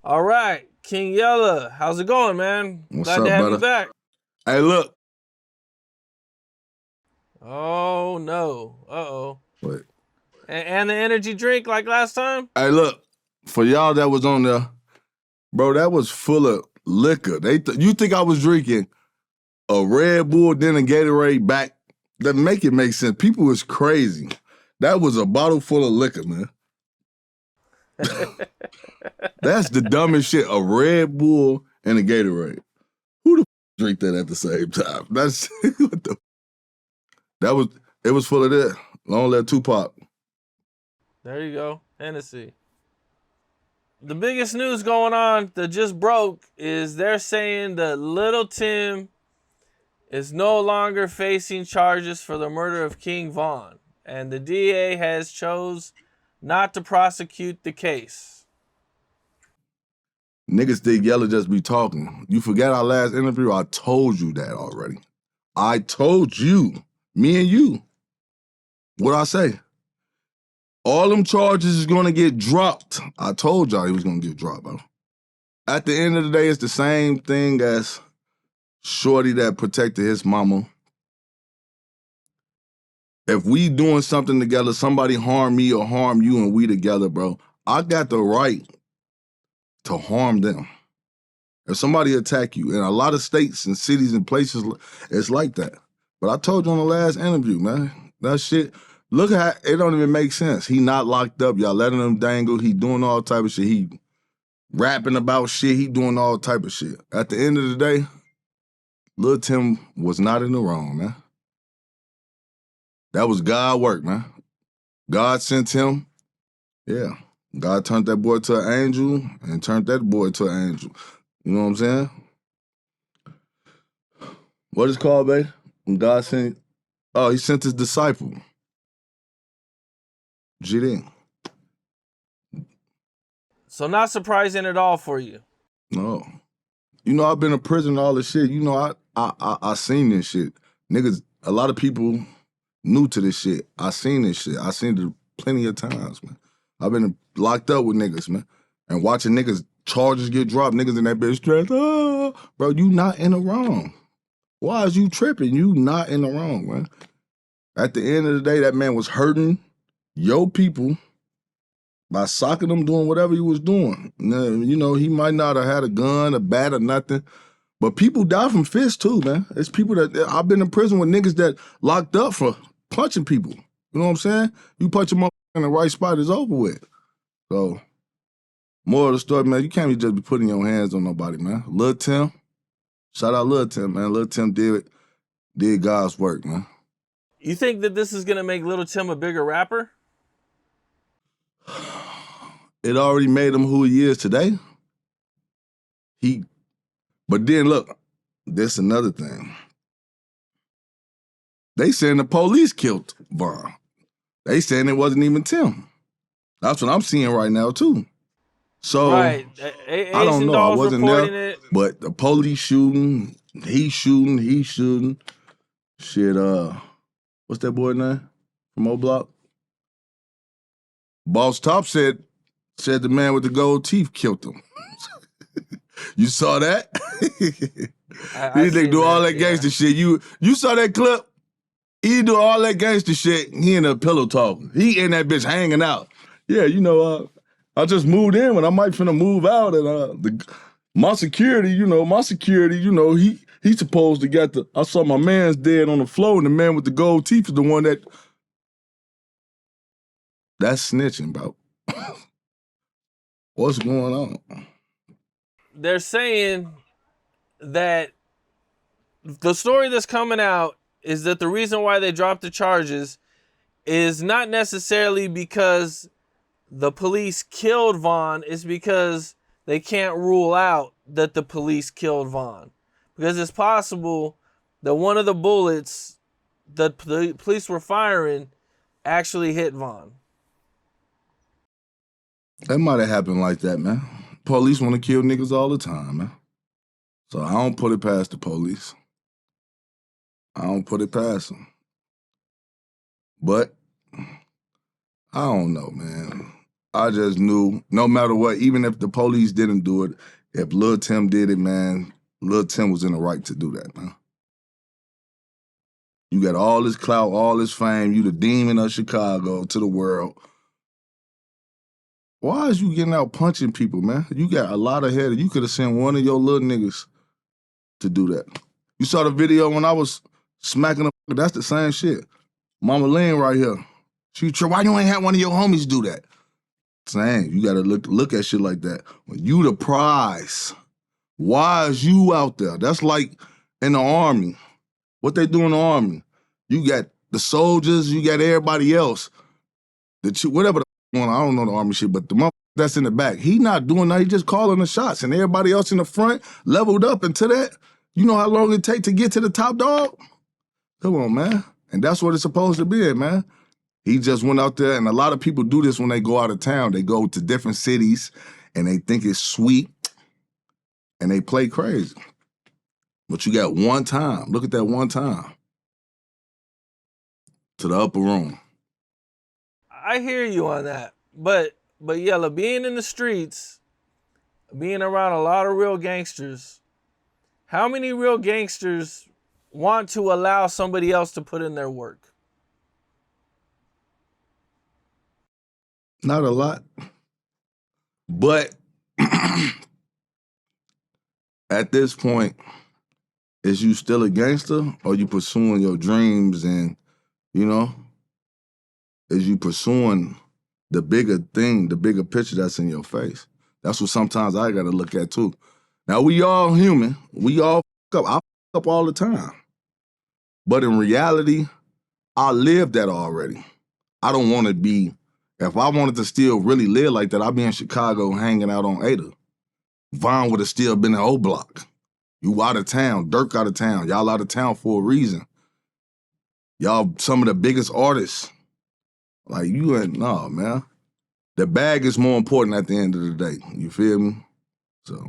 All right, King Yella, how's it going, man? What's Glad up, to have brother? you back. Hey, look. Oh no, uh-oh. Wait. And the energy drink like last time? Hey, look. For y'all that was on there, bro, that was full of liquor. You think I was drinking a Red Bull, then a Gatorade back? That make it make sense. People was crazy. That was a bottle full of liquor, man. That's the dumbest shit. A Red Bull and a Gatorade. Who the drink that at the same time? That's what the. It was full of that. Long live Tupac. There you go, Hennessy. The biggest news going on that just broke is they're saying that Lil Tim is no longer facing charges for the murder of King Von, and the DA has chose not to prosecute the case. Niggas think Yella just be talking. You forgot our last interview? I told you that already. I told you, me and you. What'd I say? All them charges is gonna get dropped. I told y'all he was gonna get dropped, bro. At the end of the day, it's the same thing as Shorty that protected his mama. If we doing something together, somebody harm me or harm you and we together, bro, I got the right to harm them. If somebody attack you, in a lot of states and cities and places, it's like that. But I told you on the last interview, man, that shit, look how it don't even make sense. He not locked up. Y'all letting him dangle. He doing all type of shit. He rapping about shit. He doing all type of shit. At the end of the day, Lil Tim was not in the wrong, man. That was God work, man. God sent him. Yeah. God turned that boy to an angel and turned that boy to an angel. You know what I'm saying? What is it called, babe? When God sent, he sent his disciple. G.D. So not surprising at all for you. No. You know, I've been in prison and all this shit. You know, I seen this shit. Niggas, a lot of people new to this shit. I seen this shit. I seen it plenty of times, man. I've been locked up with niggas, man. And watching niggas, charges get dropped, niggas in that bitch stressed. Oh, bro, you not in the wrong. Why is you tripping? You not in the wrong, man. At the end of the day, that man was hurting your people by socking them, doing whatever he was doing. You know, he might not have had a gun, a bat, or nothing, but people die from fists too, man. It's people that, I've been in prison with niggas that locked up for punching people. You know what I'm saying? You punch them up in the right spot, it's over with. So, moral of the story, man, you can't just be putting your hands on nobody, man. Lil Tim, shout out Lil Tim, man. Lil Tim did God's work, man. You think that this is gonna make Lil Tim a bigger rapper? It already made him who he is today. But then look, there's another thing. They saying the police killed Von. They saying it wasn't even Tim. That's what I'm seeing right now too. So right. I don't know. I wasn't there, but the police shooting, he shooting. Shit, what's that boy name from O Block? Boss Top said the man with the gold teeth killed him. You saw that? These niggas do all that gangster shit. You saw that clip? He do all that gangster shit. He in a pillow talking. He in that bitch hanging out. Yeah, you know, I just moved in, but I might finna move out, and my security, he's supposed to get I saw my man's dead on the floor, and the man with the gold teeth is the one that's snitching, bro. What's going on? They're saying that the story that's coming out is that the reason why they dropped the charges is not necessarily because the police killed Von, it's because they can't rule out that the police killed Von. Because it's possible that one of the bullets that the police were firing actually hit Von. That might have happened like that, man. Police want to kill niggas all the time, man. So I don't put it past the police. I don't put it past them. But I don't know, man. I just knew no matter what, even if the police didn't do it, if Lil Tim did it, man, Lil Tim was in the right to do that, man. You got all this clout, all this fame, you the demon of Chicago to the world. Why is you getting out punching people, man? You got a lot of head. You could have sent one of your little niggas to do that. You saw the video when I was smacking them. That's the same shit. Mama Lynn right here. Why you ain't had one of your homies do that? Same. You gotta look at shit like that. When you the prize, why is you out there? That's like in the army. What they do in the army? You got the soldiers, you got everybody else. Whatever the one, I don't know the army shit, but the motherfucker that's in the back, he not doing that. He just calling the shots, and everybody else in the front leveled up into that. You know how long it take to get to the top dog? Come on, man. And that's what it's supposed to be, man. He just went out there, and a lot of people do this when they go out of town. They go to different cities, and they think it's sweet, and they play crazy. But you got one time. Look at that one time. To the upper room. I hear you on that. But Yella, being in the streets, being around a lot of real gangsters, how many real gangsters want to allow somebody else to put in their work? Not a lot. But at this point, is you still a gangster or you pursuing your dreams and, you know, is you pursuing the bigger thing, the bigger picture that's in your face? That's what sometimes I gotta look at too. Now, we all human. We all fuck up. I fuck up all the time. But in reality, I lived that already. I don't want to be, if I wanted to still really live like that, I'd be in Chicago hanging out on Ada. Vaughn would have still been in O Block. You out of town, Durk out of town. Y'all out of town for a reason. Y'all some of the biggest artists. Like, you ain't, no, man. The bag is more important at the end of the day. You feel me? So.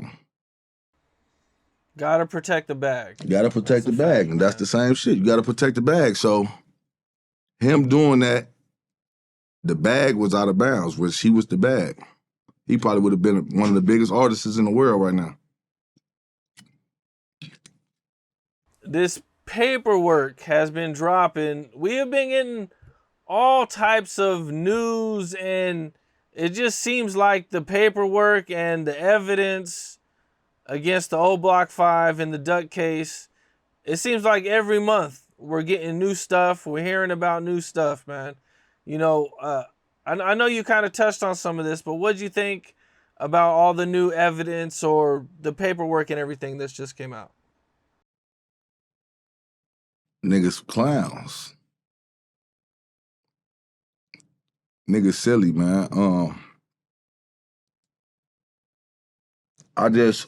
Gotta protect the bag. You gotta protect the bag, and that's the same shit. You gotta protect the bag. So, him doing that, the bag was out of bounds, which he was the bag. He probably would have been one of the biggest artists in the world right now. This paperwork has been dropping. We have been getting all types of news, and it just seems like the paperwork and the evidence against the O Block 5 and the Duck case, it seems like every month we're getting new stuff. We're hearing about new stuff, man. You know, I know you kind of touched on some of this, but what'd you think about all the new evidence or the paperwork and everything that's just came out? Niggas clowns. Niggas silly, man. I just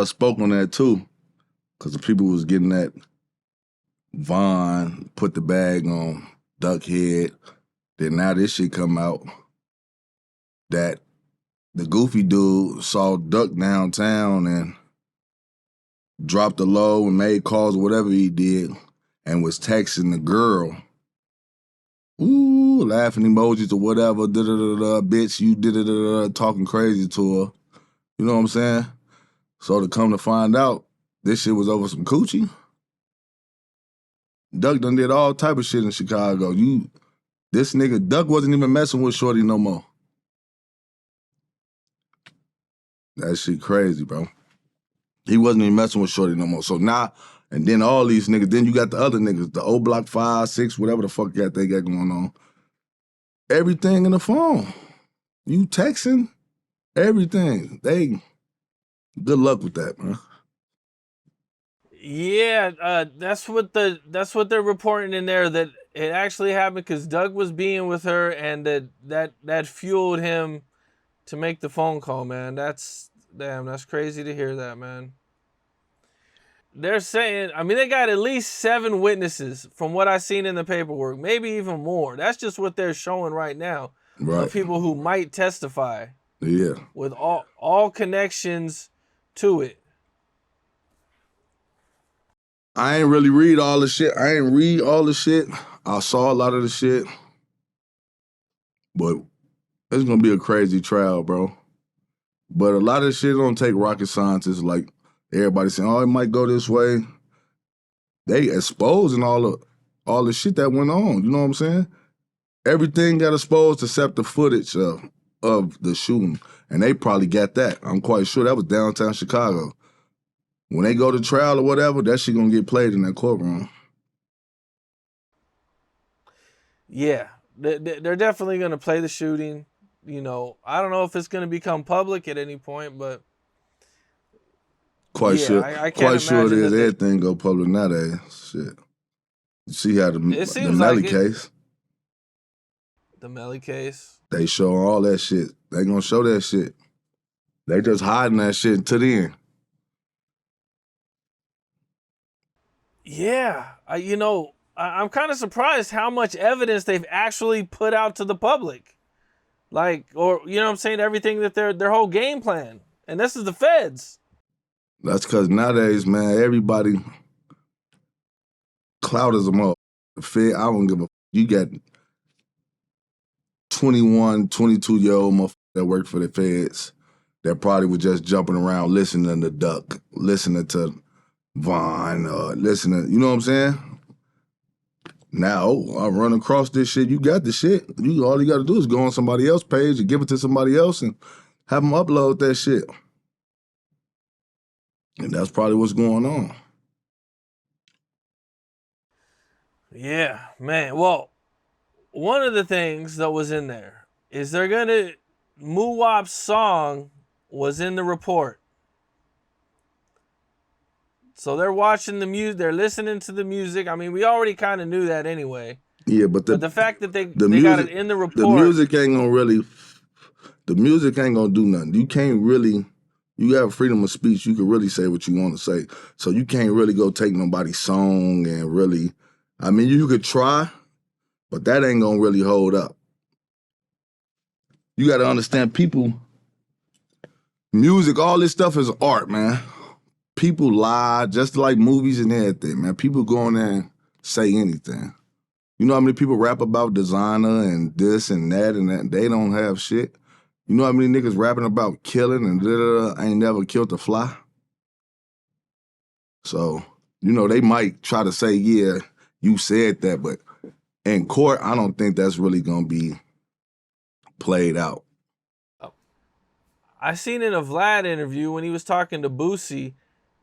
spoke on that too, because the people was getting that Vaughn put the bag on Duck head. Then now this shit come out that the goofy dude saw Duck downtown and dropped the low and made calls or whatever he did and was texting the girl. Ooh, laughing emojis or whatever, da-da-da-da, bitch, you da-da-da-da, talking crazy to her. You know what I'm saying? So to come to find out, this shit was over some coochie. Duck done did all type of shit in Chicago. This nigga, Duck wasn't even messing with Shorty no more. That shit crazy, bro. He wasn't even messing with Shorty no more. So now, and then all these niggas, then you got the other niggas, the O Block 5, 6, whatever the fuck they got going on. Everything in the phone. You texting, everything. Good luck with that, man. Yeah, that's what they're reporting in there, that it actually happened because Doug was being with her, and that fueled him to make the phone call, man. That's crazy to hear that, man. They're saying, I mean, they got at least 7 witnesses from what I've seen in the paperwork, maybe even more. That's just what they're showing right now, right, of people who might testify. Yeah. With all connections to it. I ain't really read all the shit. I saw a lot of the shit. But It's gonna be a crazy trial, bro. But a lot of shit don't take rocket scientists like everybody saying, oh, it might go this way. They exposing all the shit that went on. You know what I'm saying? Everything got exposed except the footage of the shooting. And they probably got that. I'm quite sure that was downtown Chicago. When they go to trial or whatever, that shit gonna get played in that courtroom. Yeah, they're definitely going to play the shooting. You know, I don't know if it's going to become public at any point, but Quite yeah, sure, I can't quite sure it imagine is. that they. Everything go public nowadays. Shit. You see how It the seems like Melly it. case, The Melly case. they show all that shit. They gonna show that shit. They just hiding that shit to the end. Yeah, I'm kind of surprised how much evidence they've actually put out to the public. Like, or you know what I'm saying, everything that their whole game plan. And this is the feds. That's because nowadays, man, everybody clout is a mother. The Fed, I don't give a. You got 21, 22-year-old motherfuckers that work for the feds that probably was just jumping around listening to Duck, listening to Vaughn, listening. You know what I'm saying? Now I run across this shit. You got the shit. All you got to do is go on somebody else's page and give it to somebody else and have them upload that shit. And that's probably what's going on. Yeah, man. Well, one of the things that was in there is they're gonna Muwap's song was in the report. So they're watching the music, they're listening to the music. I mean, we already kind of knew that anyway. Yeah, but But the fact that the they got music it in the the report, music ain't gonna really the music ain't gonna do nothing. You can't really you have freedom of speech. You can really say what you want to say. So you can't really go take nobody's song and really I mean you could try, but that ain't gonna really hold up. You gotta understand people, music, all this stuff is art, man. People lie, just like movies and everything, man. People go in there and say anything. You know how many people rap about designer and this and that? They don't have shit. You know how many niggas rapping about killing and da-da-da, ain't never killed a fly? So, they might try to say, yeah, you said that, but in court, I don't think that's really gonna be played out. I seen in a Vlad interview when he was talking to Boosie,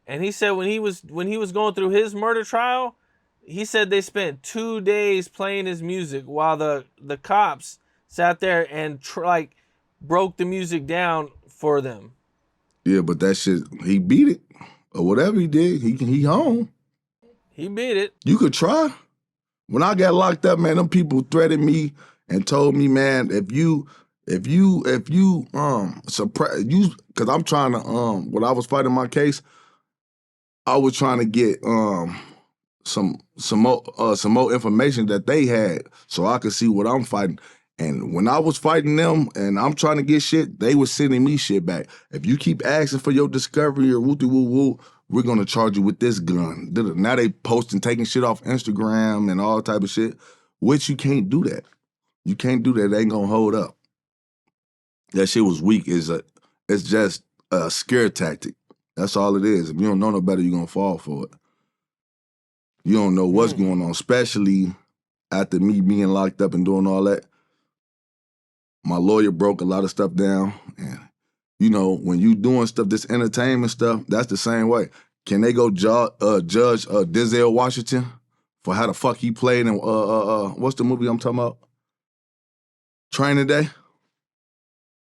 and he said when he was going through his murder trial, he said they spent 2 days playing his music while the cops sat there and broke the music down for them. Yeah, but that shit, he beat it. Or whatever he did, he home. He beat it. You could try. When I got locked up, man, them people threatened me and told me, man, if you suppress you, because I'm trying to when I was fighting my case, I was trying to get some more information that they had so I could see what I'm fighting. And when I was fighting them and I'm trying to get shit, they was sending me shit back. If you keep asking for your discovery or woo-woo, we're gonna charge you with this gun. Now they posting, taking shit off Instagram and all type of shit, which you can't do that. You can't do that. They ain't gonna hold up. That shit was weak. It's just a scare tactic. That's all it is. If you don't know no better, you're gonna fall for it. You don't know what's going on, especially after me being locked up and doing all that. My lawyer broke a lot of stuff down. And, when you doing stuff, this entertainment stuff, that's the same way. Can they go judge Denzel Washington for how the fuck he played in, what's the movie I'm talking about? Training Day?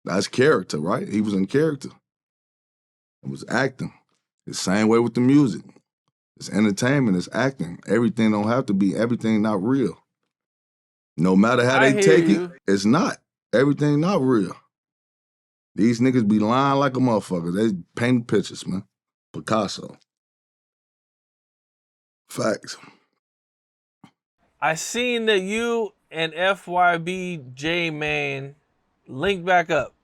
That's character, right? He was in character. It was acting. The same way with the music. It's entertainment, it's acting. Everything don't have to be, everything not real. No matter how they take it, it's not. Everything not real. These niggas be lying like a motherfucker. They paint pictures, man. Picasso. Facts. I seen that you and FYBJ man linked back up.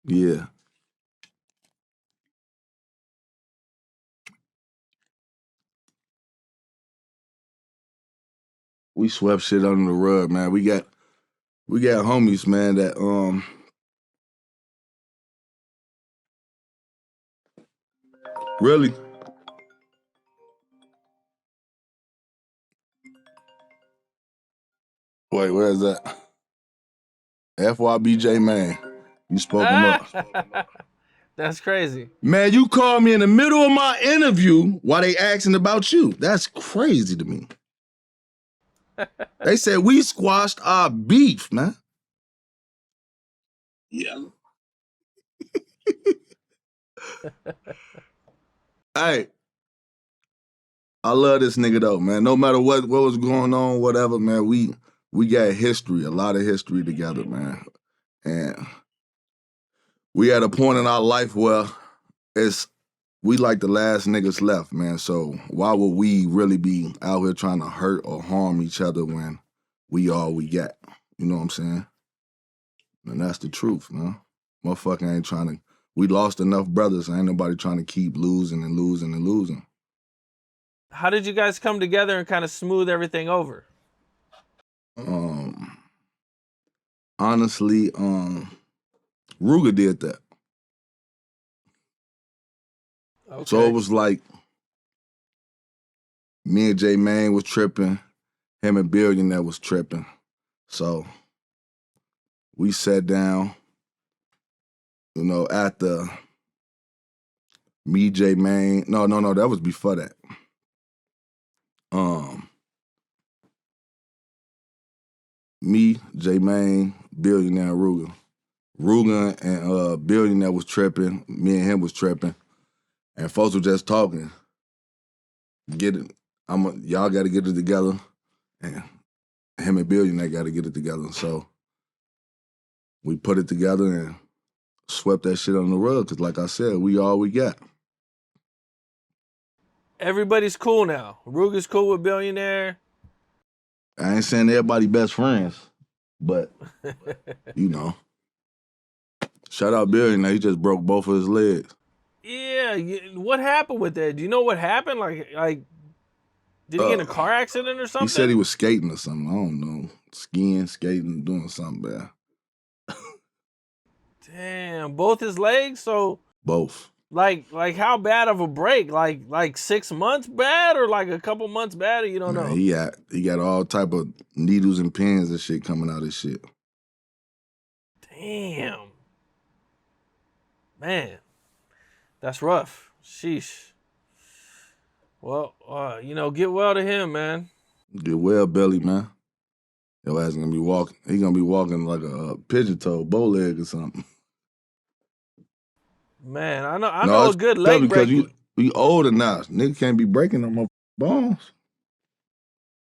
Yeah. We swept shit under the rug, man. we got homies, man, that really. Wait, where is that? FYBJ, man. You spoke him up. That's crazy. Man, you called me in the middle of my interview while they asking about you. That's crazy to me. They said we squashed our beef, man. Yeah. Hey, I love this nigga though, man. No matter what was going on, whatever, man, we got history, a lot of history together, man. And we at a point in our life where we like the last niggas left, man. So why would we really be out here trying to hurt or harm each other when we all we got? You know what I'm saying? And that's the truth, man. Motherfucker ain't trying to. We lost enough brothers. Ain't nobody trying to keep losing and losing and losing. How did you guys come together and kind of smooth everything over? Honestly, Ruger did that. Okay. So it was like me and J Mane was tripping, him and Billionaire was tripping. So we sat down, you know, after me, J Mane. No, that was before that. Me, J Mane, Billionaire, Ruger. Ruger and Billionaire was tripping. Me and him was tripping. And folks were just talking. Y'all got to get it together. And him and Billionaire got to get it together. So we put it together and swept that shit on the rug. Because like I said, we all we got. Everybody's cool now. Ruger's cool with Billionaire. I ain't saying everybody best friends, but, you know. Shout out Billionaire. He just broke both of his legs. Yeah, what happened with that? Do you know what happened? Like, did he get in a car accident or something? He said he was skating or something. I don't know. Skiing, skating, doing something bad. Damn, both his legs? So Both. Like how bad of a break? Like 6 months bad or like a couple months bad? Or you don't know? He got all type of needles and pins and shit coming out of his shit. Damn. Man, that's rough. Sheesh. Well, get well to him, man. Get well, Belly, man. Your ass gonna be walking. He gonna be walking like a pigeon toe, bow leg or something. Man, I know a good leg break. Because you older now. Nigga can't be breaking no more bones.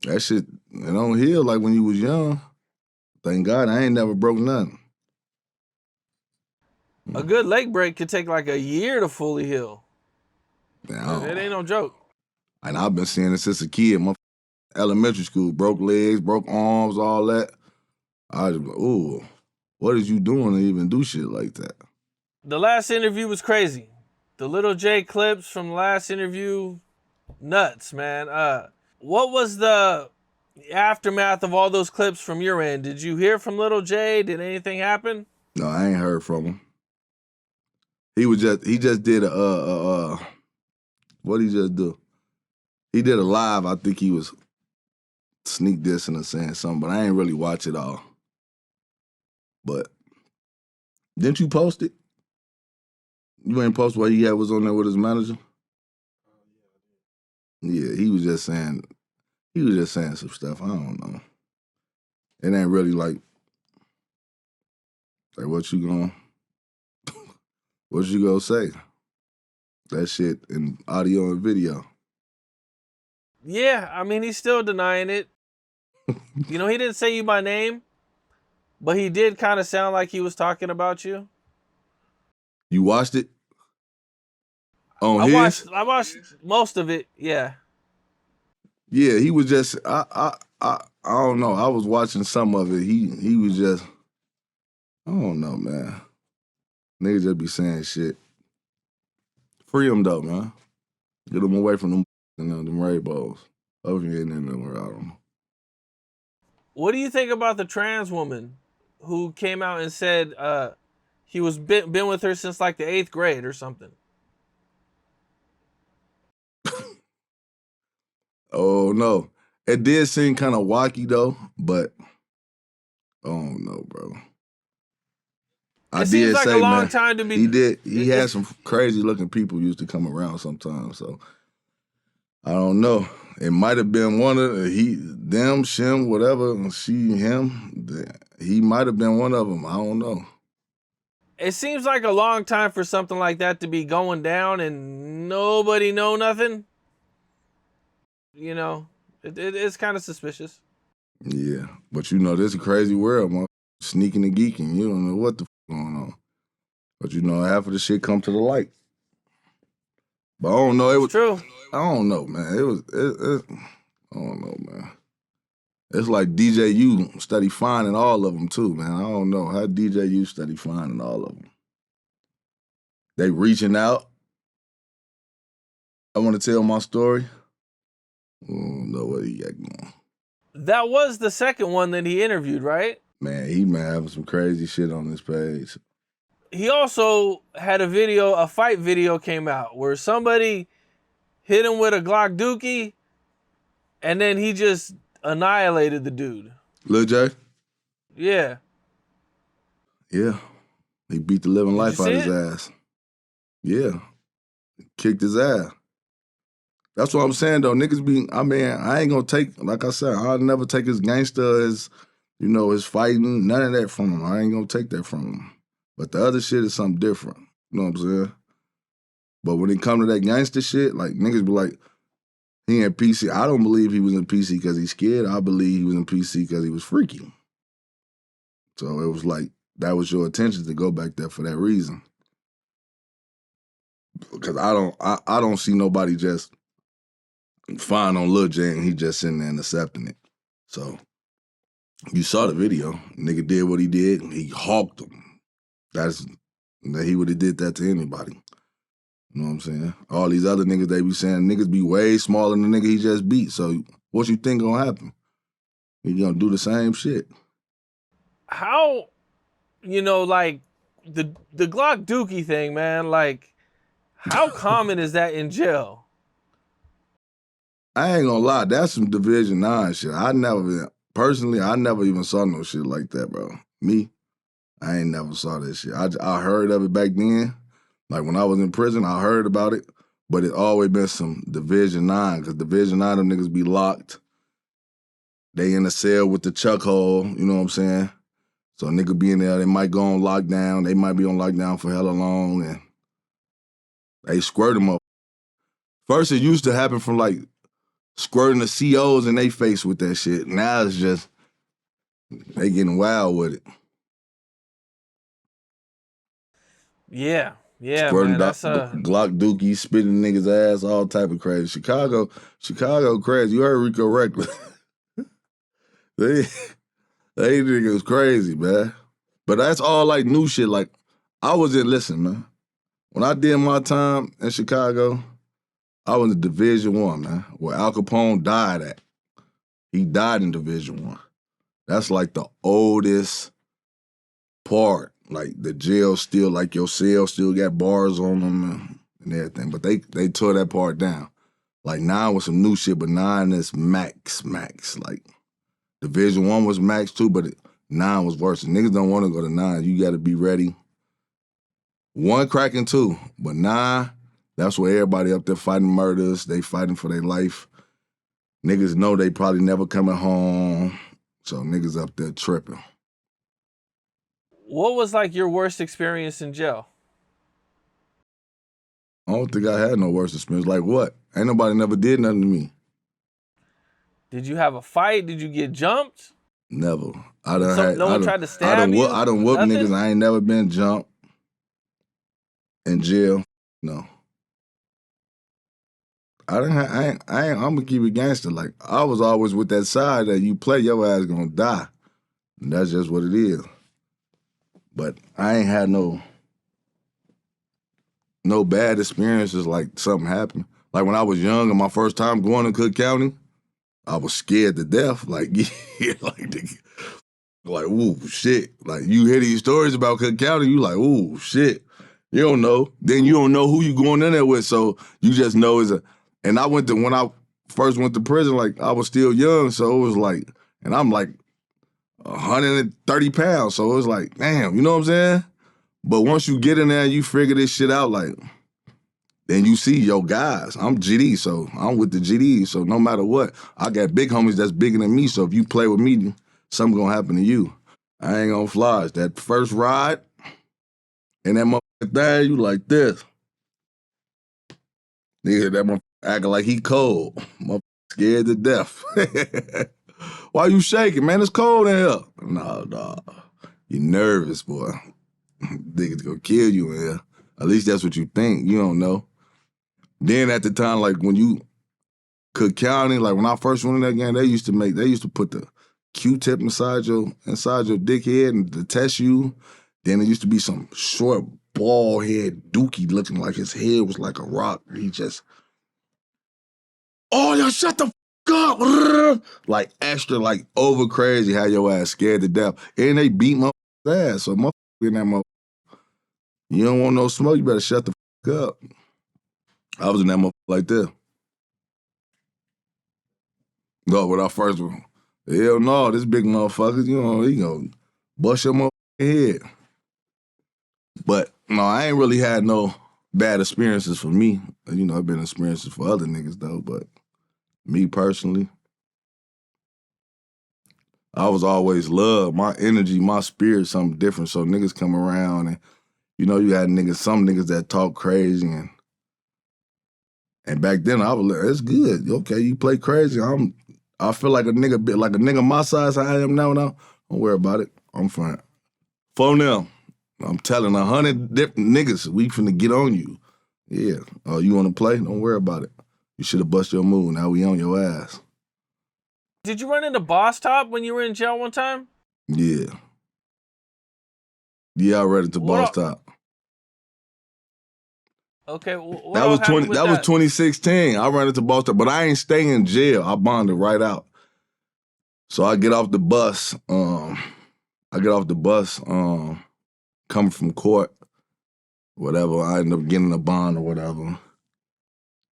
That shit, it don't heal like when you was young. Thank God I ain't never broke nothing. A good leg break could take like a year to fully heal. Yeah, it ain't no joke. And I've been seeing it since a kid. My elementary school, broke legs, broke arms, all that. I just go, ooh, what is you doing to even do shit like that? The last interview was crazy. The Little J clips from the last interview, nuts, man. What was the aftermath of all those clips from your end? Did you hear from Little J? Did anything happen? No, I ain't heard from him. He just did what did he just do? He did a live. I think he was sneak dissing or saying something, but I ain't really watch it all. But didn't you post it? You ain't post what he was on there with his manager? Yeah, he was just saying some stuff. I don't know. It ain't really like what you gonna say? That shit in audio and video. Yeah, I mean, he's still denying it. He didn't say you by name, but he did kind of sound like he was talking about you. You watched it? I watched most of it, yeah. Yeah, he was just I don't know. I was watching some of it. He was just, I don't know, man. Niggas just be saying shit. Free him though, man. Get him away from them rainbows. Over here in there, I don't know. What do you think about the trans woman who came out and said he was been with her since like the 8th grade or something. Oh no, it did seem kind of wacky though, but I don't know, bro. I It seems did like a say, long man, time to be. he had some crazy looking people used to come around sometimes, so I don't know. It might have been one of them, Shim, whatever, she, him. He might have been one of them. I don't know. It seems like a long time for something like that to be going down and nobody know nothing. You know, it's kind of suspicious. Yeah, but you know, this is a crazy world, man. Sneaking and geeking, you don't know what the going on. But you know, half of the shit come to the light. But I don't know. It's true. I don't know, man. I don't know, man. It's like DJU study finding all of them too, man. I don't know how DJU study finding all of them. They reaching out. I want to tell my story. I don't know what he got going. That was the second one that he interviewed, right? Man, he been having some crazy shit on his page. He also had a fight video came out where somebody hit him with a Glock dookie and then he just annihilated the dude. Lil J? Yeah. Yeah. He beat the living life out of his it? ass. Yeah. Kicked his ass. That's what I'm saying though. Niggas be, I ain't gonna take, like I said, I'll never take his gangster, his fighting, none of that from him. I ain't gonna take that from him. But the other shit is something different. You know what I'm saying? But when it come to that gangster shit, like niggas be like, he in PC. I don't believe he was in PC because he's scared. I believe he was in PC because he was freaky. So it was like, that was your intention to go back there for that reason. Because I don't see nobody just fine on Lil J and he just sitting there and accepting it. So you saw the video. Nigga did what he did. He hawked him. He would have did that to anybody. You know what I'm saying? All these other niggas, they be saying niggas be way smaller than the nigga he just beat. So what you think gonna happen? He gonna do the same shit. How, like the Glock dookie thing, man, like how common is that in jail? I ain't gonna lie, that's some Division 9 shit. I never even saw no shit like that, bro. Me, I ain't never saw this shit. I heard of it back then. Like when I was in prison, I heard about it, but it always been some Division 9, because Division 9, them niggas be locked. They in a cell with the chuck hole, you know what I'm saying? So a nigga be in there, they might go on lockdown, they might be on lockdown for hella long, and they squirt them up. First, it used to happen from like squirting the COs in their face with that shit. Now it's just, they getting wild with it. Yeah, Squirting man, that's Glock dookie, spitting niggas' ass, all type of crazy. Chicago crazy. You heard Rico Reckless. they niggas crazy, man. But that's all like new shit. Like, listen, man. When I did my time in Chicago, I was in Division 1, man, where Al Capone died at. He died in Division 1. That's like the oldest part. Like the jail still, like your cell still got bars on them and everything. But they tore that part down. Like 9 was some new shit, but 9 is max. Like Division 1 was max too, but 9 was worse. And niggas don't want to go to 9. You got to be ready. 1 cracking 2, but 9, that's where everybody up there fighting murders. They fighting for their life. Niggas know they probably never coming home. So niggas up there tripping. What was like your worst experience in jail? I don't think I had no worse experience. Like what? Ain't nobody never did nothing to me. Did you have a fight? Did you get jumped? Never. No one tried to stab you? I done whoop Nothing? niggas. I ain't never been jumped in jail. No. I'm gonna keep it gangster. Like I was always with that side that you play, your ass gonna die. And that's just what it is. But I ain't had no bad experiences like something happened. Like when I was young and my first time going to Cook County, I was scared to death. Like, yeah, like Like, ooh, shit. Like, you hear these stories about Cook County, you like, ooh, shit. You don't know. Then you don't know who you going in there with, so you just know and when I first went to prison, like, I was still young, so it was like, and I'm like 130 pounds, so it was like, damn, you know what I'm saying? But once you get in there and you figure this shit out, like, then you see, yo, guys, I'm GD, so I'm with the GD, so no matter what, I got big homies that's bigger than me, so if you play with me, something gonna happen to you. I ain't gonna fly. That first ride, and that motherfucker there, you like this. Nigga, that motherfucker acting like he cold. Motherfucker scared to death. Why you shaking, man? It's cold in here. Nah. You nervous, boy. Niggas gonna kill you in here. At least that's what you think. You don't know. Then at the time, like when you Cook County, like when I first went in that game, they used to put the Q-tip inside your dickhead and to test you. Then there used to be some short bald head dookie looking like his head was like a rock. He just, oh, y'all shut the up. Like extra, like over crazy, how your ass scared to death. And they beat my ass. So motherfucker in that motherfucker, you don't want no smoke, you better shut the up. I was in that motherfucker like this. No, when I first one. Hell no, this big motherfucker, you know, he gonna bust your motherfucking head. But no, I ain't really had no bad experiences for me. You know, I've been experiences for other niggas though, but me personally, I was always loved. My energy, my spirit, something different. So niggas come around and, you know, you had some niggas that talk crazy and back then I was like, it's good. Okay, you play crazy. I feel like a nigga my size I am now. Don't worry about it. I'm fine. For now, I'm telling 100 different niggas, we finna get on you. Yeah. Oh, you wanna play? Don't worry about it. You should have bust your move. Now we on your ass. Did you run into Boss Top when you were in jail one time? Yeah. Yeah, I read it to Boss Top. Okay, what happened with that was 2016. I ran into Boss Top, but I ain't staying in jail. I bonded right out. So I get off the bus. Coming from court, whatever. I end up getting a bond or whatever.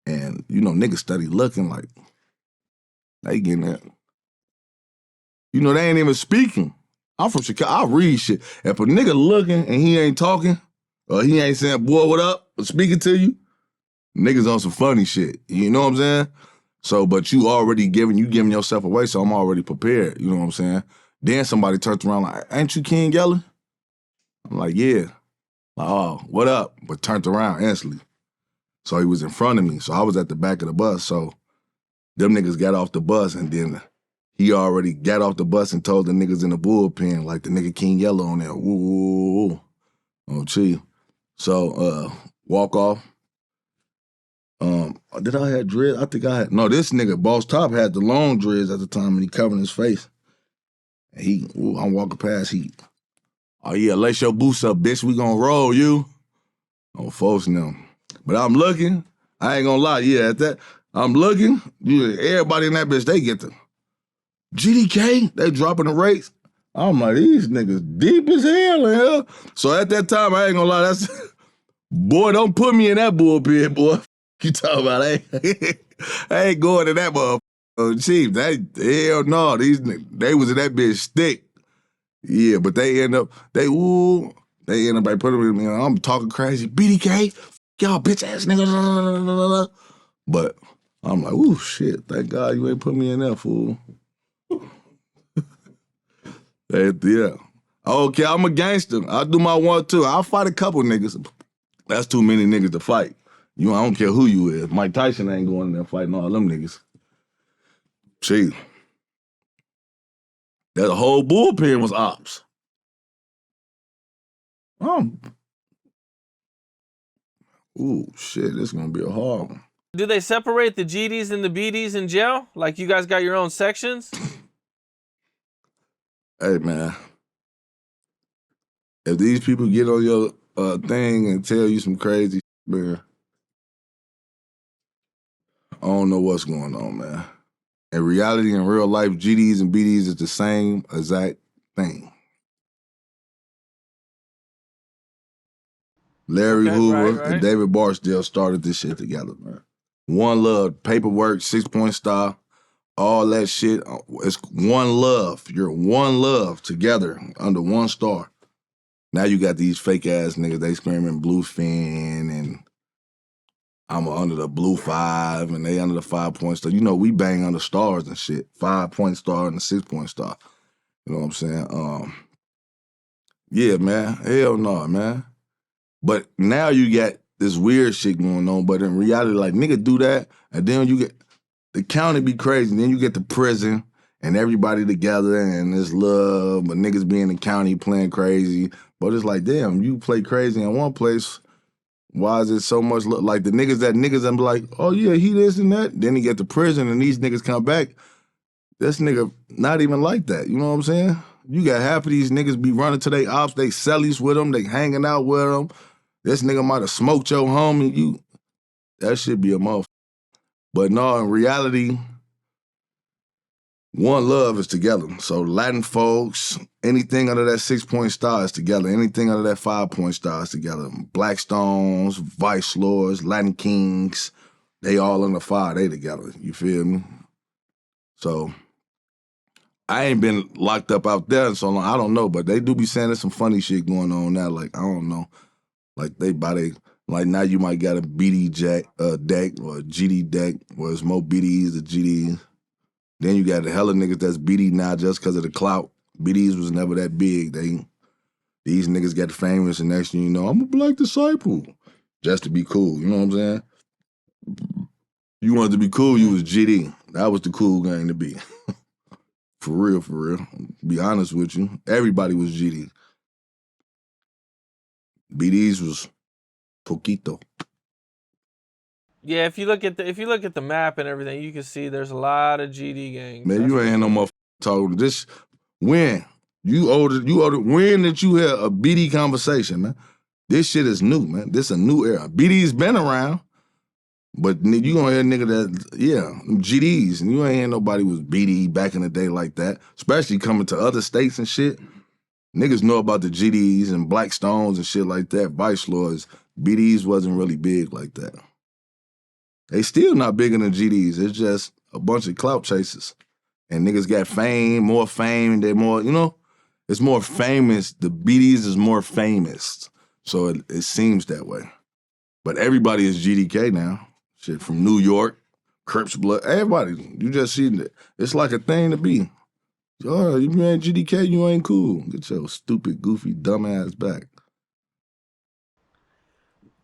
And, you know, niggas steady looking like, they getting that. You know, they ain't even speaking. I'm from Chicago. I read shit. If a nigga looking and he ain't talking, or he ain't saying, boy, what up, or speaking to you, niggas on some funny shit. You know what I'm saying? So, but you already giving yourself away, so I'm already prepared. You know what I'm saying? Then somebody turns around like, ain't you King Yella? I'm like, yeah. Like, oh, what up? But turned around instantly. So he was in front of me. So I was at the back of the bus. So them niggas got off the bus and then he already got off the bus and told the niggas in the bullpen, like the nigga King Yella on there, woo, woo, woo. Oh, Chief. So, walk off. Did I have dreads? I think I had. No, this nigga, Boss Top, had the long dreads at the time and he covered his face. And I'm walking past, oh yeah, lace your boots up, bitch, we gonna roll you. Oh, folks now. But I'm looking, I ain't gonna lie, yeah, at that, I'm looking, everybody in that bitch, they get the GDK, they dropping the rates. I'm like, these niggas deep as hell in here. So at that time, I ain't gonna lie, boy, don't put me in that bullpen, boy. You talking about, I ain't going to that motherfucker. Chief, hell no, they was in that bitch stick. Yeah, but they end up by putting me on, I'm talking crazy, BDK, y'all bitch ass nigga. But I'm like, ooh, shit, thank God you ain't put me in there, fool. Yeah. Okay, I'm a gangster. I do my 1-2. I'll fight a couple niggas. That's too many niggas to fight. I don't care who you is. Mike Tyson ain't going in there fighting all them niggas. Chief. That whole bullpen was ops. Ooh, shit, this gonna be a hard one. Do they separate the GDs and the BDs in jail? Like you guys got your own sections? Hey, man. If these people get on your thing and tell you some crazy shit, man, I don't know what's going on, man. In reality, in real life, GDs and BDs is the same exact thing. Larry Okay, Hoover and right. David Barksdale started this shit together, man. One Love, Paperwork, 6 Point Star, all that shit. It's one love. You're one love together under one star. Now you got these fake ass niggas, they screaming Bluefin and I'm under the Blue 5 and they under the 5 Point Star. You know, we bang under stars and shit. 5 Point Star and the 6 Point Star. You know what I'm saying? Yeah, man. Hell no, man. But now you got this weird shit going on, but in reality, like, nigga do that, and then you get, the county be crazy, and then you get to prison, and everybody together, and this love, but niggas be in the county playing crazy. But it's like, damn, you play crazy in one place, why is it so much like the niggas I'm like, oh yeah, he this and that. Then he get to prison, and these niggas come back, this nigga not even like that, you know what I'm saying? You got half of these niggas be running to they ops, they cellies with them, they hanging out with them. This nigga might have smoked your homie. That should be a motherfucker. But no, in reality, one love is together. So Latin folks, anything under that 6 Point Star is together. Anything under that 5 Point Star is together. Blackstones, Vice Lords, Latin Kings, they all under 5, they together. You feel me? So I ain't been locked up out there so long. I don't know, but they do be saying there's some funny shit going on now. Like, I don't know. Like like now you might got a BD deck or a GD deck where it's more BDs than GDs. Then you got the hella niggas that's BD now just because of the clout. BDs was never that big. These niggas got famous and next thing you know, I'm a black disciple. Just to be cool, you know what I'm saying? You wanted to be cool, you was GD. That was the cool gang to be. For real. Be honest with you. Everybody was GD. BDs was poquito. Yeah, if you look at the map and everything, you can see there's a lot of GD gangs. Man, you ain't no motherfucker talking. This when you older. When did you hear a BD conversation, man? This shit is new, man. This a new era. BD's been around, but you gonna hear a nigga that GDs, and you ain't hear nobody was BD back in the day like that. Especially coming to other states and shit. Niggas know about the GDs and Black Stones and shit like that. Vice Lords. BDs wasn't really big like that. They still not bigger than GDs. It's just a bunch of clout chasers. And niggas got more fame, they're more, it's more famous. The BDs is more famous. So it seems that way. But everybody is GDK now. Shit, from New York, Crips Blood, everybody. You just see it. It's like a thing to be. Oh, you ain't GDK, you ain't cool. Get your stupid, goofy, dumbass back.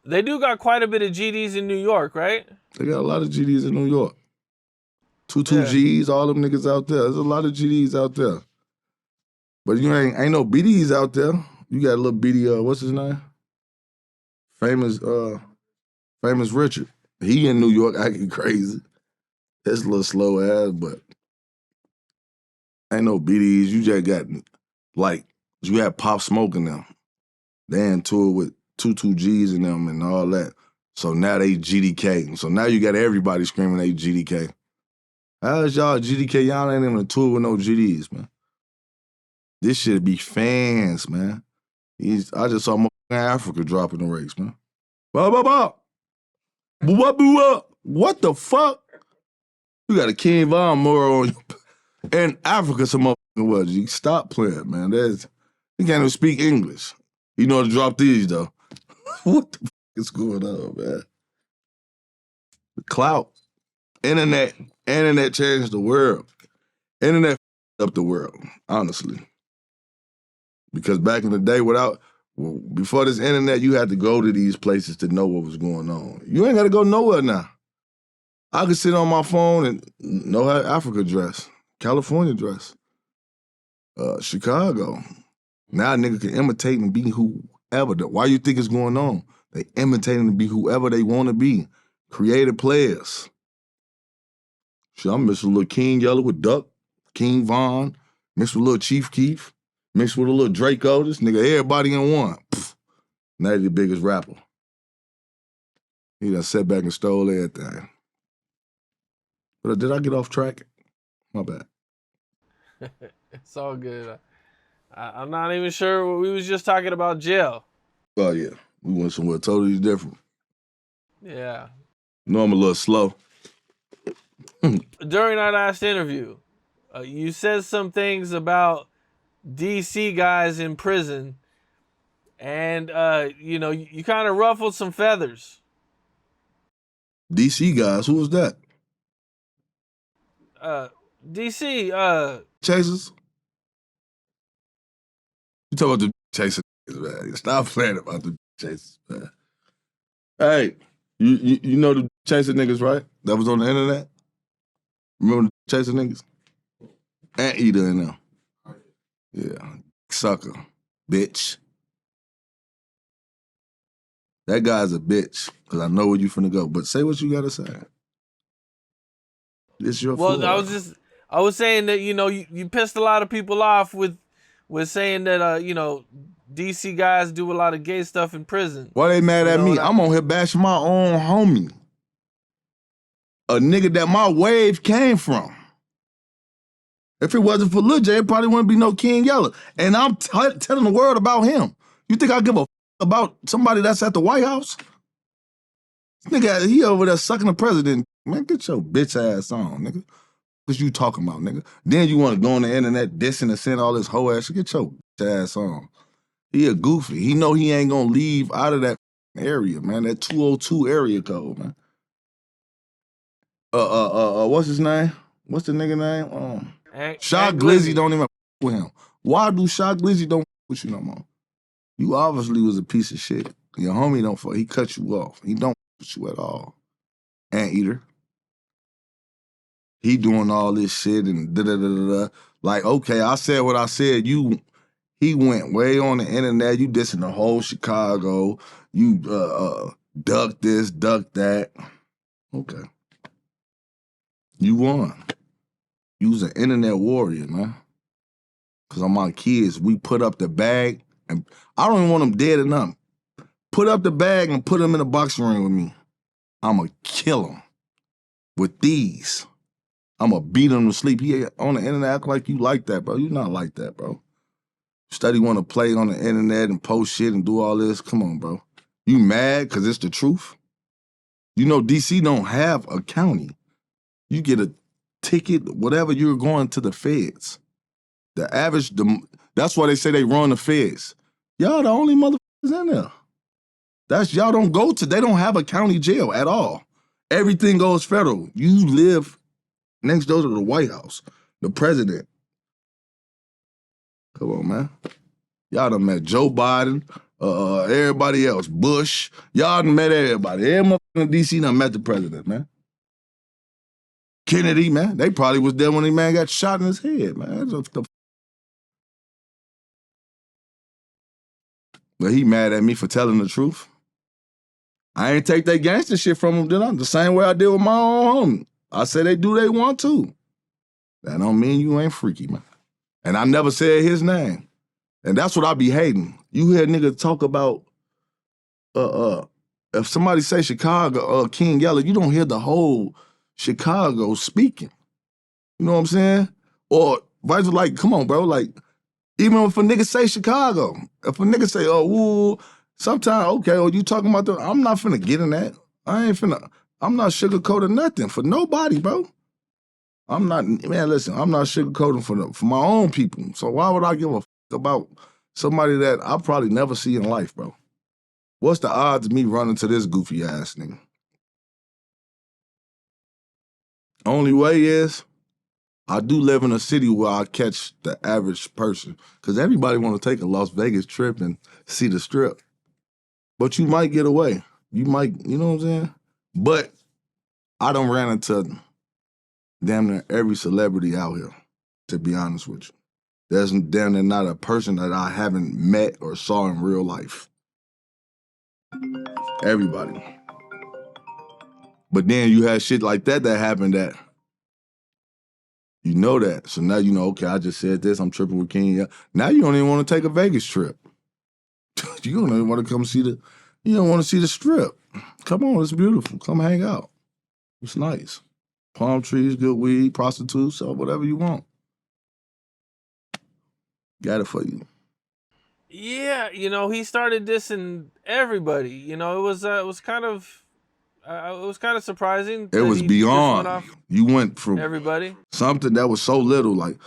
They do got quite a bit of GDs in New York, right? They got a lot of GDs in New York. 22Gs, all them niggas out there. There's a lot of GDs out there. But you ain't no BDs out there. You got a little BD, what's his name? Famous Richard. He in New York acting crazy. That's a little slow ass, but ain't no BDs. You just got, like, you had Pop Smoke in them. They in tour with 22Gs in them and all that. So now they GDK. So now you got everybody screaming they GDK. How's y'all GDK? Y'all ain't even a tour with no GDs, man. This shit be fans, man. I just saw Africa dropping the race, man. What the fuck? You got a King Von Moore on you. And Africa, some motherfucking words. You stop playing, man. You can't even speak English. You know how to drop these, though. What the fuck is going on, man? The clout. Internet changed the world. Internet up the world, honestly. Because back in the day, before this internet, you had to go to these places to know what was going on. You ain't got to go nowhere now. I could sit on my phone and know how Africa dress, California dress, Chicago. Now a nigga can imitate and be whoever. Why you think it's going on? They imitating to be whoever they want to be. Creative players. Shit, I'm mixing a little King Yella with Duck, King Von, mixed with a little Chief Keef, mixed with a little Draco. This nigga, everybody in one. Pfft. Now he the biggest rapper. He done sat back and stole everything. But did I get off track? My bad. It's all good. I'm not even sure. We was just talking about jail. Oh yeah, we went somewhere totally different. Yeah. No, I'm a little slow. During our last interview, you said some things about DC guys in prison, and you kind of ruffled some feathers. DC guys, who was that? DC, Chasers? You talking about the chasers, man? Stop playing about the chasers, man. Hey, you know the chaser niggas, right? That was on the internet. Remember the chaser niggas? Anteater in them. Yeah, sucker, bitch. That guy's a bitch, because I know where you finna go. But say what you gotta say. It's your well, floor. I was saying that you pissed a lot of people off with saying that DC guys do a lot of gay stuff in prison. Why they mad at me? I'm on here bashing my own homie. A nigga that my wave came from. If it wasn't for Lil J, it probably wouldn't be no King Yella. And I'm telling the world about him. You think I give a about somebody that's at the White House? This nigga, he over there sucking the president. Man, get your bitch ass on, nigga. What you talking about, nigga? Then you want to go on the internet dissing and send all this hoe ass shit. Get your bitch ass on. He a goofy. He know he ain't gonna leave out of that area, man. That 202 area code, man. What's his name? What's the nigga name? Shot Glizzy don't even with him. Why do Shot Glizzy don't with you no more? You obviously was a piece of shit. Your homie don't fuck. He cut you off. He don't with you at all. Anteater. He doing all this shit and da-da-da-da-da. Like, okay, I said what I said. He went way on the internet. You dissing the whole Chicago. You duck this, duck that. Okay. You won. You was an internet warrior, man. Because on my kids, we put up the bag, and I don't even want them dead or nothing. Put up the bag and put them in a boxing ring with me. I'ma kill them with these. I'ma beat them to sleep. He on the internet act like you like that, bro. You not like that, bro. Study want to play on the internet and post shit and do all this. Come on, bro. You mad because it's the truth? You know DC don't have a county. You get a ticket, whatever, you're going to the feds. The average, that's why they say they run the feds. Y'all the only motherfuckers in there. Y'all don't go to, they don't have a county jail at all. Everything goes federal. You live next door to the White House, the president. Come on, man. Y'all done met Joe Biden, everybody else, Bush. Y'all done met everybody. Every motherfucker in DC done met the president, man. Kennedy, man. They probably was there when the man got shot in his head, man. But he mad at me for telling the truth. I ain't take that gangster shit from him, did I? The same way I did with my own homie. I say they do they want to. That don't mean you ain't freaky, man. And I never said his name. And that's what I be hating. You hear niggas talk about, if somebody say Chicago, King Yella, you don't hear the whole Chicago speaking. You know what I'm saying? Or vice versa, like, come on, bro. Like, even if a nigga say Chicago, if a nigga say, oh, woo, sometimes, okay, oh, you talking about I'm not finna get in that. I'm not sugarcoating nothing for nobody, bro. I'm not sugarcoating for my own people. So why would I give a fuck about somebody that I probably never see in life, bro? What's the odds of me running to this goofy ass nigga? Only way is, I do live in a city where I catch the average person. Because everybody want to take a Las Vegas trip and see the strip. But you might get away. You might, you know what I'm saying? But I done ran into damn near every celebrity out here, to be honest with you. There's damn near not a person that I haven't met or saw in real life. Everybody. But then you had shit like that happened that you know that. So now you know, okay, I just said this, I'm tripping with King. Now you don't even want to take a Vegas trip. You don't even want to come see you don't want to see the strip. Come on, it's beautiful. Come hang out. It's nice. Palm trees, good weed, prostitutes, or whatever you want. Got it for you. Yeah, he started dissing everybody. It was kind of surprising. It was he just beyond. went off You went from everybody. something that was so little. Like,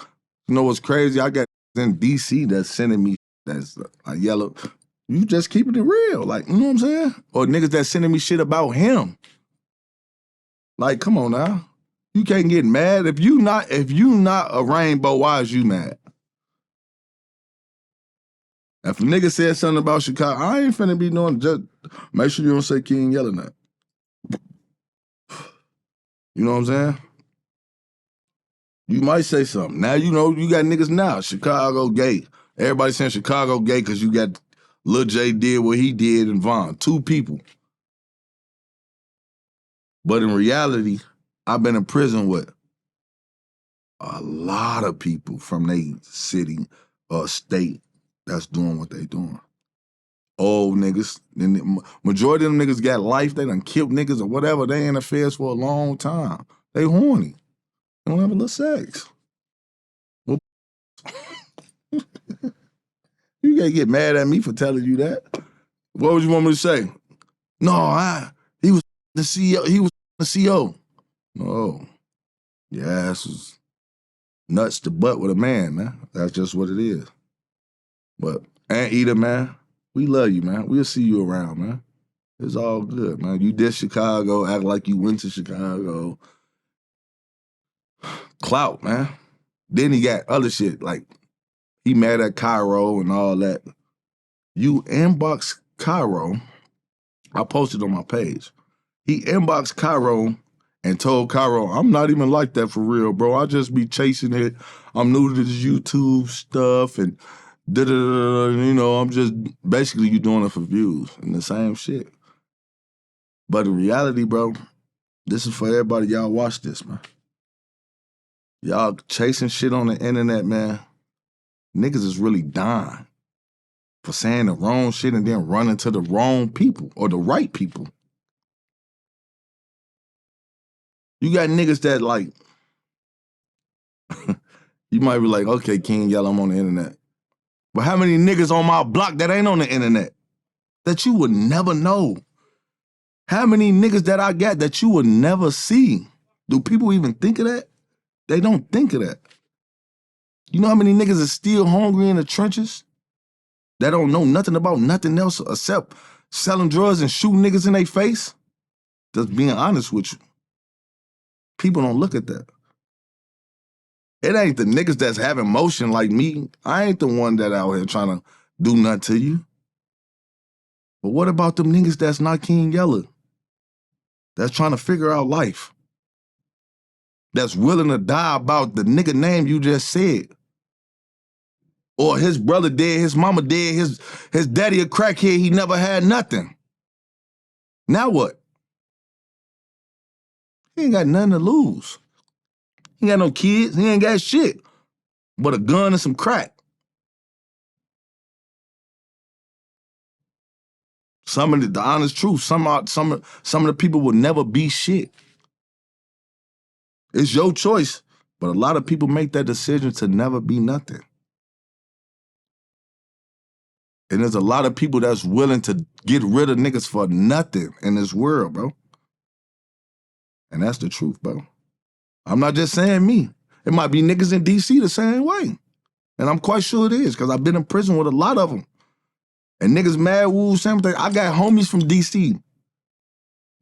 what's crazy? I got in DC that's sending me that's like Yella. You just keeping it real, like, you know what I'm saying? Or niggas that sending me shit about him. Like, come on now. You can't get mad if you not a rainbow. Why is you mad? If a nigga said something about Chicago, I ain't finna be doing. Just make sure you don't say King Yella that. You know what I'm saying? You might say something. Now you got niggas now. Chicago gay. Everybody saying Chicago gay because you got Lil J did what he did and Von. 2 people. But in reality, I've been in prison with a lot of people from they city or state that's doing what they doing. Old niggas. And the majority of them niggas got life. They done killed niggas or whatever. They in affairs for a long time. They horny. They don't have a little sex. Well, you can't get mad at me for telling you that. What would you want me to say? No, he was the CEO. He was the CEO. No. Your ass was nuts to butt with a man, man. That's just what it is. But Anteater, man, we love you, man. We'll see you around, man. It's all good, man. You did Chicago, act like you went to Chicago. Clout, man. Then he got other shit, like he mad at Cairo and all that. You inbox Cairo. I posted on my page. He inboxed Cairo and told Cairo, I'm not even like that for real, bro. I just be chasing it. I'm new to this YouTube stuff and I'm just basically you doing it for views and the same shit. But in reality, bro, this is for everybody. Y'all watch this, man. Y'all chasing shit on the internet, man. Niggas is really dying for saying the wrong shit and then running to the wrong people or the right people. You got niggas that like, you might be like, okay, King Yella, I'm on the internet. But how many niggas on my block that ain't on the internet that you would never know? How many niggas that I got that you would never see? Do people even think of that? They don't think of that. You know how many niggas are still hungry in the trenches that don't know nothing about nothing else except selling drugs and shooting niggas in their face? Just being honest with you. People don't look at that. It ain't the niggas that's having motion like me. I ain't the one that out here trying to do nothing to you. But what about them niggas that's not King Yella? That's trying to figure out life. That's willing to die about the nigga name you just said. Or his brother dead, his mama dead, his daddy a crackhead, he never had nothing. Now what? He ain't got nothing to lose. He ain't got no kids, he ain't got shit but a gun and some crack. Some of the honest truth, some of the people will never be shit. It's your choice, but a lot of people make that decision to never be nothing. And there's a lot of people that's willing to get rid of niggas for nothing in this world, bro. And that's the truth, bro. I'm not just saying me. It might be niggas in DC the same way. And I'm quite sure it is, because I've been in prison with a lot of them. And niggas mad, woo, same thing. I got homies from DC.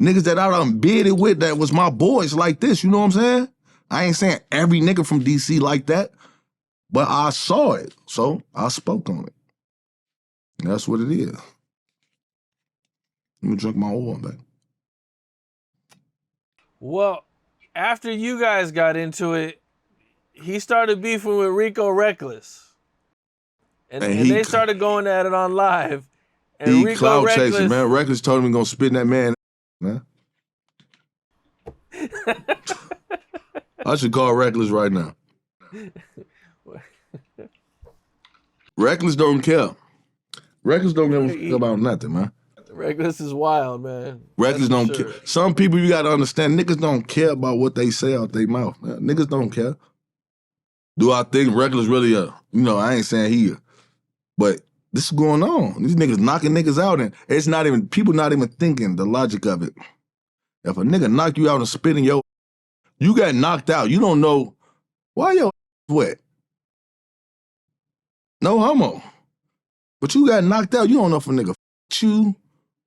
Niggas that I done bedded with that was my boys like this, you know what I'm saying? I ain't saying every nigga from DC like that, but I saw it, so I spoke on it. And that's what it is. Let me drink my oil, man. Well, after you guys got into it, he started beefing with Rico Reckless. And they started going at it on live. And he Rico clout Reckless, chasing, man. Reckless told him he gonna spit in that man. I should call Reckless right now. Reckless don't care. Reckless don't give a fuck about nothing, man. Reckless is wild, man. Reckless don't care. Some people you gotta understand, niggas don't care about what they say out their mouth. Man. Niggas don't care. Do I think Reckless really I ain't saying he, but this is going on. These niggas knocking niggas out, and it's not even, people not even thinking the logic of it. If a nigga knock you out and spit in you got knocked out, you don't know why your wet. No homo. But you got knocked out, you don't know if a nigga you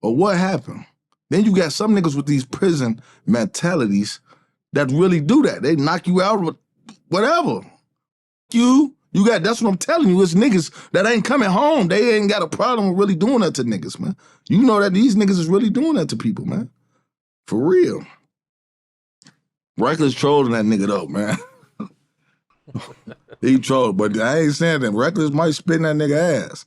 or what happened. Then you got some niggas with these prison mentalities that really do that. They knock you out with whatever. You got, that's what I'm telling you, it's niggas that ain't coming home. They ain't got a problem with really doing that to niggas, man. You know that these niggas is really doing that to people, man. For real. Reckless trolling that nigga though, man. He trolled, but I ain't saying that. Reckless might spit in that nigga ass.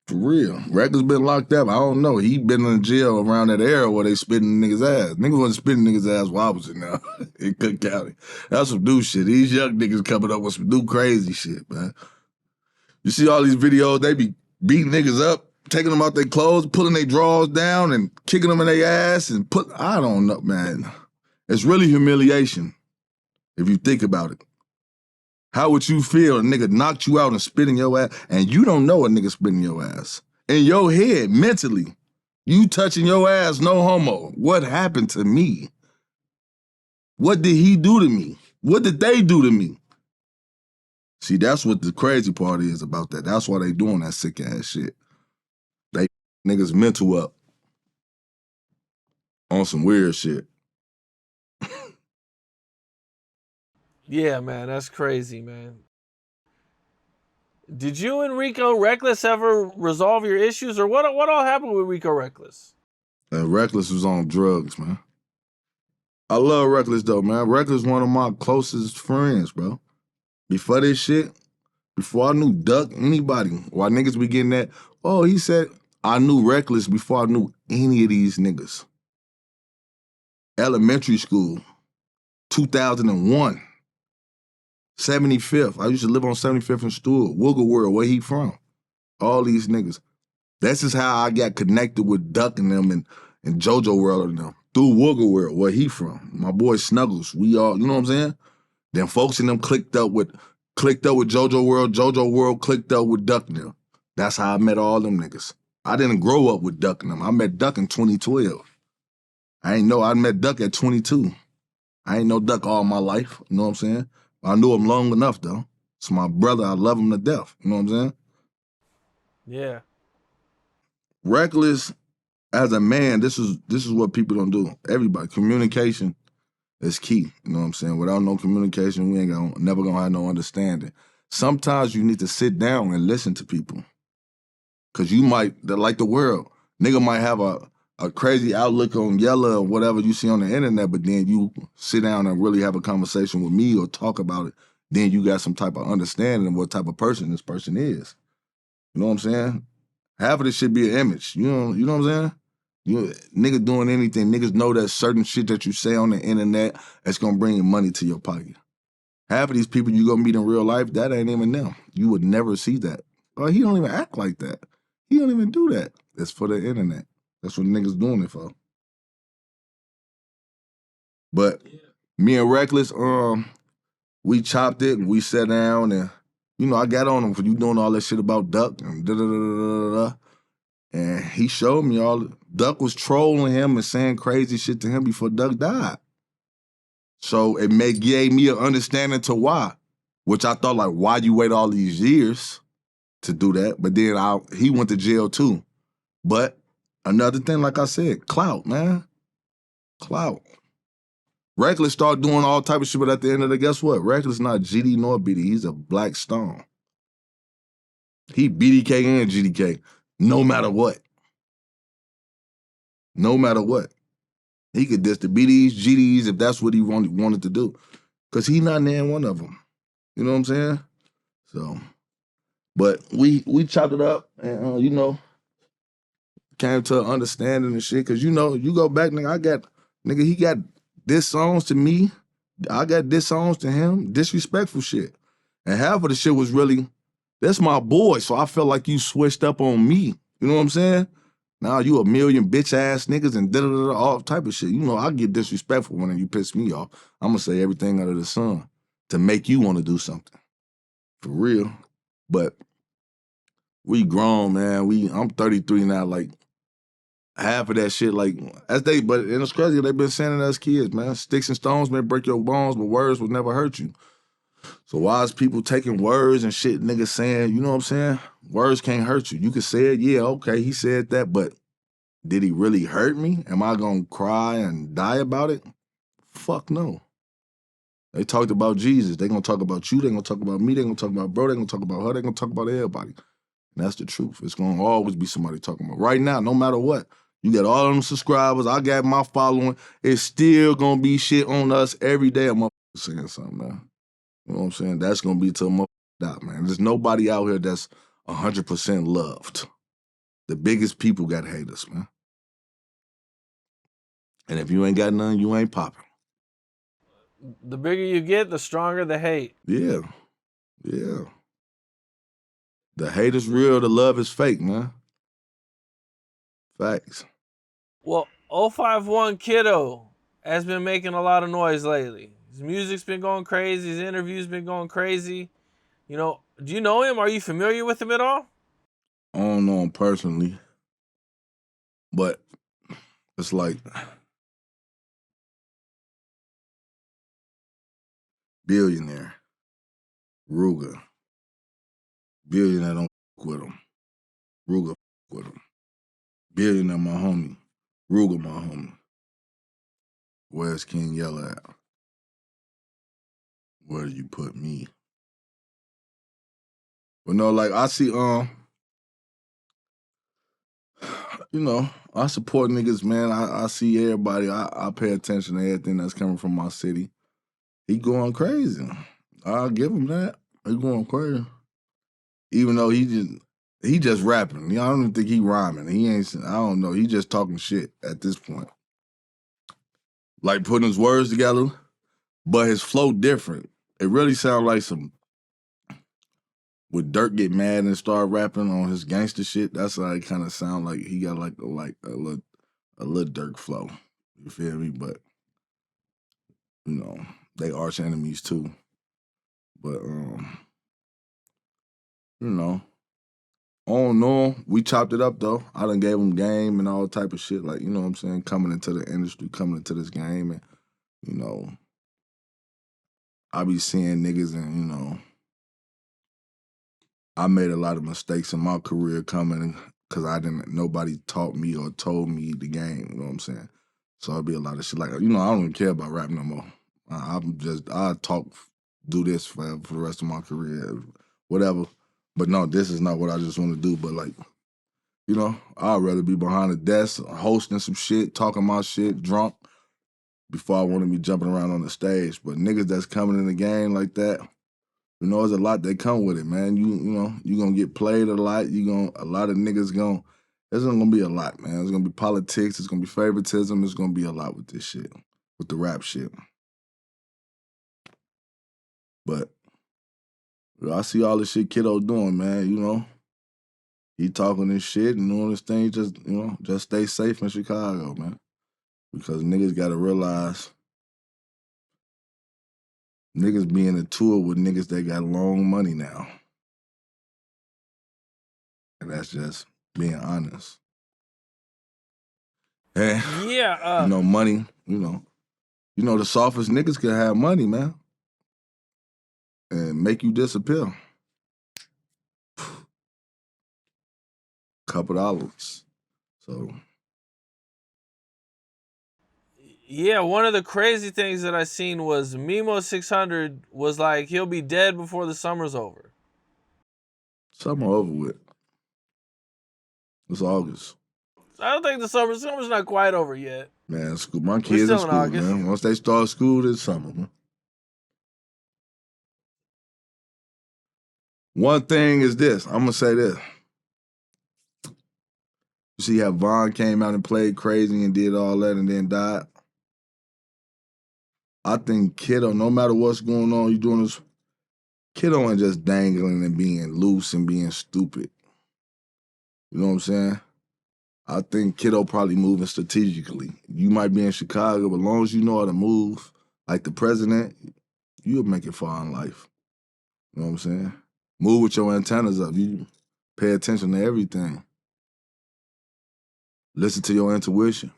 For real. Reckless been locked up. I don't know. He been in jail around that era where they spitting niggas' ass. Niggas wasn't spitting niggas' ass while I was in there in Cook County. That's some new shit. These young niggas coming up with some new crazy shit, man. You see all these videos, they be beating niggas up, taking them out their clothes, pulling their drawers down and kicking them in their ass and I don't know, man. It's really humiliation if you think about it. How would you feel if a nigga knocked you out and spit in your ass and you don't know a nigga spit in your ass? In your head, mentally, you touching your ass, no homo. What happened to me? What did he do to me? What did they do to me? See, that's what the crazy part is about that. That's why they doing that sick ass shit. They niggas mental up on some weird shit. Yeah, man, that's crazy, man. Did you and Rico Reckless ever resolve your issues, or what all happened with Rico Reckless? Reckless was on drugs, man. I love Reckless though, man. Reckless one of my closest friends, bro. Before this shit, before I knew Duck, anybody, why niggas be getting that, oh, he said, I knew Reckless before I knew any of these niggas. Elementary school, 2001. 75th. I used to live on 75th and Stewart. Wooga World, where he from? All these niggas. This is how I got connected with Duck and them and JoJo World and them. Through Wooga World, where he from. My boy Snuggles. We all, you know what I'm saying? Then folks in them clicked up with JoJo World clicked up with Duck and them. That's how I met all them niggas. I didn't grow up with Duck and them. I met Duck in 2012. I met Duck at 22. I ain't know Duck all my life, you know what I'm saying? I knew him long enough, though. It's my brother. I love him to death. You know what I'm saying? Yeah. Reckless, as a man, this is what people don't do. Everybody, communication is key. You know what I'm saying? Without no communication, we ain't never gonna have no understanding. Sometimes you need to sit down and listen to people. Cause you might, like the world, nigga might have a crazy outlook on Yella or whatever you see on the internet, but then you sit down and really have a conversation with me or talk about it, then you got some type of understanding of what type of person this person is. You know what I'm saying? Half of this should be an image. You know what I'm saying? Niggas doing anything. Niggas know that certain shit that you say on the internet is gonna bring you money to your pocket. Half of these people you gonna meet in real life, that ain't even them. You would never see that. Oh, he don't even act like that. He don't even do that. It's for the internet. That's what niggas doing it for. But me and Reckless, we chopped it and we sat down and, I got on him for you doing all that shit about Duck and da-da-da-da-da-da. And he showed me all, Duck was trolling him and saying crazy shit to him before Duck died. So it gave me an understanding to why, which I thought like, why you wait all these years to do that? But then he went to jail too. But another thing, like I said, clout, man. Clout. Reckless started doing all type of shit, but at the end of the day, guess what? Reckless not GD nor BD. He's a Black Stone. He BDK and GDK, no matter what. No matter what. He could diss the BDs, GDs, if that's what he wanted to do. Because he not named one of them. You know what I'm saying? So, but we chopped it up and, came to an understanding and shit. Because, you go back, nigga, he got diss songs to me. I got diss songs to him. Disrespectful shit. And half of the shit was really, that's my boy. So I felt like you switched up on me. You know what I'm saying? Now you a million bitch ass niggas and da-da-da-da, all type of shit. I get disrespectful when you piss me off. I'm gonna say everything under the sun to make you want to do something. for real. But we grown, man. I'm 33 now. Like half of that shit, like but in Australia they've been saying it as kids, man. Sticks and stones may break your bones, but words will never hurt you. So why is people taking words and shit niggas saying, you know what I'm saying? Words can't hurt you. You can say it, yeah, okay, he said that, but did he really hurt me? Am I gonna cry and die about it? Fuck no. They talked about Jesus. They gonna talk about you. They gonna talk about me. They gonna talk about bro. They gonna talk about her. They gonna talk about everybody. And that's the truth. It's gonna always be somebody talking about. Right now, no matter what, you got all them subscribers. I got my following. It's still gonna be shit on us every day. I'm saying something, man. You know what I'm saying? That's gonna be till motherfuckers die, man. There's nobody out here that's 100% loved. The biggest people got haters, man. And if you ain't got none, you ain't popping. The bigger you get, the stronger the hate. Yeah. The hate is real, the love is fake, man. Facts. Well, 051 Kiddo has been making a lot of noise lately. His music's been going crazy. His interviews been going crazy. You know, do you know him? Are you familiar with him at all? I don't know him personally, but it's like billionaire, Ruger. Billionaire don't fuck with him. Ruger fuck with him. Billionaire my homie. Ruger my homie. Where's King Yella at? Where do you put me? But no, like I see, you know, I support niggas, man. I see everybody. I pay attention to everything that's coming from my city. He going crazy. I'll give him that. He going crazy. Even though he just rapping. I don't even think he rhyming. I don't know. He just talking shit at this point. Like putting his words together, but his flow different. It really sounds like would Durk get mad and start rapping on his gangster shit? That's how it kind of sound like he got like a little Durk flow. You feel me? But you know, they arch enemies too. But you know, I don't know. We chopped it up though. I done gave him game and all type of shit. Like, you know what I'm saying? Coming into the industry, coming into this game, and you know, I be seeing niggas and you know, I made a lot of mistakes in my career coming because nobody taught me or told me the game, you know what I'm saying? So it'd be a lot of shit like, you know, I don't even care about rap no more. I talk, do this for the rest of my career, whatever. But no, this is not what I just want to do. But like, you know, I'd rather be behind a desk, hosting some shit, talking my shit, drunk, before I want to be jumping around on the stage. But niggas that's coming in the game like that, you know, there's a lot that come with it, man. You know, you gonna get played a lot. A lot of niggas there's gonna be a lot, man. There's gonna be politics. There's gonna be favoritism. There's gonna be a lot with this shit, with the rap shit. But you know, I see all this shit Kiddo doing, man. You know, he talking this shit and doing this thing. Just stay safe in Chicago, man, because niggas gotta realize niggas being a tour with niggas that got long money now. And that's just being honest. And, Yeah. you know, money, you know, the softest niggas can have money, man. And make you disappear. Couple dollars. So. Yeah, one of the crazy things that I seen was Memo 600 was like, he'll be dead before the summer's over. Summer over with. It's August. I don't think the summer's not quite over yet. Man, school. My kids in school, man. Once they start school, it's summer, man. One thing is this. I'm gonna say this. You see how Vaughn came out and played crazy and did all that and then died? I think Kiddo, no matter what's going on, you doing this. Kiddo ain't just dangling and being loose and being stupid. You know what I'm saying? I think Kiddo probably moving strategically. You might be in Chicago, but as long as you know how to move, like the president, you'll make it far in life. You know what I'm saying? Move with your antennas up. You pay attention to everything. Listen to your intuition.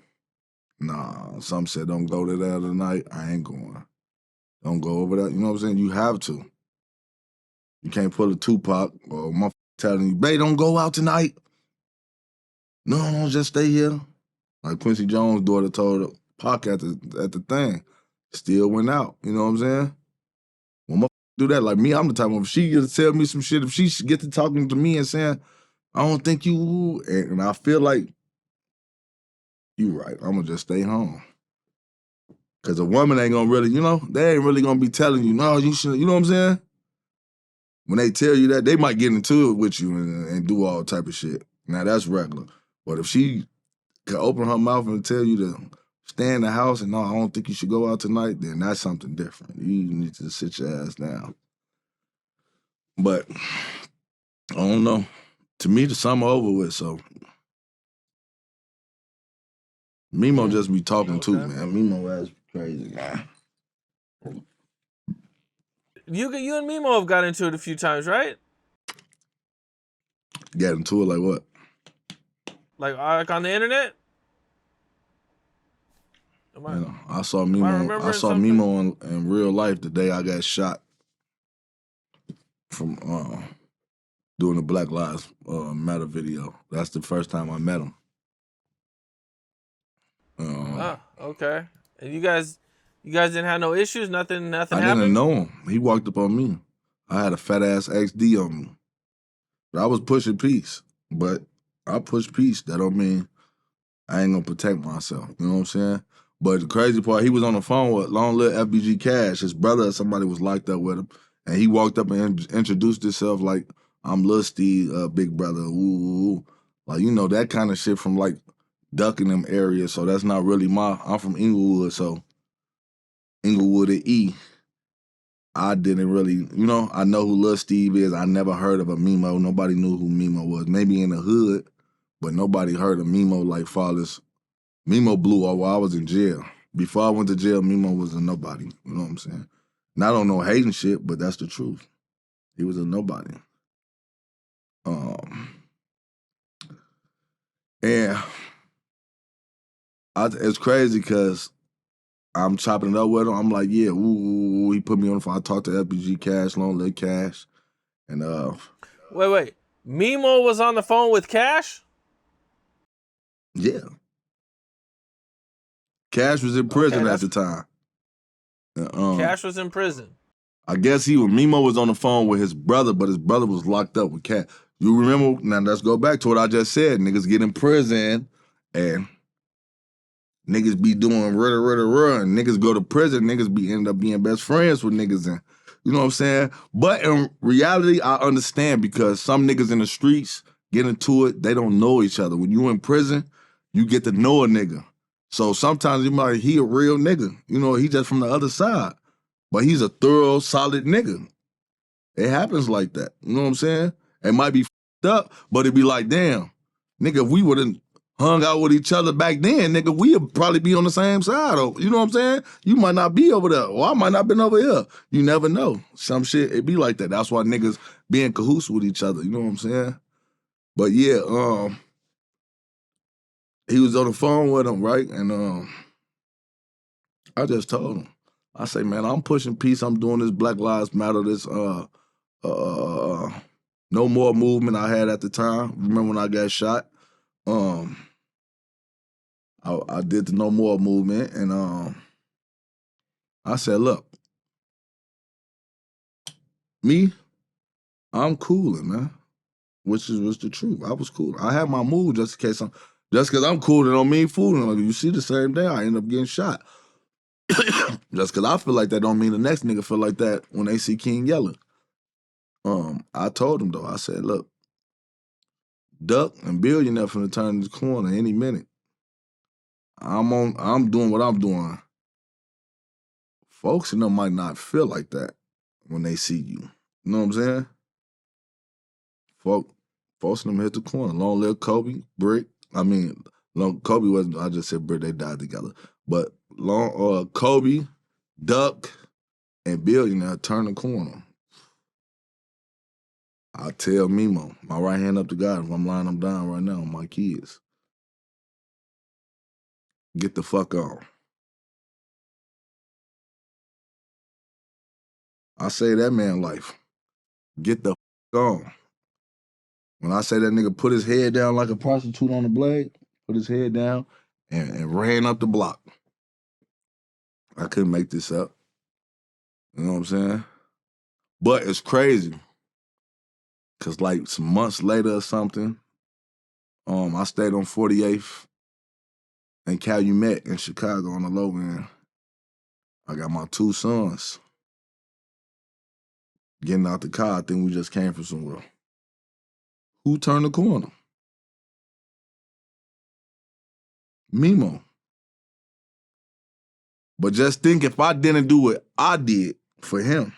Nah, some said don't go to that tonight. I ain't going. Don't go over that. You know what I'm saying? You have to. You can't pull a Tupac or my telling you, babe, don't go out tonight. No, just stay here. Like Quincy Jones' daughter told her, Pac at the thing. Still went out. You know what I'm saying? When my do that, like me, I'm the type of, if she get to tell me some shit, if she get to talking to me and saying, I don't think you, and I feel like, you right, I'm gonna just stay home. Cause a woman ain't gonna really, they ain't really gonna be telling you, no, you should, you know what I'm saying? When they tell you that, they might get into it with you and do all type of shit. Now that's regular. But if she can open her mouth and tell you to stay in the house and no, I don't think you should go out tonight, then that's something different. You need to sit your ass down. But I don't know. To me, the summer over with, so Memo just be talking too, man. Memo ass crazy, man. You and Memo have got into it a few times, right? Get into it like what? Like on the internet? I saw Memo. I saw Memo in real life the day I got shot from doing the Black Lives Matter video. That's the first time I met him. Okay. And you guys didn't have no issues, nothing happened? I didn't know him. He walked up on me. I had a fat ass XD on me. But I was pushing peace. But I push peace. That don't mean I ain't gonna protect myself. You know what I'm saying? But the crazy part, he was on the phone with long little FBG Cash. His brother or somebody was locked up with him. And he walked up and introduced himself like, I'm Lil Steve, big brother. Ooh. Like, that kind of shit from like Ducking them areas. So that's not really I'm from Inglewood, so Inglewood and E. I didn't really, I know who Lil Steve is. I never heard of a Memo. Nobody knew who Memo was. Maybe in the hood, but nobody heard of Memo like fathers. Memo blew up while I was in jail. Before I went to jail, Memo was a nobody. You know what I'm saying? And I don't know hating shit, but that's the truth. He was a nobody. And it's crazy because I'm chopping it up with him. I'm like, yeah, ooh, he put me on the phone. I talked to FBG Cash, Long Live Cash. And Wait. Memo was on the phone with Cash? Yeah. Cash was in prison at the time. Cash was in prison. I guess Memo was on the phone with his brother, but his brother was locked up with Cash. You remember? Now let's go back to what I just said. Niggas get in prison and niggas be doing run. Niggas go to prison. Niggas end up being best friends with niggas. And you know what I'm saying? But in reality, I understand because some niggas in the streets get into it. They don't know each other. When you in prison, you get to know a nigga. So sometimes he a real nigga. He just from the other side. But he's a thorough, solid nigga. It happens like that. You know what I'm saying? It might be f***ed up, but it'd be like, damn, nigga, if we would've hung out with each other back then, nigga, we'd probably be on the same side. Or, you know what I'm saying? You might not be over there, or I might not been over here. You never know. Some shit, it be like that. That's why niggas be in cahoots with each other. You know what I'm saying? But yeah, he was on the phone with him, right? And I just told him, I say, man, I'm pushing peace. I'm doing this Black Lives Matter, this No More movement I had at the time. Remember when I got shot? I did the No More movement, and I said, look, me, I'm cooling, man. Which was the truth. I was cool. I had my move just in case just because I'm cool, it don't mean fooling. Like, you see, the same day I end up getting shot. Just because I feel like that don't mean the next nigga feel like that when they see King Yella. I told him though, I said, look, Duck and Billionaire finna turn this corner any minute. I'm doing what I'm doing. Folks in them might not feel like that when they see you. You know what I'm saying? Folks in them hit the corner. Long live Kobe, Brick. Kobe wasn't, I just said Brick, they died together. But Kobe, Duck, and Billionaire turn the corner. I tell Memo, my right hand up to God, if I'm lying, I'm down right now on my kids. Get the fuck on. I say that man life. Get the fuck on. When I say that nigga put his head down like a prostitute on the blade, put his head down and ran up the block. I couldn't make this up. You know what I'm saying? But it's crazy. Cause like some months later or something, I stayed on 48th and Calumet in Chicago on the low end. I got my 2 sons. Getting out the car, I think we just came from somewhere. Who turned the corner? Memo. But just think if I didn't do what I did for him,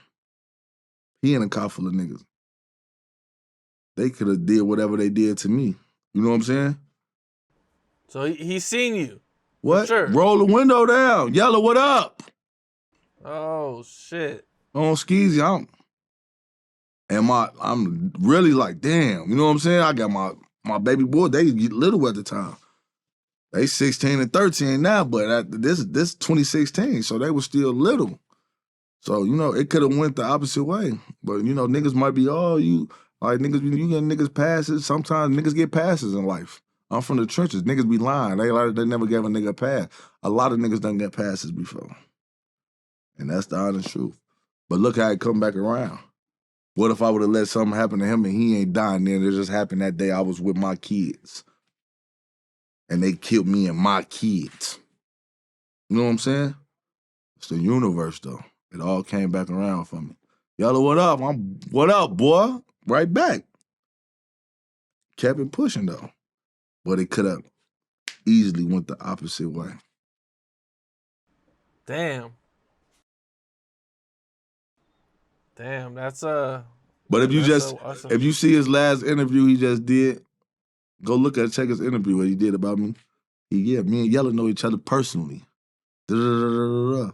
he in a car full of niggas. They could have did whatever they did to me. You know what I'm saying? So he's seen you. What? For sure. Roll the window down. Yella, what up? Oh shit. On Skeezy, I'm really like, damn, you know what I'm saying? I got my baby boy, they little at the time. They 16 and 13 now, but this 2016, so they were still little. So, you know, it could have went the opposite way. But, you know, niggas might be, you get niggas passes. Sometimes niggas get passes in life. I'm from the trenches. Niggas be lying. They never gave a nigga a pass. A lot of niggas done get passes before. And that's the honest truth. But look how it come back around. What if I would have let something happen to him and he ain't dying then? It just happened that day I was with my kids. And they killed me and my kids. You know what I'm saying? It's the universe, though. It all came back around for me. Yella, what up? What up, boy? Right back. Kept it pushing, though. But it could have easily went the opposite way. Damn, that's But if you see his last interview he just did, go check his interview what he did about me. Me and Yella know each other personally. Da-da-da-da-da-da.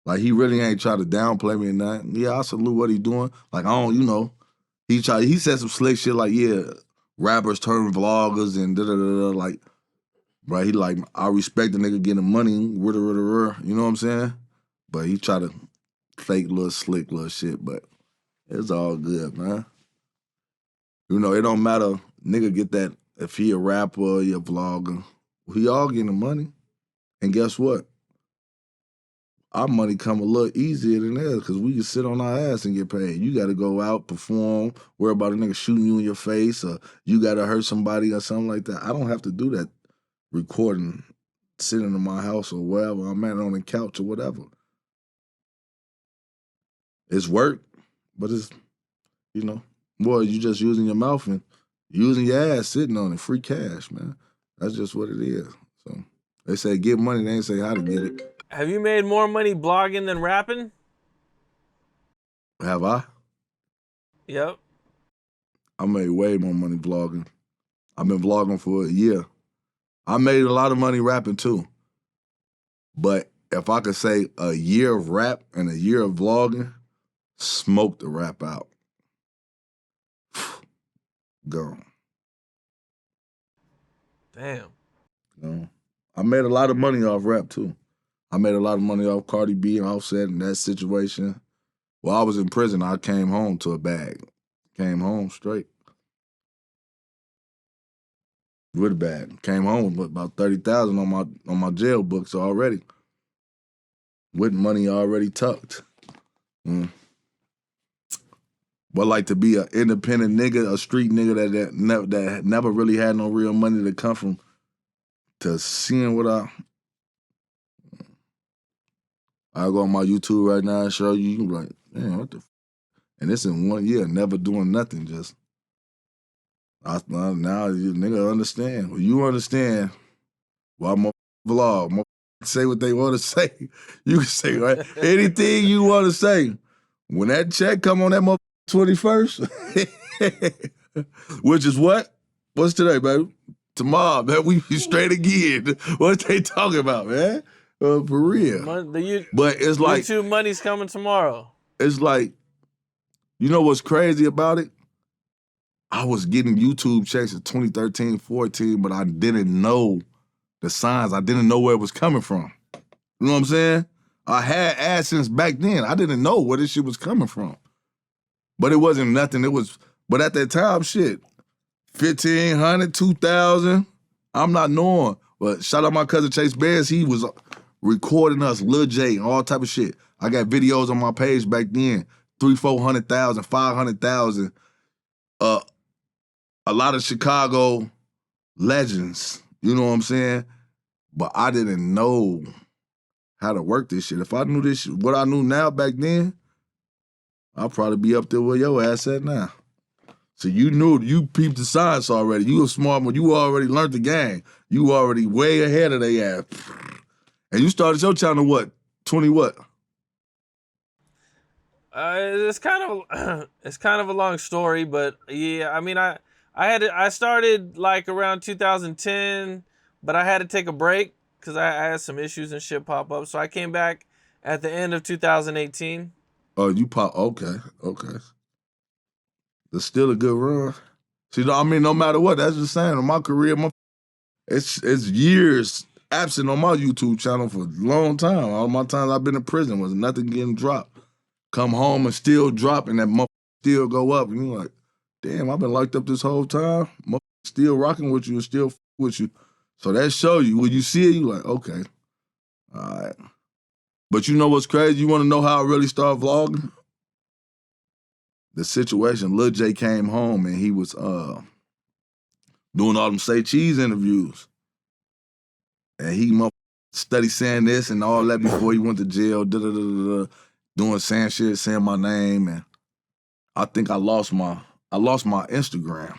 Like, he really ain't try to downplay me or nothing. Yeah, I salute what he doing. Like, I don't, you know, he said some slick shit like, yeah, rappers turn vloggers and da-da-da-da. Like, right, he like, I respect the nigga getting money, you know what I'm saying? But he try to fake little slick little shit, but it's all good, man. You know, it don't matter, nigga get that, if he a rapper or he a vlogger, we all getting money. And guess what? Our money come a little easier than theirs because we can sit on our ass and get paid. You got to go out, perform, worry about a nigga shooting you in your face, or you got to hurt somebody or something like that. I don't have to do that recording, sitting in my house or wherever I'm at on the couch or whatever. It's work, but it's, you know, boy, you just using your mouth and using your ass sitting on it, free cash, man. That's just what it is. So they say get money, they ain't say how to get it. Have you made more money blogging than rapping? Have I? Yep. I made way more money vlogging. I've been vlogging for a year. I made a lot of money rapping too. But if I could say a year of rap and a year of vlogging, smoked the rap out. Gone. Damn. No. I made a lot of money off rap too. I made a lot of money off Cardi B and Offset in that situation. While I was in prison, I came home to a bag. Came home straight. With a bag. Came home with about 30,000 on my jail books already. With money already tucked. But like to be an independent nigga, a street nigga that never really had no real money to come from, to seeing what I go on my YouTube right now and show you, you like, man, what the and it's in 1 year, never doing nothing, just now you nigga understand. Well, you understand why my vlog, my say what they want to say. You can say right? Anything you want to say. When that check come on that 21st, which is what? What's today, baby? Tomorrow, man, we be straight again. What they talking about, man? For real. But it's like YouTube money's coming tomorrow. It's like, you know what's crazy about it? I was getting YouTube checks in 2013, 14, but I didn't know the signs. I didn't know where it was coming from. You know what I'm saying? I had AdSense back then. I didn't know where this shit was coming from. But it wasn't nothing. But at that time, shit, 1,500, 2,000. I'm not knowing. But shout out my cousin Chase Bears. He was recording us, Lil J, all type of shit. I got videos on my page back then, 300,000, 400,000, 500,000. A lot of Chicago legends. You know what I'm saying? But I didn't know how to work this shit. If I knew this shit, what I knew now back then, I'll probably be up there where your ass at now. So you peeped the science already. You a smart one. You already learned the game. You already way ahead of they ass. And you started your channel what? 20 what? It's kind of a long story, but yeah, I mean, I started like around 2010, but I had to take a break because I had some issues and shit pop up. So I came back at the end of 2018. Oh, you pop. Okay. That's still a good run. See, I mean, no matter what, that's just saying. In my career, it's years absent on my YouTube channel for a long time. All my times I've been in prison was nothing getting dropped. Come home and still drop, and that motherfucker still go up. And you're like, damn, I've been locked up this whole time. Motherfucker still rocking with you and still with you. So that show you. When you see it, you like, okay, all right. But you know what's crazy? You want to know how I really started vlogging? The situation, Lil J came home and he was doing all them Say Cheese interviews. And he studied saying this and all that before he went to jail, doing saying shit, saying my name. And I think I lost my Instagram.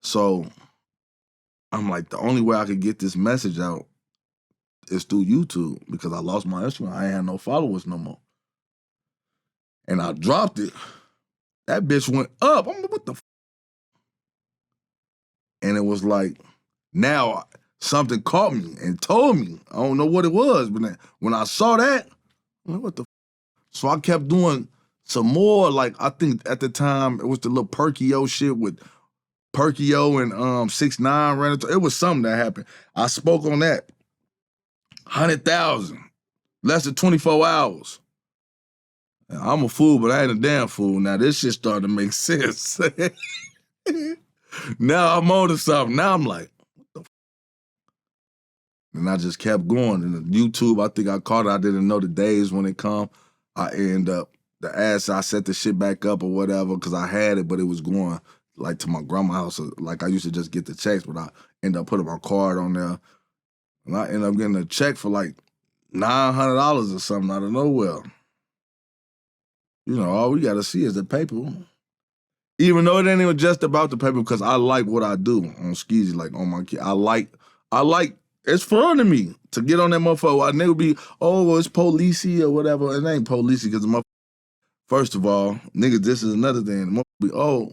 So I'm like, the only way I could get this message out is through YouTube because I lost my Instagram. I ain't had no followers no more. And I dropped it. That bitch went up. I'm like, what the f? And it was like, now something caught me and told me. I don't know what it was, but then when I saw that, I'm like, what the f? So I kept doing some more, like, I think at the time, it was the little Perkio shit with Perkio and 6ix9ine ran into. It was something that happened. I spoke on that. 100,000. Less than 24 hours. I'm a fool, but I ain't a damn fool. Now this shit started to make sense. Now I'm on to something. Now I'm like, what the f? And I just kept going. And YouTube, I think I caught it. I didn't know the days when it come. I end up, the ads, I set the shit back up or whatever because I had it, but it was going like to my grandma's house. Like I used to just get the checks, but I end up putting my card on there. And I end up getting a check for like $900 or something out of nowhere. You know, all we gotta see is the paper. Even though it ain't even just about the paper, because I like what I do on Skeezy, like on my kid. I like, it's fun to me to get on that motherfucker. I never be, oh, well, it's policey or whatever. It ain't policey because the motherfucker, first of all, niggas, this is another thing. The motherfucker be, oh,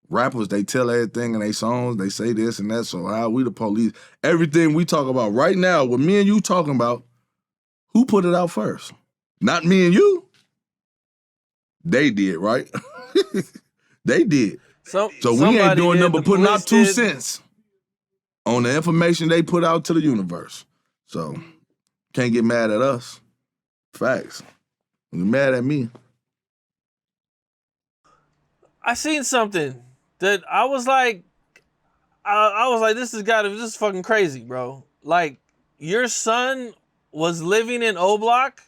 rappers, they tell everything in their songs, they say this and that, so how we the police? Everything we talk about right now, what me and you talking about, who put it out first? Not me and you. They did, right? They did. So we ain't doing nothing but putting out 2 cents on the information they put out to the universe. So can't get mad at us. Facts. You're mad at me. I seen something that I was like, this is fucking crazy, bro. Like, your son was living in O Block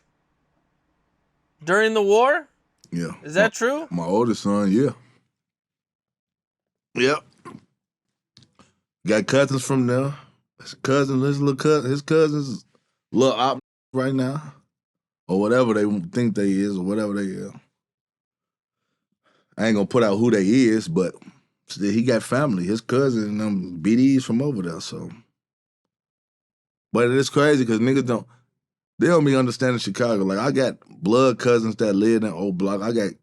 during the war? Yeah. Is that true? My oldest son, yeah. Yep. Got cousins from there. His cousin's little op right now. Or whatever they think they is, or whatever they is. I ain't gonna put out who they is, but he got family. His cousin and them BDs from over there, so. But it's crazy because niggas they don't be understanding Chicago. Like, I got blood cousins that live in O Block. I got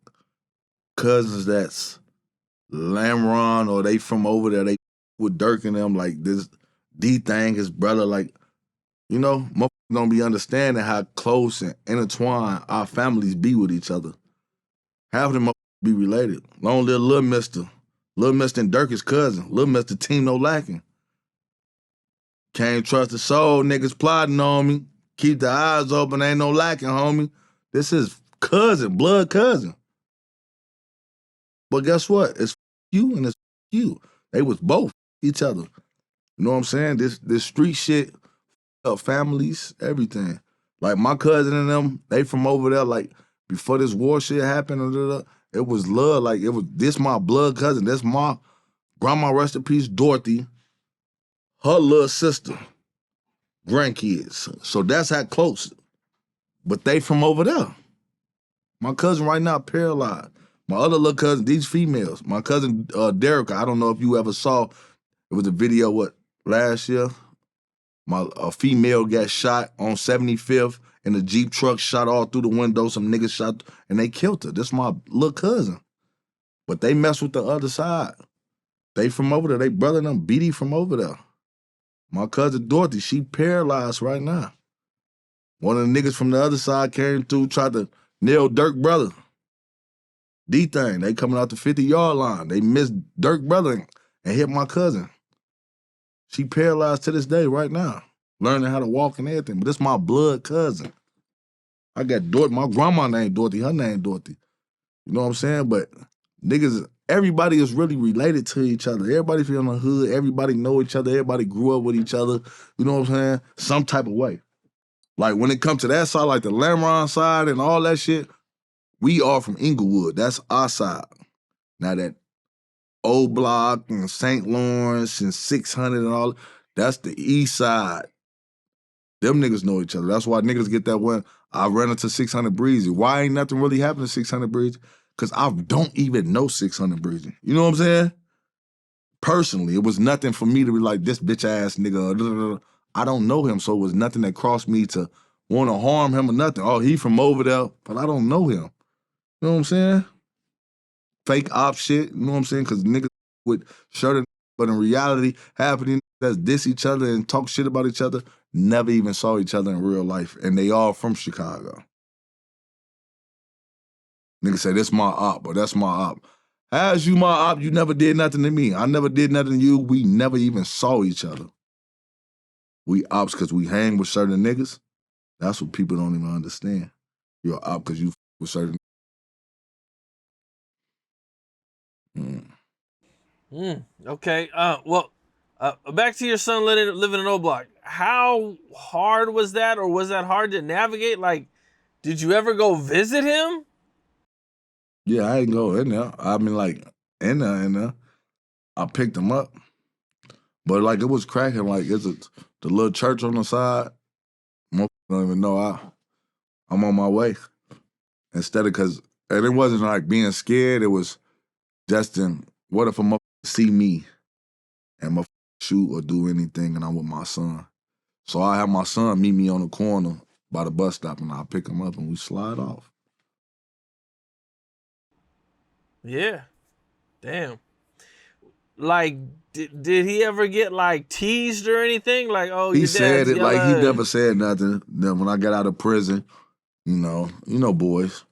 cousins that's Lamron or they from over there. They with Durk and them, like this D-Thing, his brother, like, you know, motherfuckers don't be understanding how close and intertwined our families be with each other. Half of them motherfuckers be related. Long live little mister. Lil Mr. and Durk is cousin. Lil Mr. Team no lacking. Can't trust the soul. Niggas plotting on me. Keep the eyes open. Ain't no lacking, homie. This is cousin, blood cousin. But guess what? It's you and it's you. They was both each other. You know what I'm saying? This street shit, families, everything. Like my cousin and them, they from over there. Like before this war shit happened, it was love. Like it was this my blood cousin. That's my grandma, rest in peace, Dorothy. Her little sister, grandkids. So that's how close. But they from over there. My cousin right now paralyzed. My other little cousin, these females. My cousin Derek, I don't know if you ever saw, it was a video, last year? A female got shot on 75th in a Jeep truck, shot all through the window. Some niggas shot, and they killed her. This my little cousin. But they mess with the other side. They from over there. They brother them, BD from over there. My cousin Dorothy, she paralyzed right now. One of the niggas from the other side came through, tried to nail Durk brother. D-Thing, they coming out the 50-yard line. They missed Durk brother and hit my cousin. She paralyzed to this day right now, learning how to walk and everything. But this my blood cousin. I got Dorothy, my grandma named Dorothy, her name Dorothy. You know what I'm saying? But niggas, everybody is really related to each other. Everybody from the hood, everybody know each other, everybody grew up with each other. You know what I'm saying? Some type of way. Like when it comes to that side, like the Lamron side and all that shit, we are from Inglewood. That's our side. Now that Old Block and St. Lawrence and 600 and all, that's the east side. Them niggas know each other. That's why niggas get that one. I ran into 600 Breezy. Why ain't nothing really happened to 600 Breezy? Because I don't even know 600 Breezy. You know what I'm saying? Personally, it was nothing for me to be like, this bitch ass nigga. I don't know him, so it was nothing that crossed me to want to harm him or nothing. Oh, he from over there, but I don't know him. You know what I'm saying? Fake op shit, you know what I'm saying? Because niggas with shirt, but in reality, happening that's diss each other and talk shit about each other, never even saw each other in real life. And they all from Chicago. Niggas say, this my op, or that's my op. How's you my op? You never did nothing to me. I never did nothing to you. We never even saw each other. We ops because we hang with certain niggas. That's what people don't even understand. You're an op because you with certain. Okay. Well, back to your son living in O Block. How hard was that, or was that hard to navigate? Like, did you ever go visit him? Yeah, I ain't go in there. I mean, like, in there. I picked him up. But, like, it was cracking. Like, the little church on the side. Most don't even know I'm on my way. Instead of, and it wasn't, like, being scared. It was just what if a motherfucker see me and motherfucker shoot or do anything and I'm with my son? So I have my son meet me on the corner by the bus stop and I'll pick him up and we slide off. Yeah. Damn. Like, did he ever get like teased or anything? Like, oh, He your said dad's it Yella. like he never said nothing. Then when I got out of prison, you know, boys.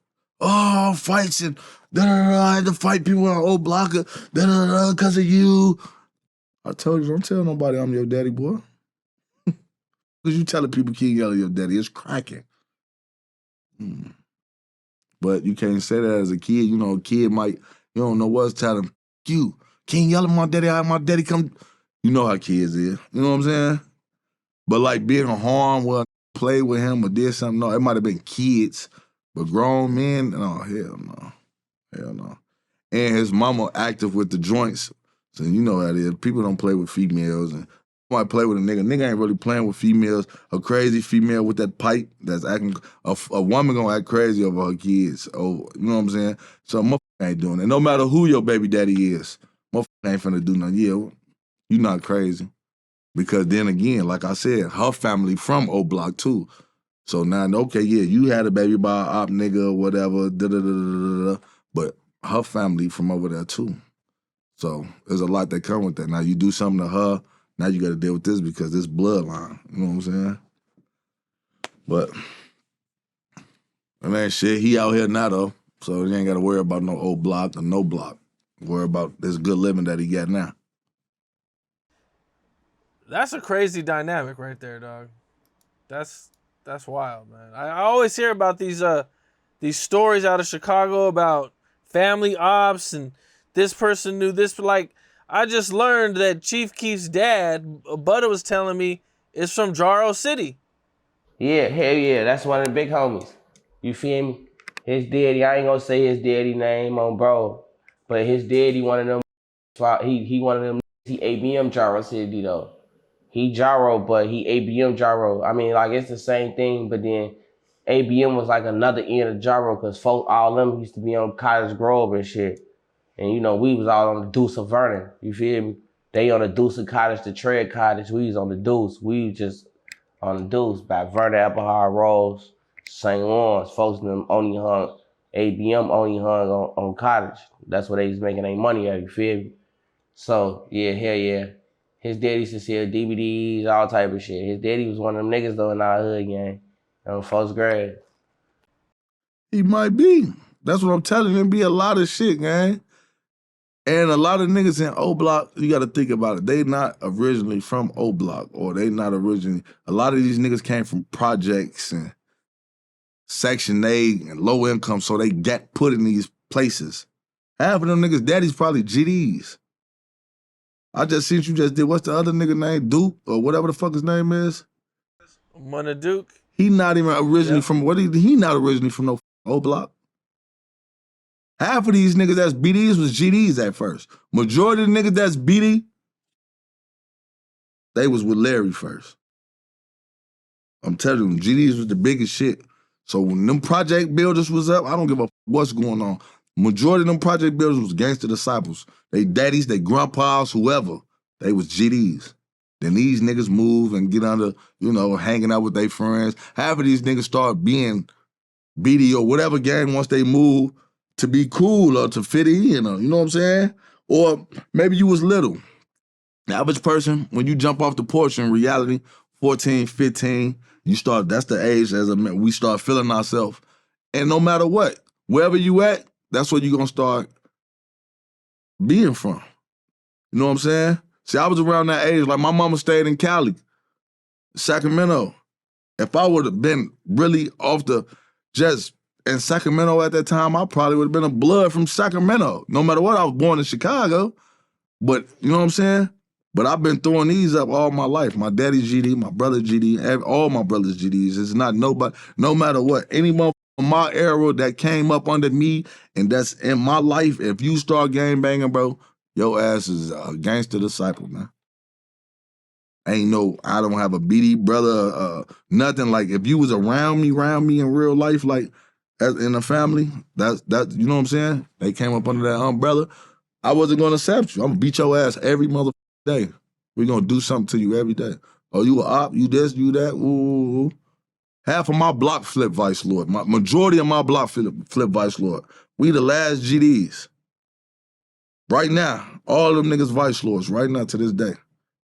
Oh, fights and I had to fight people on old blocker, because of you. I told you, don't tell nobody I'm your daddy, boy. Because you telling people King Yella your daddy, it's cracking. But you can't say that as a kid. You know, a kid might, you don't know what's telling you. King Yella my daddy come. You know how kids is. You know what I'm saying? But like being harmed, well, play with him or did something, no, it might have been kids. But grown men, no, hell no. Hell no. And his mama active with the joints. So you know how it is. People don't play with females and might play with a nigga. Nigga ain't really playing with females. A crazy female with that pipe that's acting, a woman gonna act crazy over her kids. Oh, you know what I'm saying? So motherfucker ain't doing it. No matter who your baby daddy is, motherfucker ain't finna do nothing. Yeah, you not crazy. Because then again, like I said, her family from O Block too. So now, okay, yeah, you had a baby by an op nigga or whatever, but her family from over there too. So there's a lot that come with that. Now you do something to her, now you got to deal with this because this bloodline. You know what I'm saying? But man, shit, he out here now though, so you ain't got to worry about no old block or no block. Worry about this good living that he got now. That's a crazy dynamic right there, dog. That's wild, man. I always hear about these stories out of Chicago about family ops and this person knew this. Like, I just learned that Chief Keef's dad, Butter was telling me, is from Jaro City. Yeah, hell yeah, that's one of the big homies. You feel me? His daddy, I ain't gonna say his daddy name on bro, but his daddy one of them. He one of them. He ABM Jaro City though. He Jaro, but he ABM Jaro. I mean, like it's the same thing, but then ABM was like another end of Jaro because folk all them used to be on Cottage Grove and shit. And you know, we was all on the Deuce of Vernon. You feel me? They on the Deuce of Cottage, the Tread Cottage. We was on the Deuce. We just on the Deuce by Vernon, Applehard, Rose, St. Lawrence. Folks them only hung, ABM only hung on Cottage. That's where they was making their money at, you feel me? So, yeah, hell yeah. His daddy used to sell DVDs, all type of shit. His daddy was one of them niggas though in our hood gang, in first grade. He might be. That's what I'm telling you. It be a lot of shit, gang. And a lot of niggas in O Block, you got to think about it. They not originally from O Block, or they not originally. A lot of these niggas came from projects and Section 8 and low income, so they get put in these places. Half of them niggas' daddies probably GDs. I just seen you just did, what's the other nigga name? Duke, or whatever the fuck his name is? Munna Duke. He not even originally from, he not originally from no O Block. Half of these niggas that's BDs was GDs at first. Majority of the niggas that's BD, they was with Larry first. I'm telling you, GDs was the biggest shit. So when them project builders was up, I don't give a what's going on. Majority of them project builders was gangster disciples. They daddies, they grandpas, whoever. They was GDs. Then these niggas move and get under, hanging out with their friends. Half of these niggas start being BD or whatever gang once they move to be cool or to fit in, you know what I'm saying? Or maybe you was little. The average person, when you jump off the porch in reality, 14, 15, that's the age we start feeling ourselves. And no matter what, wherever you at, that's where you're gonna start being from. You know what I'm saying? See, I was around that age, like my mama stayed in Cali, Sacramento. If I would have been really off the just in Sacramento at that time, I probably would have been a blood from Sacramento. No matter what, I was born in Chicago. But you know what I'm saying? But I've been throwing these up all my life. My daddy's GD, my brother GD, all my brothers GDs. It's not nobody, no matter what. Any motherfucker in my era that came up under me and that's in my life, if you start gang banging, bro, your ass is a gangster disciple, man. I don't have a BD brother, nothing. Like, if you was around me in real life, like, as in a family, that's you know what I'm saying? They came up under that umbrella. I wasn't gonna accept you. I'm gonna beat your ass every motherfucking day. We're gonna do something to you every day. Oh, you a op, you this, you that, ooh. Half of my block flip vice lord. Majority of my block flip vice lord. We the last GDs. Right now, all them niggas vice lords right now to this day.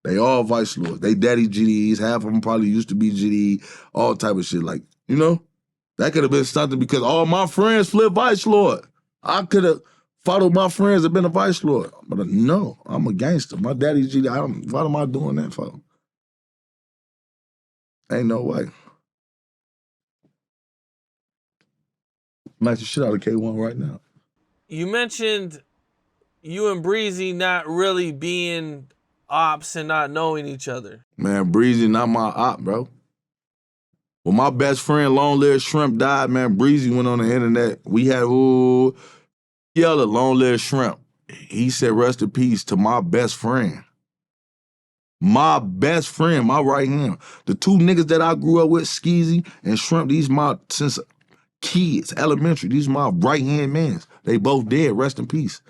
They all vice lords. They daddy GDs. Half of them probably used to be GD, all type of shit. Like, that could have been something because all my friends flip vice lord. I could have followed my friends and been a vice lord. But no, I'm a gangster. My daddy's GD. What am I doing that for? Ain't no way. Match the shit out of K1 right now. You mentioned you and Breezy not really being ops and not knowing each other. Man, Breezy not my op, bro. When my best friend, Long Live Shrimp, died, man, Breezy went on the internet. We had, Yella, Long Live Shrimp. He said, rest in peace to my best friend. My best friend, my right hand. The two niggas that I grew up with, Skeezy and Shrimp, these my, since kids, elementary, these my right hand mans. They both dead, rest in peace.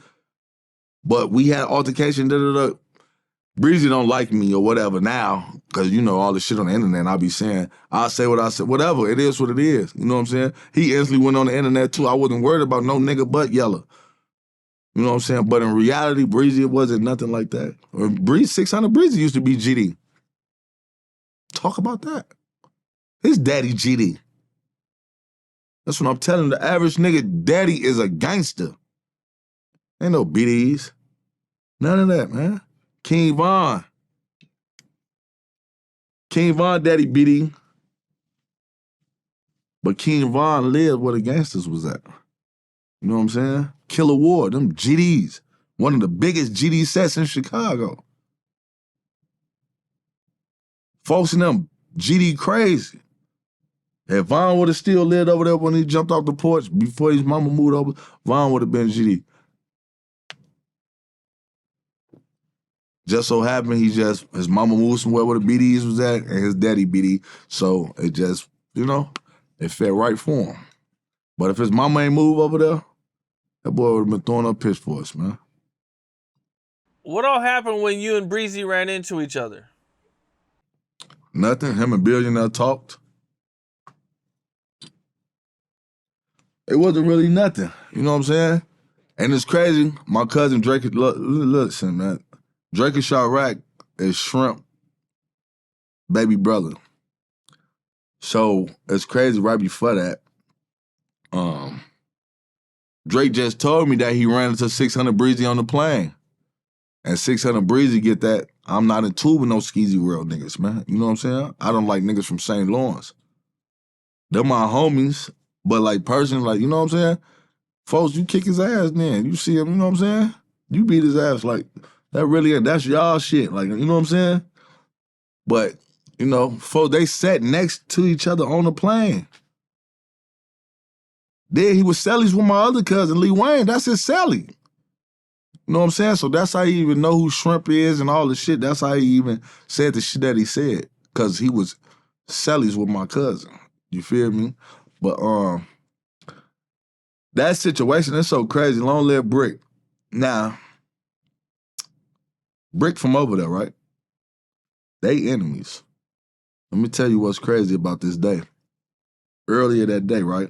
But we had altercation, Breezy don't like me or whatever now, because all the shit on the internet, I'll be saying, I'll say what I said, whatever, it is what it is. You know what I'm saying? He instantly went on the internet too. I wasn't worried about no nigga but Yella. You know what I'm saying? But in reality, Breezy, it wasn't nothing like that. 600 Breezy used to be GD. Talk about that. His daddy GD. That's what I'm telling you. The average nigga daddy is a gangster. Ain't no BDs. None of that, man. King Von. King Von daddy BD. But King Von lived where the gangsters was at. You know what I'm saying? Killer Ward, them GDs. One of the biggest GD sets in Chicago. Folks in them GD crazy. If Von would have still lived over there when he jumped off the porch before his mama moved over, Von would have been GD. Just so happened his mama moved somewhere where the BDs was at and his daddy BD. So it just, it felt right for him. But if his mama ain't moved over there, that boy would have been throwing up pitchforks, man. What all happened when you and Breezy ran into each other? Nothing. Him and Billionaire talked. It wasn't really nothing. You know what I'm saying? And it's crazy. My cousin Drake, listen, man. Drake and Chirac is Shrimp baby brother. So it's crazy right before that. Drake just told me that he ran into 600 Breezy on the plane. And 600 Breezy get that, I'm not in tune with no skeezy world niggas, man. You know what I'm saying? I don't like niggas from St. Lawrence. They're my homies, but like personally, like, you know what I'm saying? Folks, you kick his ass then. You see him, you know what I'm saying? You beat his ass like, that's y'all shit. Like, you know what I'm saying? But, folks, they sat next to each other on the plane. Then he was Sally's with my other cousin, Lee Wayne. That's his Sally. You know what I'm saying? So that's how you even know who Shrimp is and all the shit. That's how he even said the shit that he said. Because he was Sally's with my cousin. You feel me? But that situation is so crazy. Long live Brick. Now, Brick from over there, right? They enemies. Let me tell you what's crazy about this day. Earlier that day, right?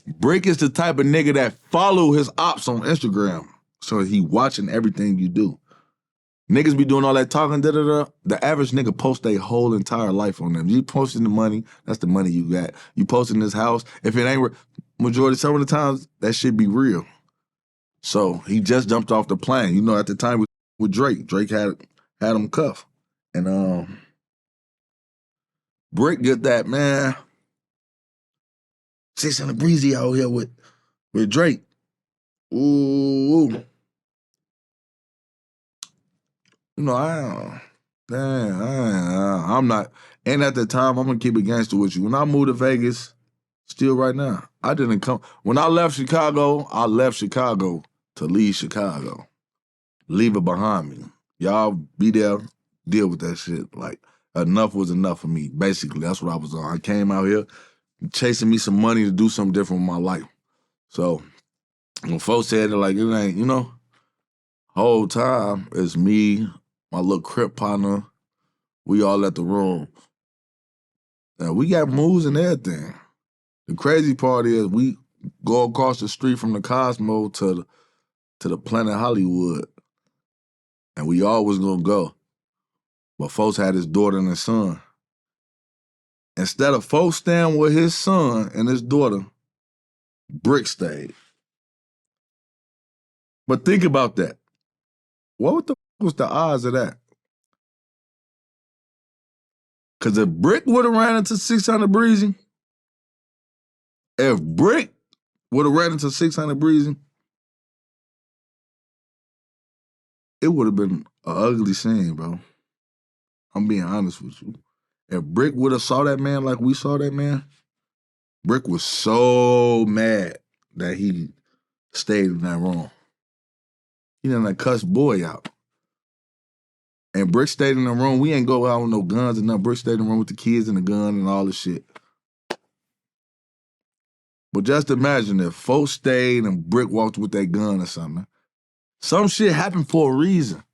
Brick is the type of nigga that follow his ops on Instagram. So he watching everything you do. Niggas be doing all that talking, da-da-da. The average nigga post their whole entire life on them. You posting the money, that's the money you got. You posting this house, if it ain't majority, some of the times, that shit be real. So he just jumped off the plane. At the time with Drake. Drake had him cuffed. And Brick get that, man. 600 Breezy out here with Drake. Ooh. I'm not, and at the time, I'm gonna keep it gangster with you. When I moved to Vegas, still right now, I didn't come, when I left Chicago to leave Chicago. Leave it behind me. Y'all be there, deal with that shit. Like, enough was enough for me. Basically, that's what I was on. I came out here chasing me some money to do something different with my life. So, when folks said it, like, it ain't, whole time, it's me, my little crip partner, we all at the room. And we got moves and everything. The crazy part is we go across the street from the Cosmo to the Planet Hollywood. And we always gonna go. But folks had his daughter and his son. Instead of folks staying with his son and his daughter, Brick stayed. But think about that. What the was the odds of that? Because if Brick would have ran into 600 Breezy, it would have been an ugly scene, bro. I'm being honest with you. If Brick would have saw that man like we saw that man, Brick was so mad that he stayed in that room. He done cussed boy out. And Brick stayed in the room. We ain't go out with no guns and nothing. Brick stayed in the room with the kids and the gun and all the shit. But just imagine if folks stayed and Brick walked with that gun or something. Some shit happened for a reason.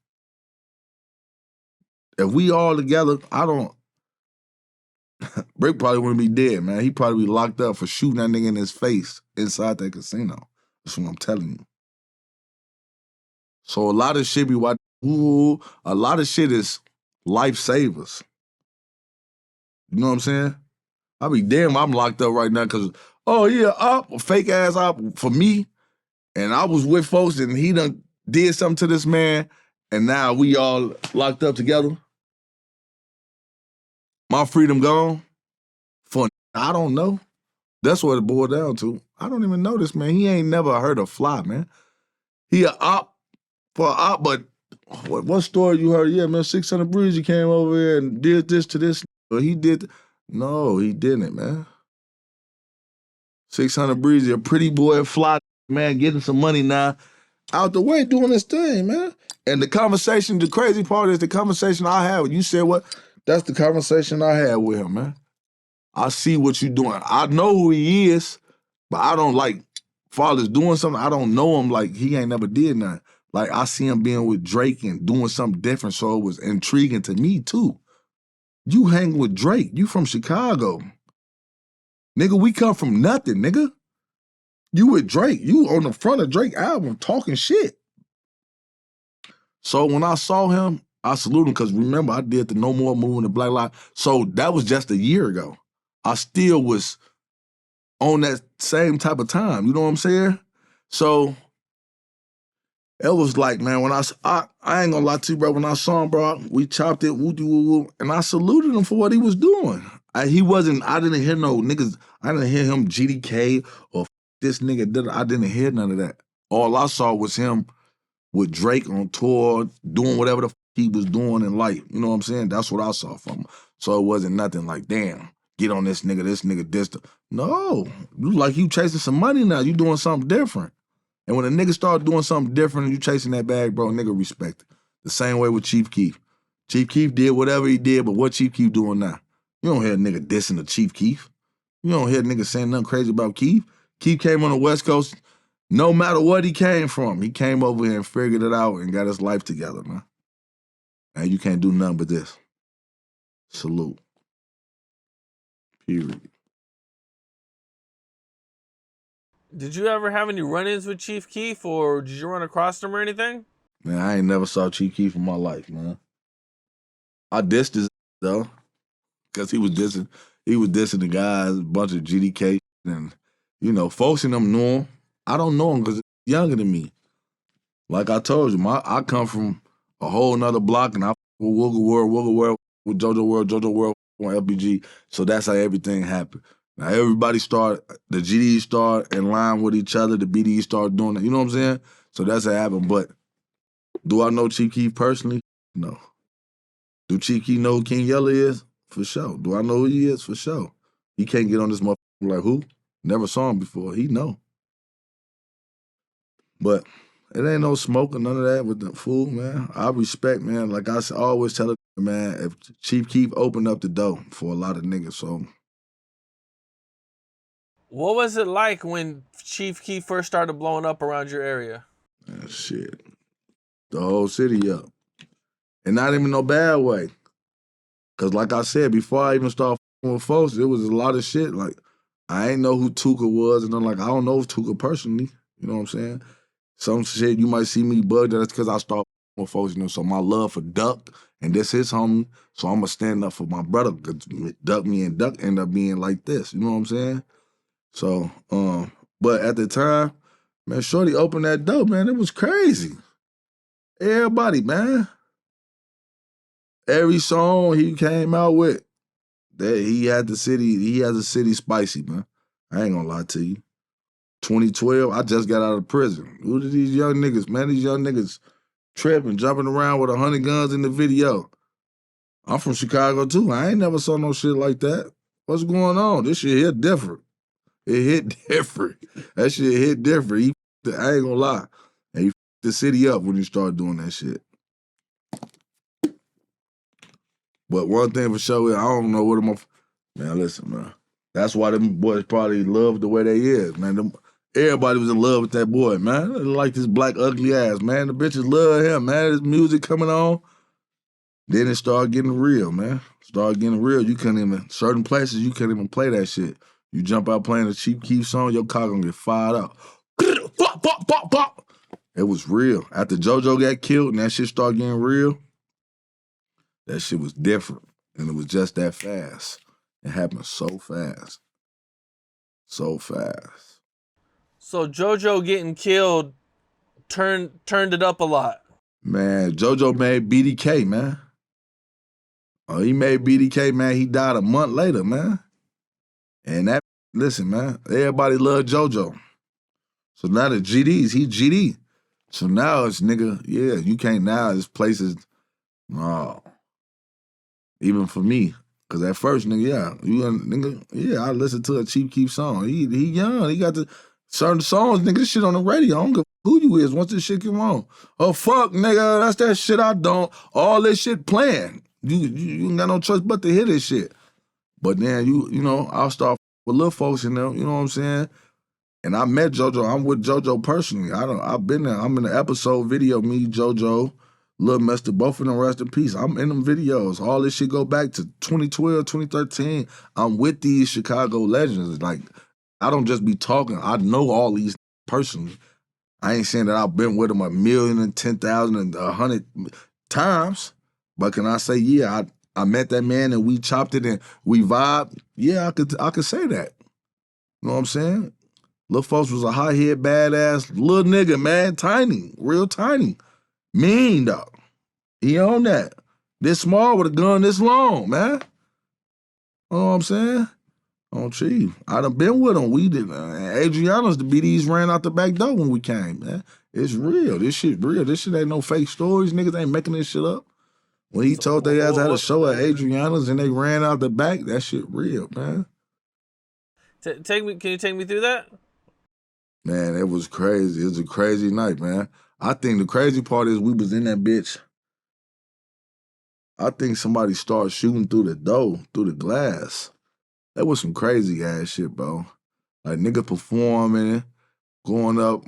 If we all together, Brick probably wouldn't be dead, man. He'd probably be locked up for shooting that nigga in his face inside that casino. That's what I'm telling you. So a lot of shit a lot of shit is lifesavers. You know what I'm saying? I be damn, I'm locked up right now because, fake ass op for me, And I was with folks and he done did something to this man and now we all locked up together. My freedom gone? I don't know. That's what it boiled down to. I don't even know this man. He ain't never heard of Fly, man. He a op for a op, but what story you heard? Yeah, man, 600 Breezy came over here and did this to this. But he did. No, he didn't, man. 600 Breezy, a pretty boy, Fly, man, getting some money now. Out the way doing this thing, man. And the conversation, the crazy part is the conversation I had with you said what? That's the conversation I had with him, man. I see what you doing. I know who he is, but I don't like Father's doing something. I don't know him like he ain't never did nothing. Like I see him being with Drake and doing something different, so it was intriguing to me too. You hang with Drake. You from Chicago. Nigga, we come from nothing, nigga. You with Drake. You on the front of Drake album talking shit. So when I saw him, I saluted him because remember, I did the No More Movement, the Black Lives. So that was just a year ago. I still was on that same type of time. You know what I'm saying? So it was like, man, when I ain't gonna lie to you, bro. When I saw him, bro, we chopped it, woo-doo-woo-woo, and I saluted him for what he was doing. I didn't hear no niggas, I didn't hear him GDK or this nigga, I didn't hear none of that. All I saw was him with Drake on tour, doing whatever the he was doing in life. You know what I'm saying? That's what I saw from him. So it wasn't nothing like, damn, get on this nigga distant. No, you like you chasing some money now. You doing something different. And when a nigga start doing something different and you chasing that bag, bro, nigga respect it. The same way with Chief Keef. Chief Keef did whatever he did, but what Chief Keef doing now? You don't hear a nigga dissing to Chief Keef. You don't hear a nigga saying nothing crazy about Keef. Keef came on the West Coast, no matter what he came from, he came over here and figured it out and got his life together, man. And you can't do nothing but this. Salute. Period. Did you ever have any run-ins with Chief Keef, or did you run across him or anything? Man, I ain't never saw Chief Keef in my life, man. I dissed his though, because he was dissing the guys, a bunch of GDK, and you know, folks in them knew him. I don't know him because he's younger than me. Like I told you, I come from a whole nother block, and I with Wooga World, with JoJo World on FBG. So that's how everything happened. Now everybody the GDs start in line with each other, the BDs start doing it. You know what I'm saying? So that's how it happened. But do I know Chief Keef personally? No. Do Chief Keef know who King Yella is? For sure. Do I know who he is? For sure. He can't get on this motherfucker like who? Never saw him before. He know. But it ain't no smoke or none of that with the fool, man. I respect, man. Like I always tell it, man, if Chief Keef opened up the door for a lot of niggas, so. What was it like when Chief Keef first started blowing up around your area? Man, shit. The whole city up. And not even no bad way. Because like I said, before I even started with folks, there was a lot of shit. Like, I ain't know who Tuka was, and I'm like, I don't know Tuka personally. You know what I'm saying? Some shit you might see me bugged, that's because I started with folks, you know, so my love for Duck, and this his homie, so I'm going to stand up for my brother, because me and Duck end up being like this, you know what I'm saying? So, but at the time, man, Shorty opened that door, man, it was crazy. Everybody, man. Every song he came out with, that he has the city spicy, man. I ain't gonna lie to you. 2012, I just got out of prison. Who are these young niggas, man? These young niggas tripping, jumping around with 100 guns in the video. I'm from Chicago too. I ain't never saw no shit like that. What's going on? This shit hit different. It hit different. That shit hit different. I ain't gonna lie. And he the city up when he started doing that shit. But one thing for sure is I don't know what man, listen, man. That's why them boys probably love the way they is, man. Everybody was in love with that boy, man. They like this black ugly ass, man. The bitches love him, man. His music coming on. Then it started getting real, man. Started getting real. Certain places you couldn't even play that shit. You jump out playing a Chief Keef song, your car gonna get fired up. It was real. After JoJo got killed and that shit started getting real, that shit was different. And it was just that fast. It happened so fast. So fast. So JoJo getting killed turned it up a lot. Man, JoJo made BDK, man. Oh, he made BDK, man. He died a month later, man. And that, listen, man, everybody loved JoJo. So now the GDs, he GD. So now it's nigga, yeah, you can't now, it's places, no. Even for me. Cause at first, nigga, I listened to a Chief Keef song. He young, he got the certain songs, nigga, this shit on the radio. I don't give a who you is once this shit come on. Oh fuck, nigga, that's that shit I don't. All this shit playing. You ain't got no choice but to hear this shit. But then you know, I'll start with little folks in there, you know what I'm saying? And I met JoJo. I'm with JoJo personally. I've been there. I'm in the episode video, me, JoJo, Lil Mister, both of them rest in peace. I'm in them videos. All this shit go back to 2012, 2013. I'm with these Chicago legends. Like, I don't just be talking. I know all these personally. I ain't saying that I've been with them 1,000,000 and 10,000 and 100 times. But can I say, yeah, I met that man and we chopped it and we vibed? Yeah, I could say that. You know what I'm saying? Lil Folks was a hot-head, badass little nigga, man. Tiny, real tiny. Mean, dog. He on that. This small with a gun this long, man. You know what I'm saying? Oh, Chief. I done been with him. We did. Adriana's, the BDs ran out the back door when we came, man. It's real. This shit real. This shit ain't no fake stories. Niggas ain't making this shit up. When he told they ass had a show at Adriana's and they ran out the back, that shit real, man. Can you take me through that? Man, it was crazy. It was a crazy night, man. I think the crazy part is we was in that bitch. I think somebody started shooting through the door, through the glass. That was some crazy ass shit, bro. Like nigga performing, going up.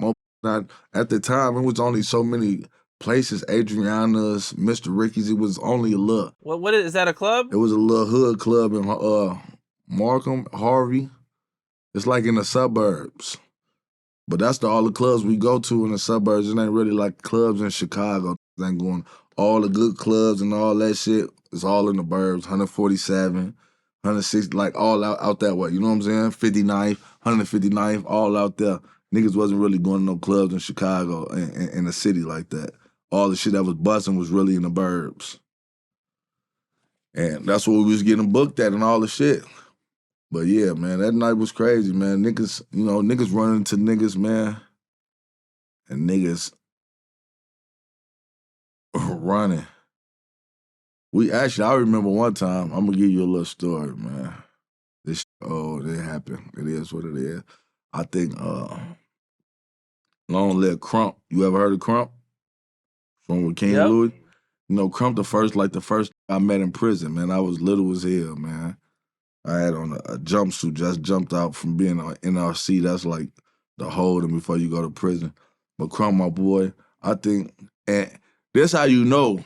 At the time, it was only so many places. Adriana's, Mr. Ricky's. It was only a little. What is that? A club? It was a little hood club in Markham, Harvey. It's like in the suburbs. But that's all the clubs we go to in the suburbs. It ain't really like clubs in Chicago. It ain't going all the good clubs and all that shit. It's all in the burbs. 147, 160, like all out that way. You know what I'm saying? 59th, 159th, all out there. Niggas wasn't really going to no clubs in Chicago in the city like that. All the shit that was busting was really in the burbs. And that's where we was getting booked at and all the shit. But yeah, man, that night was crazy, man. Niggas, you know, niggas running to niggas, man. And niggas running. I remember one time, I'm gonna give you a little story, man. This it happened. It is what it is. I think Long Live Crump. You ever heard of Crump? From with King Louis? You know, Crump the first I met in prison, man. I was little as hell, man. I had on a jumpsuit, just jumped out from being on NRC. That's like the holding before you go to prison. But Crump, my boy, I think, and this how you know,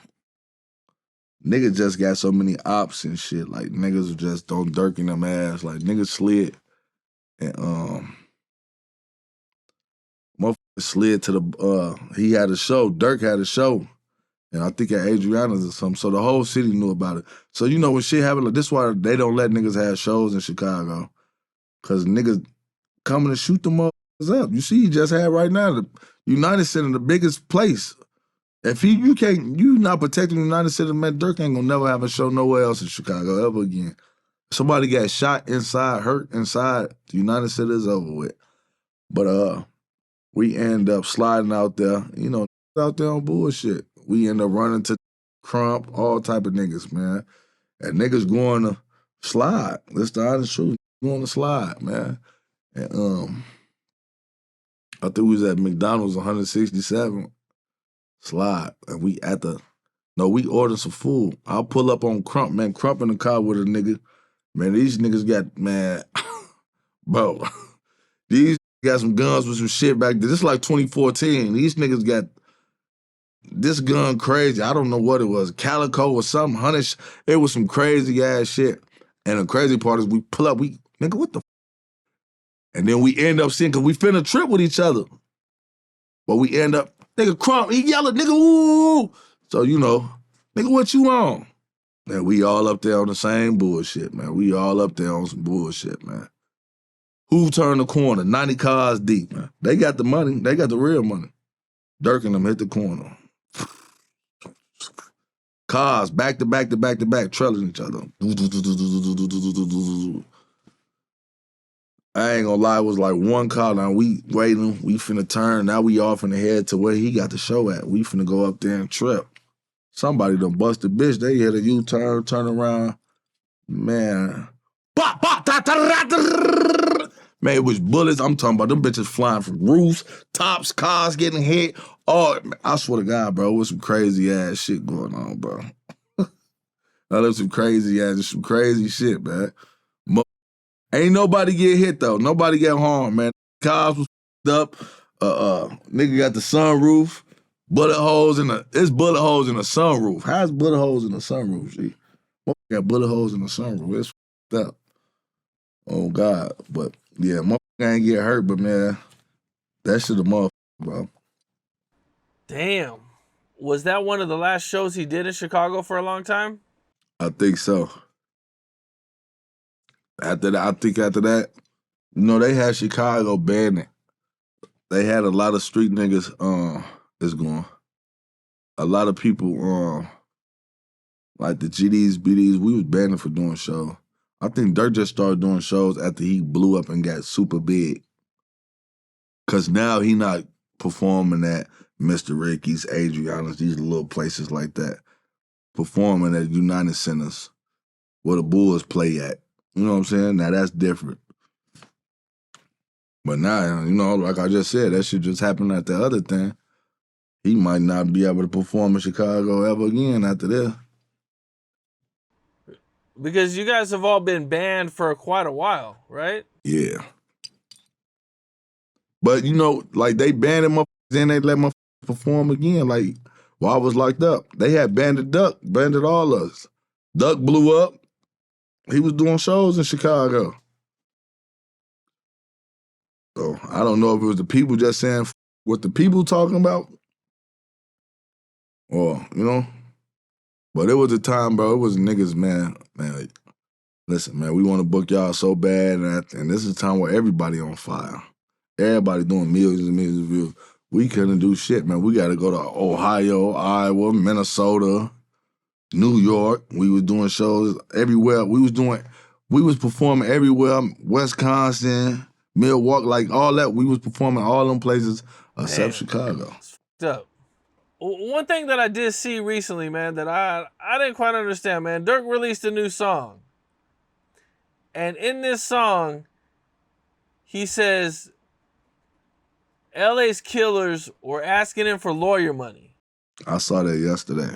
niggas just got so many ops and shit. Like niggas just don't Durk in them ass. Like niggas slid and motherfucker slid to the he had a show. Durk had a show. And I think at Adriana's or something. So the whole city knew about it. So you know when shit happened, like this why they don't let niggas have shows in Chicago. Cause niggas coming to shoot them motherfuckers up. You see he just had right now the United Center, the biggest place. If you not protecting the United Center, man, Durk ain't gonna never have a show nowhere else in Chicago ever again. Somebody got shot inside, hurt inside, the United Center is over with. But we end up sliding out there, you know, out there on bullshit. We end up running to Crump, all type of niggas, man. And niggas going to slide. That's the honest truth. Going to slide, man. And I think we was at McDonald's 167. Slide. And we we ordered some food. I'll pull up on Crump, man. Crump in the car with a nigga. Man, these niggas got, man, bro. These got some guns with some shit back there. This is like 2014. These niggas got this gun crazy. I don't know what it was. Calico or something. It was some crazy ass shit. And the crazy part is we pull up, nigga, what the And then we end up seeing, cause we finna trip with each other. But we end up, nigga, Crump, he yelling, nigga, ooh. So, you know, nigga, what you on? And we all up there on the same bullshit, man. We all up there on some bullshit, man. Who turned the corner? 90 cars deep, man. They got the money. They got the real money. Durk and them hit the corner. Cars back to back to back to back, trailing each other. I ain't gonna lie, it was like one car. Now we waiting, we finna turn. Now we off in the head to where he got the show at. We finna go up there and trip. Somebody done busted bitch. They hit a U-turn, turn around. Man. Bop, bop, da, da, da, da. Man, it was bullets. I'm talking about them bitches flying from roofs, tops, cars getting hit. Oh, I swear to God, bro, it was some crazy ass shit going on, bro. Now there's some crazy shit, man. Ain't nobody get hit though. Nobody get harmed, man. Cars was up. Nigga got the sunroof. Bullet holes in the sunroof. How's bullet holes in the sunroof, G? Got bullet holes in the sunroof. It's up. Oh God. But yeah, motherfucker ain't get hurt, but man, that shit a motherfucker, bro. Damn. Was that one of the last shows he did in Chicago for a long time? I think so. After that, you know, they had Chicago banning. They had a lot of street niggas is going. A lot of people like the GDs, BDs, we was banning for doing shows. I think Durk just started doing shows after he blew up and got super big. Cause now he not performing at Mr. Ricky's, Adriana's, these little places like that. Performing at United Centers where the Bulls play at. You know what I'm saying? Now that's different. But now, you know, like I just said, that shit just happened at the other thing. He might not be able to perform in Chicago ever again after this. Because you guys have all been banned for quite a while, right? Yeah. But, you know, like they banned him up, then they let him perform again. Like, while I was locked up, they had banded Duck, banded all of us. Duck blew up. He was doing shows in Chicago. So I don't know if it was the people just saying what the people talking about or, you know. But it was a time, bro. It was niggas, man. Man, listen, man, we want to book y'all so bad. And this is a time where everybody on fire. Everybody doing millions and millions of views. We couldn't do shit, man. We got to go to Ohio, Iowa, Minnesota, New York. We was doing shows everywhere. We was performing everywhere. Wisconsin, Milwaukee, like all that. We was performing all them places except Chicago. It's fucked up. One thing that I did see recently, man, that I didn't quite understand, man. Durk released a new song. And in this song, he says LA's killers were asking him for lawyer money. I saw that yesterday.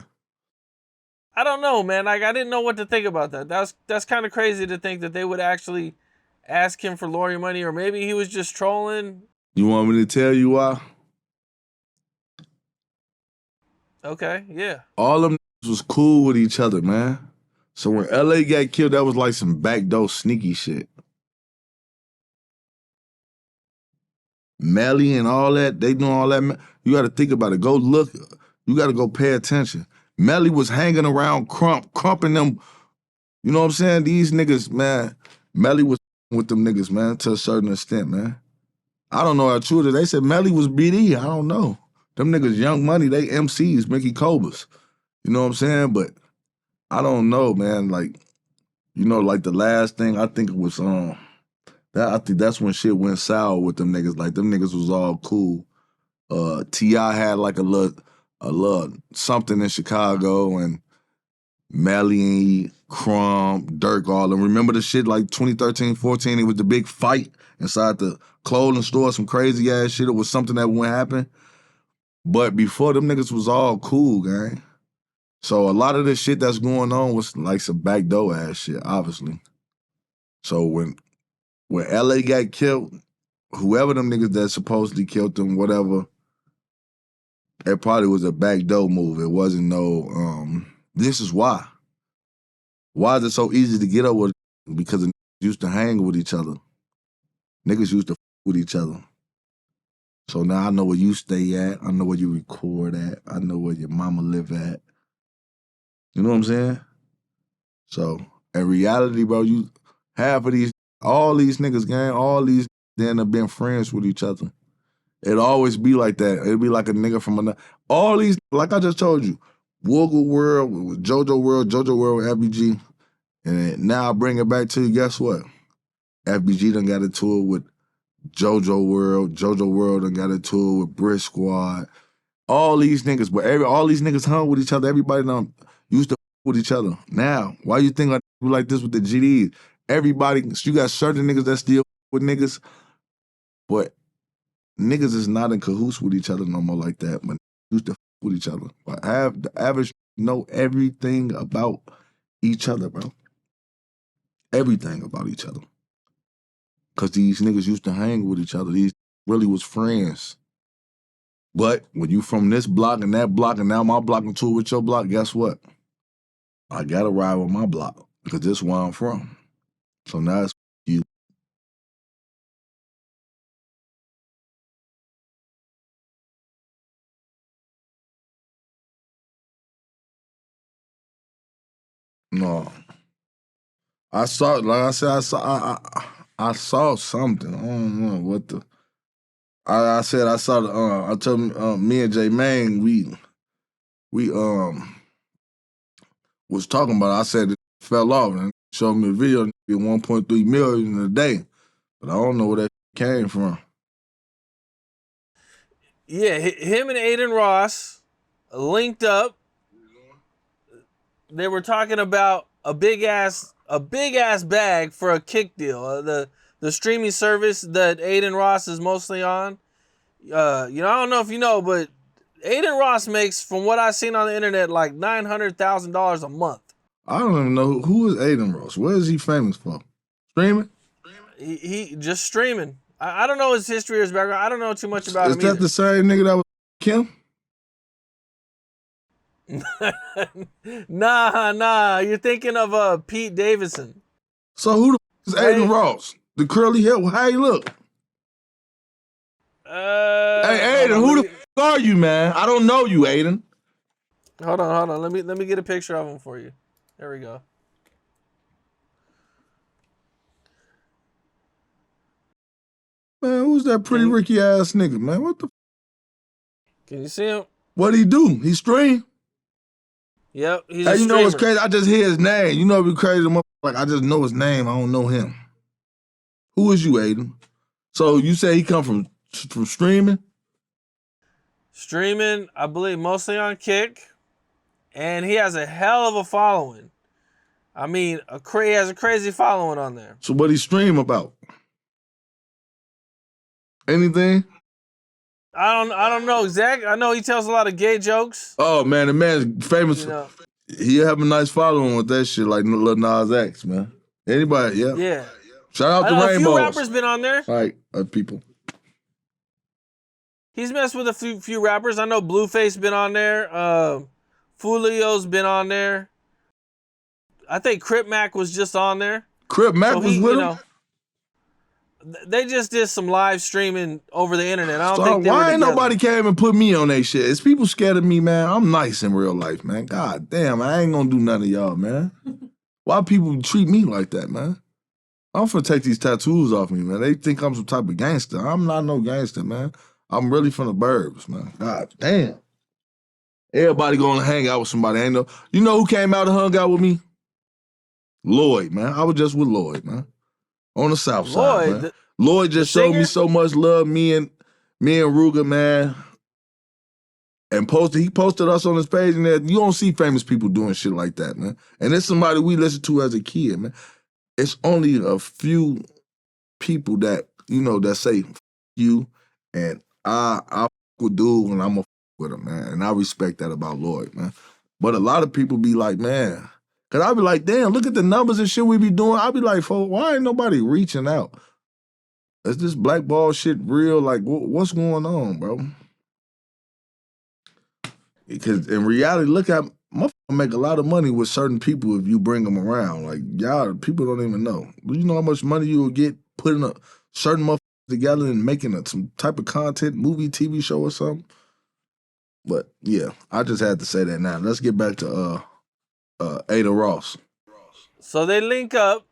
I don't know, man. Like, I didn't know what to think about that. That's kind of crazy to think that they would actually ask him for lawyer money, or maybe he was just trolling. You want me to tell you why? Okay, yeah. All them was cool with each other, man. So when LA got killed, that was like some backdoor sneaky shit. Melly and all that, they doing all that. You got to think about it. Go look. You got to go pay attention. Melly was hanging around crumping them. You know what I'm saying? These niggas, man. Melly was with them niggas, man, to a certain extent, man. I don't know how true it is. They said Melly was BD. I don't know. Them niggas, Young Money, they MCs, Mickey Cobas. You know what I'm saying? But I don't know, man. Like, you know, like the last thing I think it was I think that's when shit went sour with them niggas. Like them niggas was all cool. T.I. had like a little something in Chicago, and Melly, Crump, Durk, all them. Remember the shit like 2013, 14, it was the big fight inside the clothing store, some crazy ass shit. It was something that wouldn't happen. But before, them niggas was all cool, gang. So a lot of this shit that's going on was like some backdoor ass shit, obviously. So when LA got killed, whoever them niggas that supposedly killed them, whatever, it probably was a backdoor move. It wasn't no, this is why. Why is it so easy to get up with? Because niggas used to hang with each other. Niggas used to with each other. So now I know where you stay at. I know where you record at. I know where your mama live at. You know what I'm saying? So in reality, bro, half of these All these niggas, gang, all these they end up being friends with each other. It'd always be like that. It'd be like a nigga from another. All these, like I just told you, Woogle World with JoJo World with FBG. And now I bring it back to you, guess what? FBG done got a tour with JoJo World done got a tour with Brick Squad. All these niggas, but all these niggas hung with each other. Everybody done used to with each other. Now, why you think I do like this with the GDs? Everybody, you got certain niggas that still with niggas, but niggas is not in cahoots with each other no more like that, but used to with each other. But have the average know everything about each other, bro. Everything about each other. Cause these niggas used to hang with each other. These really was friends. But when you from this block and that block and now my block and tour with your block, guess what? I gotta ride with my block because this is where I'm from. So now it's you. No. I saw, like I said, I saw something. I don't know what the. I said I saw the. I told me and J Main we was talking about it. I said it fell off and showed me a video. It 1.3 million a day, but I don't know where that came from. Yeah, him and Adin Ross linked up. They were talking about a big ass bag for a kick deal. The streaming service that Adin Ross is mostly on. I don't know if you know, but Adin Ross makes, from what I've seen on the internet, like $900,000 a month. I don't even know who is Adin Ross. What is he famous for? Streaming? He just streaming. I don't know his history or his background. I don't know too much about him. Is that the same nigga that was Kim? Nah. You're thinking of Pete Davidson. So who the f is Adin Ross? The curly hair? How you look? Hey, Adin, who the f are you, man? I don't know you, Adin. Hold on. Let me get a picture of him for you. There we go. Man, who's that pretty Ricky ass nigga, man? What the f? Can you see him? What'd he do? He stream? Yep, he's hey, a you streamer. know what's crazy? I just hear his name. You know, it'd be crazy. Like, I just know his name. I don't know him. Who is you, Adin? So you say he come from streaming? Streaming, I believe, mostly on Kick. And he has a hell of a following. I mean, he has a crazy following on there. So what he stream about? Anything? I don't know exactly. I know he tells a lot of gay jokes. Oh man, the man's famous. He have a nice following with that shit, like Lil Nas X, man. Anybody? Yeah. Yeah. Shout out to Rainbows. A few rappers been on there. Like people. He's messed with a few rappers. I know Blueface been on there. Fulio's been on there. I think Crip Mac was just on there. Crip Mac was with him? They just did some live streaming over the internet. I don't think they why ain't nobody came and put me on that shit? Is people scared of me, man? I'm nice in real life, man. God damn, I ain't gonna do none of y'all, man. Why people treat me like that, man? I'm finna take these tattoos off me, man. They think I'm some type of gangster. I'm not no gangster, man. I'm really from the burbs, man. God damn. Everybody gonna hang out with somebody. Ain't no. You know who came out and hung out with me? Lloyd, man. I was just with Lloyd, man. On the south side, man. Lloyd just showed me so much love, me and Ruger, man. And he posted us on his page, and you don't see famous people doing shit like that, man. And it's somebody we listened to as a kid, man. It's only a few people that, that say you, and I with dude when I'm with him, man. And I respect that about Lloyd, man. But a lot of people be like, man, because I be like, damn, look at the numbers and shit we be doing. I be like, why ain't nobody reaching out? Is this blackball shit real? Like, what's going on, bro? Because in reality, look at, motherfuckers make a lot of money with certain people if you bring them around. Like, y'all, people don't even know. Do you know how much money you will get putting a certain motherfuckers together and making some type of content, movie, TV show or something? But, yeah, I just had to say that now. Let's get back to Adin Ross. So they link up.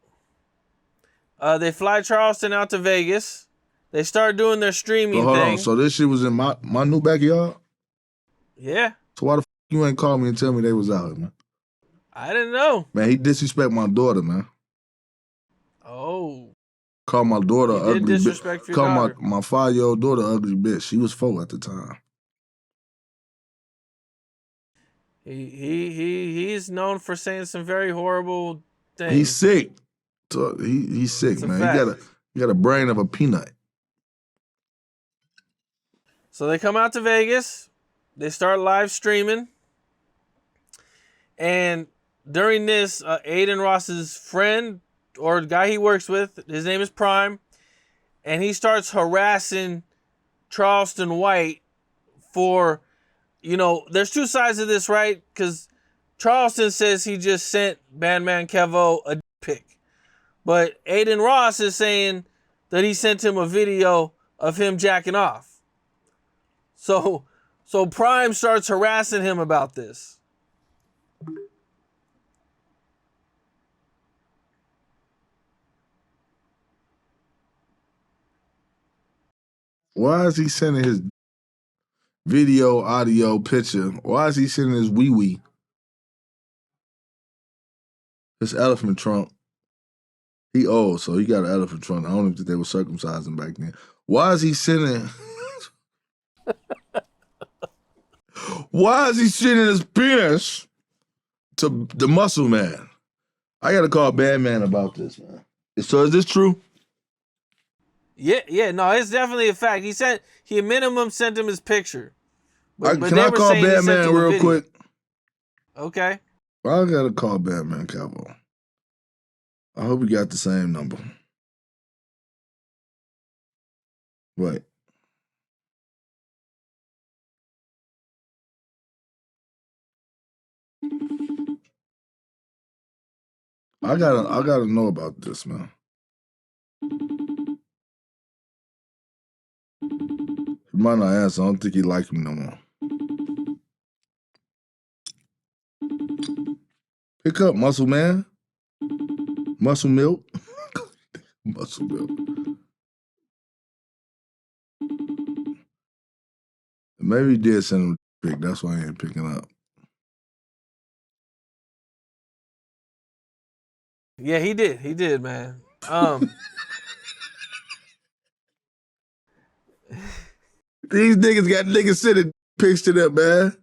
They fly Charleston out to Vegas. They start doing their streaming hold thing. on. So this shit was in my new backyard? Yeah. So why the you ain't call me and tell me they was out here, man? I didn't know. Man, he disrespect my daughter, man. Oh. Call my daughter He ugly did disrespect bitch. your Call daughter. my 5-year-old daughter ugly bitch. She was 4 at the time. He's known for saying some very horrible things. He's sick. So he's sick, It's a man. fact. He got a brain of a peanut. So they come out to Vegas. They start live streaming. And during this, Adin Ross's friend or guy he works with, his name is Prime, and he starts harassing Charleston White for, there's two sides of this, right? Because Charleston says he just sent Bandman Kevo a pic. But Adin Ross is saying that he sent him a video of him jacking off. So Prime starts harassing him about this. Why is he sending his video, audio, picture? Why is he sending his wee-wee? His elephant trunk. He old, so he got an elephant trunk. I don't even think they were circumcising back then. Why is he sending... Why is he sending his penis to the muscle man? I got to call Bandman about this, man. So is this true? Yeah, no, it's definitely a fact. He minimum sent him his picture. But Can I call Bandman real quick? Okay. I got to call Bandman Capone. I hope we got the same number. Wait. I gotta know about this, man. He might not answer. I don't think he like me no more. Pick up, muscle man. Muscle milk. Muscle milk. Maybe he did send him a pic. That's why he ain't picking up. Yeah, he did. He did, man. These niggas got niggas sending pics to them, man.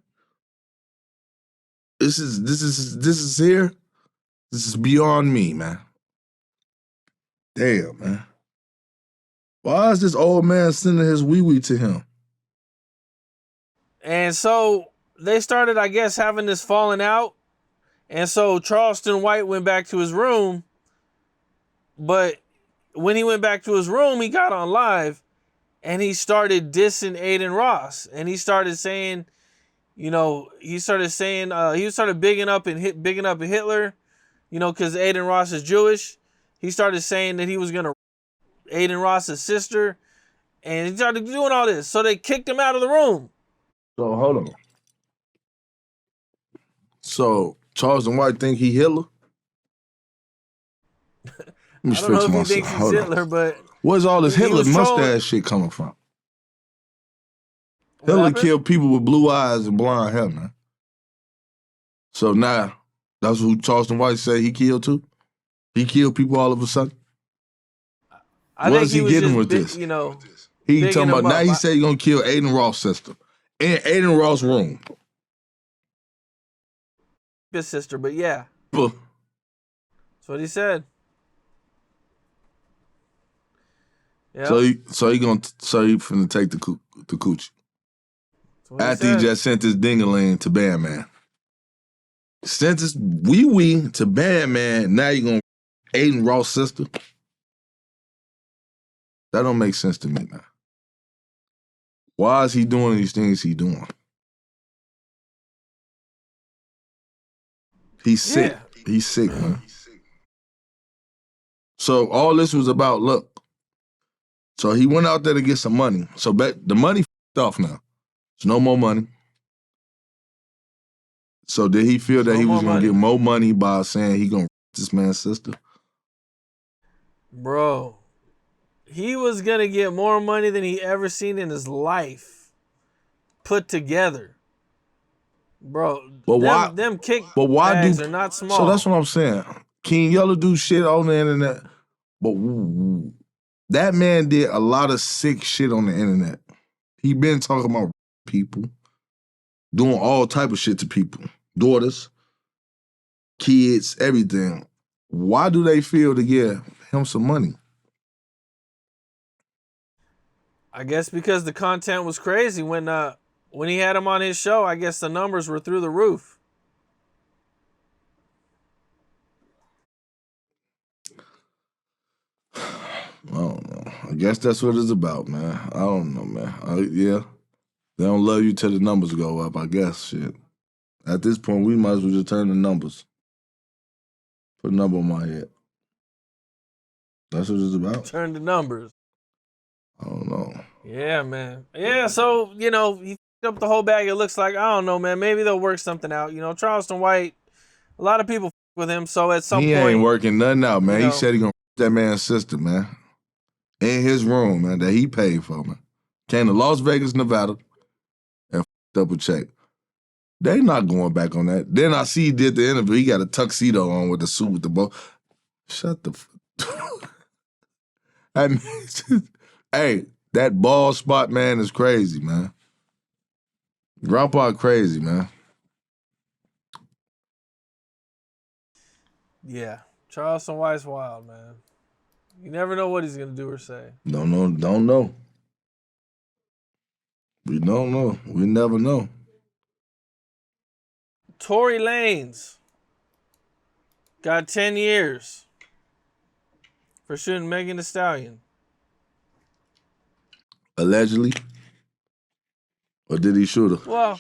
This is here. This is beyond me, man. Damn, man. Why is this old man sending his wee-wee to him? And so they started, I guess, having this falling out. And so Charleston White went back to his room. But when he went back to his room, he got on live and he started dissing Adin Ross. And he started saying, he started bigging up Hitler, because Adin Ross is Jewish. He started saying that he was going to Adin Ross's sister. And he started doing all this. So they kicked him out of the room. So hold on. So Charleston White think he Hitler? I don't know if he thinks he's Hitler, but where's all this Hitler mustache shit coming from? Hitler killed people with blue eyes and blonde hair, man. So now, that's who Charleston White said he killed too? He killed people all of a sudden? What is he getting with this? He talking about, now he said he's going to kill Adin Ross' sister. In Adin Ross' room. His sister, but yeah. Buh. That's what he said. Yep. So he finna take the coochie. After he just sent his ding-a-ling to Bandman. Sent his wee-wee to Bandman, now you gonna Adin Ross' sister? That don't make sense to me, man. Why is he doing these things he doing? He's sick. Yeah. He's sick, man. So all this was about, look. So he went out there to get some money. So the money f***ed off now. There's no more money. So did he feel that he was going to get more money by saying he going to this man's sister? Bro, he was gonna get more money than he ever seen in his life put together. Bro, But why? them kick But why do? bags are not So small. that's what I'm saying. King Yella do shit on the internet, but that man did a lot of sick shit on the internet. He been talking about people, doing all type of shit to people, daughters, kids, everything. Why do they feel to give him some money? I guess because the content was crazy when he had him on his show. I guess the numbers were through the roof. I don't know. I guess that's what it's about, man. I don't know, man. Yeah. They don't love you till the numbers go up, I guess. Shit. At this point, we might as well just turn the numbers. Put a number on my head. That's what it's about. Turn the numbers. I don't know. Yeah, man. Yeah, so, he f***ed up the whole bag. It looks like, I don't know, man. Maybe they'll work something out. Charleston White, a lot of people f*** with him. So at some He point, ain't working nothing out, man. you know. He said he gonna that man's sister, man. In his room, man, that he paid for, man. Came to Las Vegas, Nevada, and f***ed up a check. They not going back on that. Then I see he did the interview. He got a tuxedo on with the suit with the bow. Shut the I mean, hey, that ball spot, man, is crazy, man. Grandpa crazy, man. Yeah, Charleston White's wild, man. You never know what he's going to do or say. Don't know. We don't know. We never know. Tory Lanez got 10 years for shooting Megan Thee Stallion. Allegedly? Or did he shoot her? Well,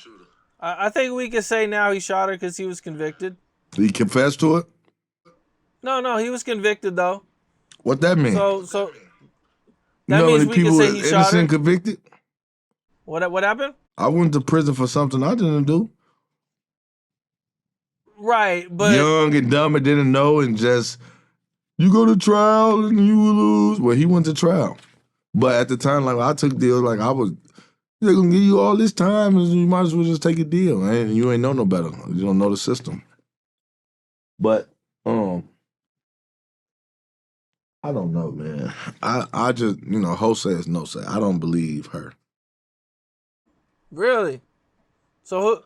I think we can say now he shot her because he was convicted. Did he confess to it? No, he was convicted though. What that mean? So that means we can people say he shot her. innocent convicted? What happened? I went to prison for something I didn't do. Right, but young and dumb and didn't know and just, you go to trial and you will lose. Well, he went to trial. But at the time, like, I took deals like they're going to give you all this time and you might as well just take a deal. And you ain't know no better. You don't know the system. But, I don't know, man. I just, ho says no say. I don't believe her. really? So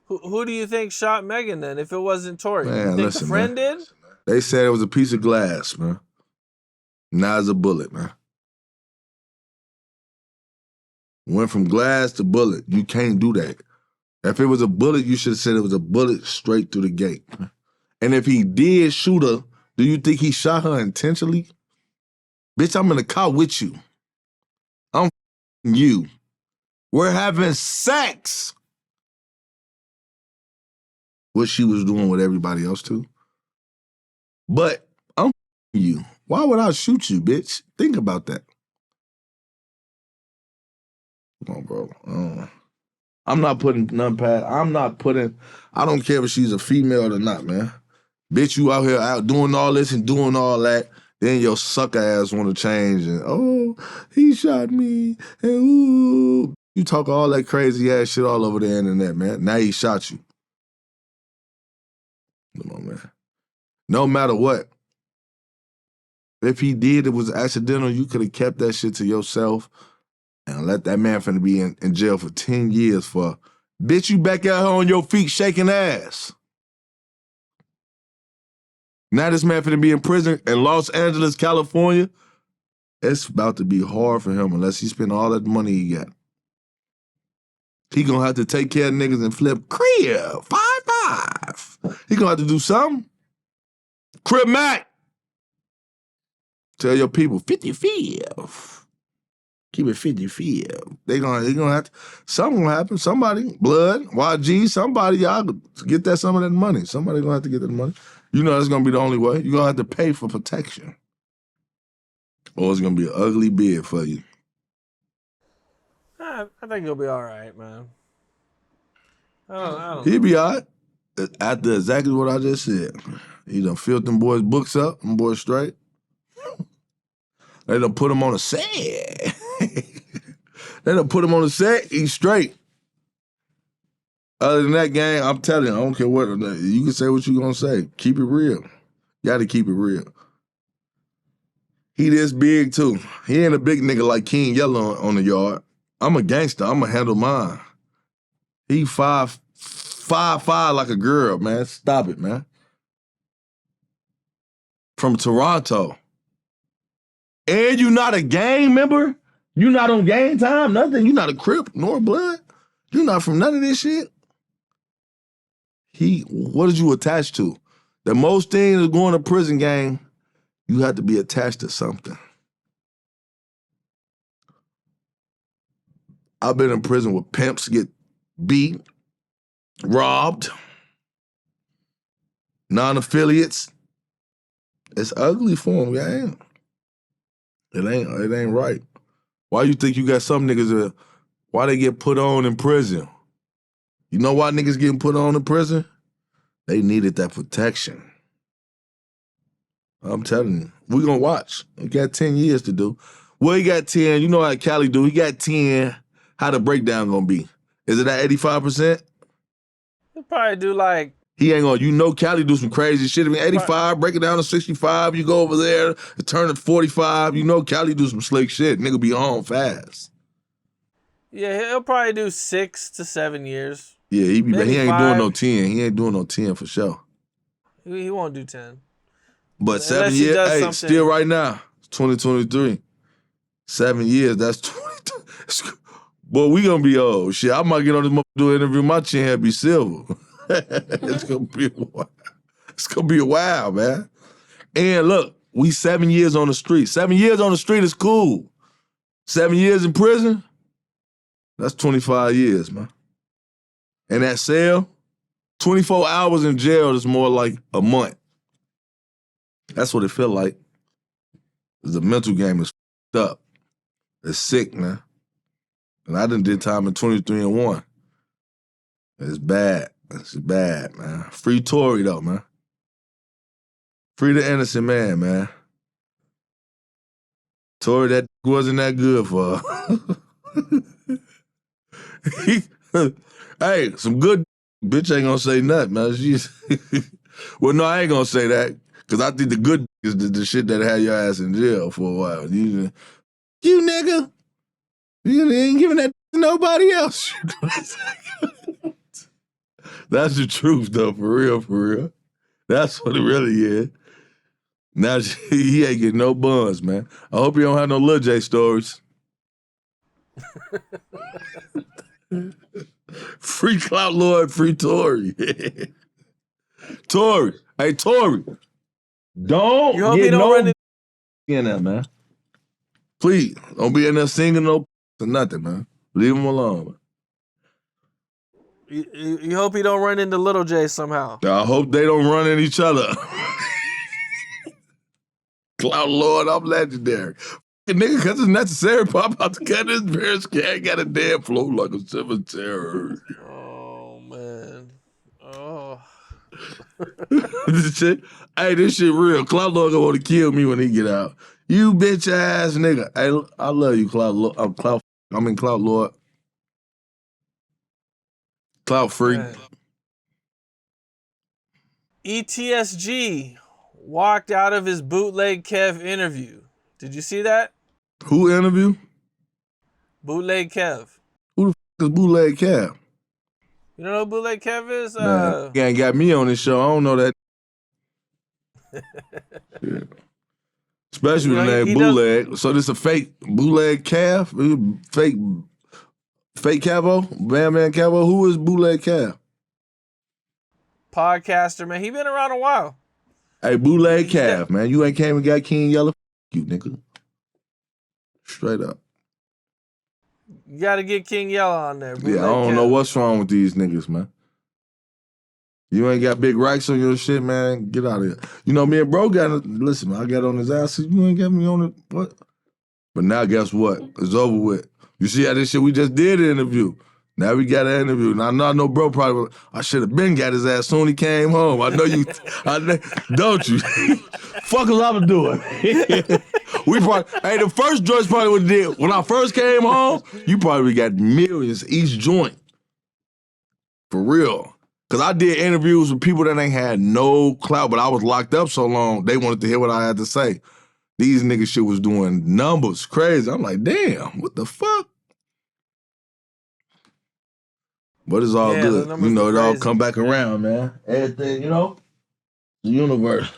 who do you think shot Megan then? If it wasn't Tory, Man, you think listen, the friend man. did? They said it was a piece of glass, man. Now it's a bullet, man. Went from glass to bullet. You can't do that. If it was a bullet, you should have said it was a bullet straight through the gate. And if he did shoot her, do you think he shot her intentionally? Bitch, I'm in the car with you. I'm you. We're having sex. What she was doing with everybody else too. But I'm you. Why would I shoot you, bitch? Think about that. Come on, bro. I'm not putting none past. I don't care if she's a female or not, man. Bitch, you out here out doing all this and doing all that. Then your sucker ass want to change and, oh, he shot me. And ooh. You talk all that crazy ass shit all over the internet, man. Now he shot you. Come on, man. No matter what. If he did, it was accidental, you could have kept that shit to yourself and let that man finna be in jail for 10 years for, bitch, you back out here on your feet shaking ass. Now this man finna be in prison in Los Angeles, California. It's about to be hard for him unless he spend all that money he got. He gonna have to take care of niggas and flip crib, 5-5. He gonna have to do something. Crib Mac. Tell your people, 55. Keep it 55. They gonna have to, something gonna happen. Somebody, blood, YG, somebody, y'all get that some of that money. Somebody gonna have to get that money. You know that's gonna be the only way. You're gonna have to pay for protection. Or it's gonna be an ugly bid for you. I think he'll be all right, man. I don't He'll know. be all right. After exactly what I just said. He done filled them boys' books up, them boys straight. They done put him on a set. They done put him on the set, he's straight. Other than that, gang, I'm telling you, I don't care what, you can say what you gonna say. Keep it real. You gotta keep it real. He this big too. He ain't a big nigga like King Yella on the yard. I'm a gangster, I'ma handle mine. He 5'5" like a girl, man. Stop it, man. From Toronto. And you not a gang member? You not on gang time, nothing. You not a Crip nor Blood. You not from none of this shit. What did you attach to? The most things of going to prison, gang, you have to be attached to something. I've been in prison with pimps get beat, robbed, non-affiliates. It's ugly for them, gang. It ain't right. Why you think you got some niggas why they get put on in prison? You know why niggas getting put on in prison? They needed that protection. I'm telling you. We gonna watch. We got 10 years to do. Well, he got 10. You know how Cali do. He got 10. How the breakdown gonna be? Is it at 85%? He'll probably do like... He ain't gonna, you know Cali do some crazy shit. I mean, 85, break it down to 65, you go over there, turn it 45. You know Cali do some slick shit. Nigga be home fast. Yeah, he'll probably do 6 to 7 years. Yeah, he ain't 5. doing no 10. He ain't doing no 10 for sure. He won't do 10. But 7 years, hey, something. Still right now, 2023. 7 years, that's 20. Boy, we gonna be old. Shit, I might get on this motherfucker, do an interview, my chin head be silver. It's gonna be a while. It's gonna be a while, man. And look, we 7 years on the street. 7 years on the street is cool. 7 years in prison, that's 25 years, man. And that cell, 24 hours in jail is more like a month. That's what it felt like. The mental game is f***ed up. It's sick, man. And I done did time in 23 and 1. It's bad. It's bad, man. Free Tory, though, man. Free the innocent man. Tory, that wasn't that good for her. Hey, some good bitch ain't gonna say nothing, man. Well, no, I ain't gonna say that, because I think the good is the shit that had your ass in jail for a while. You nigga, you ain't giving that to nobody else. That's the truth, though, for real. That's what it really is. Now, he ain't getting no buns, man. I hope you don't have no Lil J stories. Free Clout Lord, free Tory. Tory. Hey, Tory. Don't get no in there, man. Please, don't be in there singing no or nothing, man. Leave him alone, man. You hope he don't run into Little J somehow. I hope they don't run into each other. Clout Lord, I'm legendary. Nigga, because it's necessary, pop out the cut his parents can't got a damn flow like a cemetery. Oh, man. Oh. This shit, hey, this shit real. Clout Lord gonna want to kill me when he get out. You bitch ass nigga. Hey, I love you, Clout Lord. Clout Lord. Clout freak. Man. ETSG walked out of his Bootleg Kev interview. Did you see that? Who interview? Bootleg Kev. Who the f*** is Bootleg Kev? You don't know who Bootleg Kev is? Man, he ain't got me on this show. I don't know that. Yeah. Especially the name Bootleg. So this a fake Bootleg Kev? Fake Cavo? Bam Cavo? Who is Bootleg Kev? Podcaster, man. He been around a while. Hey, Bootleg Kev, man. You ain't came and got King Yella. You nigga. Straight up. You gotta get King Yella on there. Yeah, I don't know what's wrong with these niggas, man. You ain't got big racks on your shit, man. Get out of here. You know, me and bro listen, I got on his ass. You ain't got me on it. What? But now guess what? It's over with. You see how this shit we just did an interview. Now we got an interview. Now I know bro probably, I should have been got his ass soon he came home. I know you, don't you? Fuck was I was doing? We probably, hey, the first joints probably would have did. When I first came home, you probably got millions each joint. For real. Because I did interviews with people that ain't had no clout, but I was locked up so long, they wanted to hear what I had to say. These niggas shit was doing numbers, crazy. I'm like, damn, what the fuck? But it's all good. You know, it all come back around, man. Everything, you know, the universe.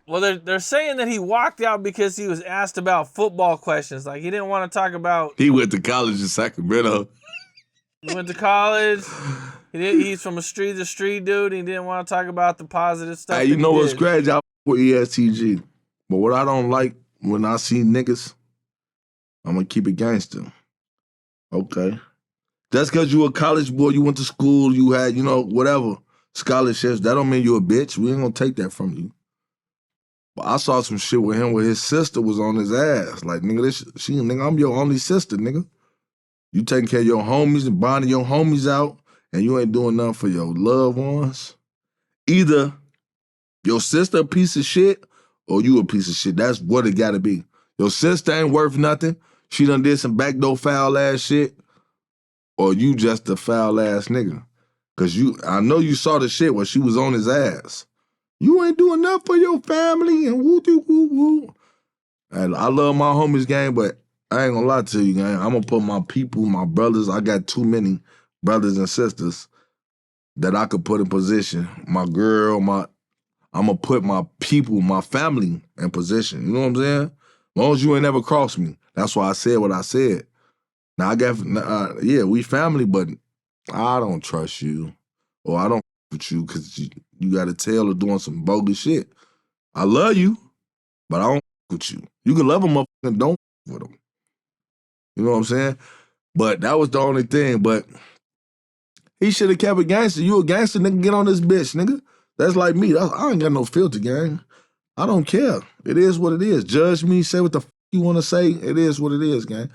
Well, they're saying that he walked out because he was asked about football questions. Like, he didn't want to talk about... He went to college in Sacramento. He went to college. He's from a street dude. He didn't want to talk about the positive stuff. Hey, you know what's crazy? I with ESTG. But what I don't like when I see niggas, I'm going to keep it gangster. Okay. Just because you a college boy, you went to school, you had, you know, whatever, scholarships, that don't mean you a bitch. We ain't going to take that from you. But I saw some shit with him where his sister was on his ass. Like, nigga, I'm your only sister, nigga. You taking care of your homies and bonding your homies out, and you ain't doing nothing for your loved ones. Either your sister a piece of shit or you a piece of shit. That's what it gotta be. Your sister ain't worth nothing. She done did some backdoor foul ass shit. Or you just a foul ass nigga. Cause I know you saw the shit where she was on his ass. You ain't doing nothing for your family and woo-doo-woo-woo. And I love my homies, gang, but I ain't gonna lie to you, gang. I'm gonna put my people, my brothers, I got too many brothers and sisters that I could put in position. My girl, I'm gonna put my people, my family in position. You know what I'm saying? As long as you ain't ever crossed me. That's why I said what I said. Now, I got, yeah, we family, but I don't trust you. Or I don't with you because you got a tail of doing some bogus shit. I love you, but I don't with you. You can love them up and don't with them. You know what I'm saying? But that was the only thing. But he should have kept it gangster. You a gangster, nigga, get on this bitch, nigga. That's like me. I ain't got no filter, gang. I don't care. It is what it is. Judge me, say what the you want to say. It is what it is, gang.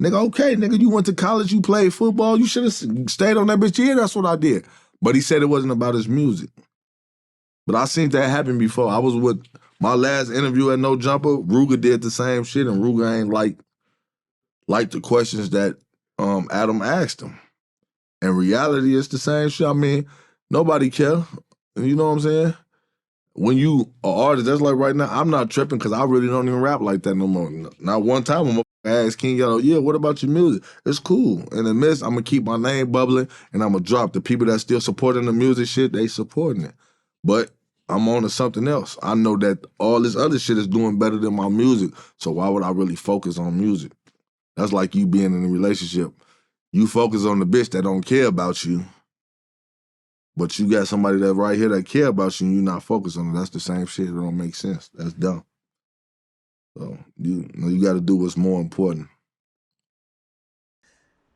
Nigga, okay, nigga, you went to college, you played football, you should have stayed on that bitch. Yeah, that's what I did. But he said it wasn't about his music. But I seen that happen before. I was with my last interview at No Jumper. Ruger did the same shit, and Ruger ain't like the questions that Adam asked him. In reality, it's the same shit. I mean, nobody care. You know what I'm saying? When you an artist, that's like right now, I'm not tripping because I really don't even rap like that no more. Not one time I'm gonna ask King Yella, yeah, what about your music? It's cool. In the midst, I'm gonna keep my name bubbling and I'm gonna drop the people that still supporting the music shit, they supporting it. But I'm on to something else. I know that all this other shit is doing better than my music, so why would I really focus on music? That's like you being in a relationship. You focus on the bitch that don't care about you, but you got somebody that right here that care about you and you not focused on it. That's the same shit. It don't make sense. That's dumb. So you got to do what's more important.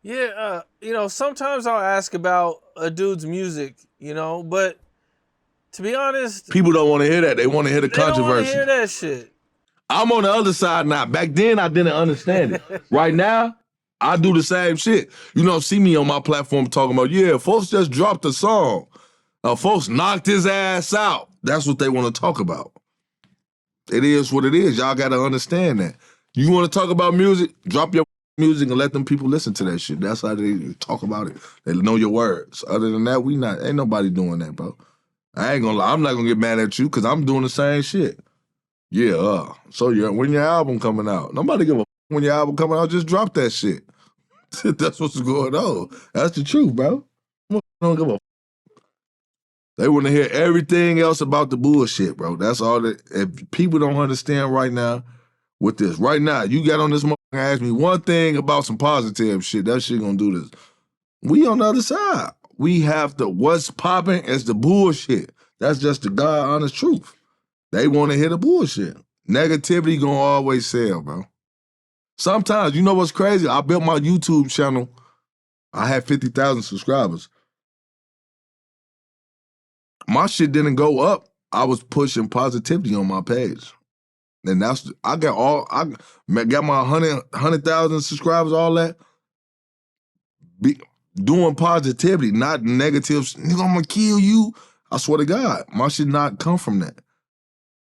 Yeah, sometimes I'll ask about a dude's music, but to be honest, people don't want to hear that. They want to hear the controversy. They don't want to hear that shit. I'm on the other side now. Back then, I didn't understand it. Right now, I do the same shit. You don't see me on my platform talking about, yeah, folks just dropped a song. Folks knocked his ass out. That's what they want to talk about. It is what it is. Y'all got to understand that. You want to talk about music? Drop your music and let them people listen to that shit. That's how they talk about it. They know your words. Other than that, ain't nobody doing that, bro. I ain't gonna lie. I'm not gonna get mad at you because I'm doing the same shit. Yeah, so when your album coming out? Nobody give a when your album coming out, just drop that shit. That's what's going on. That's the truth, bro. I don't give a They want to hear everything else about the bullshit, bro. That's all that. If people don't understand right now with this, right now, you got on this motherfucker and ask me one thing about some positive shit. That shit gonna do this. We on the other side. We have to, what's popping is the bullshit. That's just the God honest truth. They want to hear the bullshit. Negativity gonna always sell, bro. Sometimes, you know what's crazy? I built my YouTube channel. I had 50,000 subscribers. My shit didn't go up. I was pushing positivity on my page. And I got my 100,000 subscribers, all that, doing positivity, not negative. Nigga, I'm gonna kill you. I swear to God, my shit not come from that.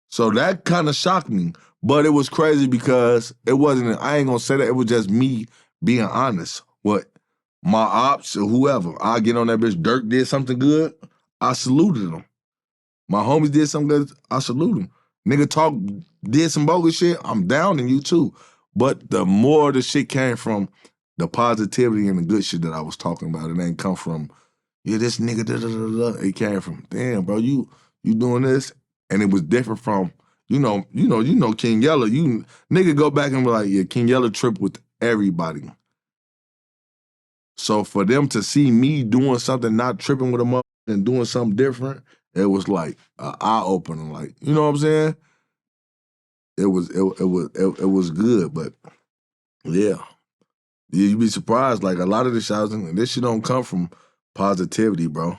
So that kind of shocked me. But it was crazy because it wasn't, I ain't gonna say that, it was just me being honest. What my ops or whoever, I get on that bitch, Durk did something good, I saluted him. My homies did something good, I salute him. Nigga did some bogus shit, I'm down in you too. But the more the shit came from the positivity and the good shit that I was talking about, it ain't come from, yeah, this nigga, da da da da. It came from, damn, bro, you doing this? And it was different from, you know King Yella. You nigga go back and be like, yeah, King Yella tripped with everybody. So for them to see me doing something, not tripping with them up and doing something different, it was like an eye opener. Like, you know what I'm saying? It was good, but yeah, you'd be surprised. Like a lot of this shit don't come from positivity, bro.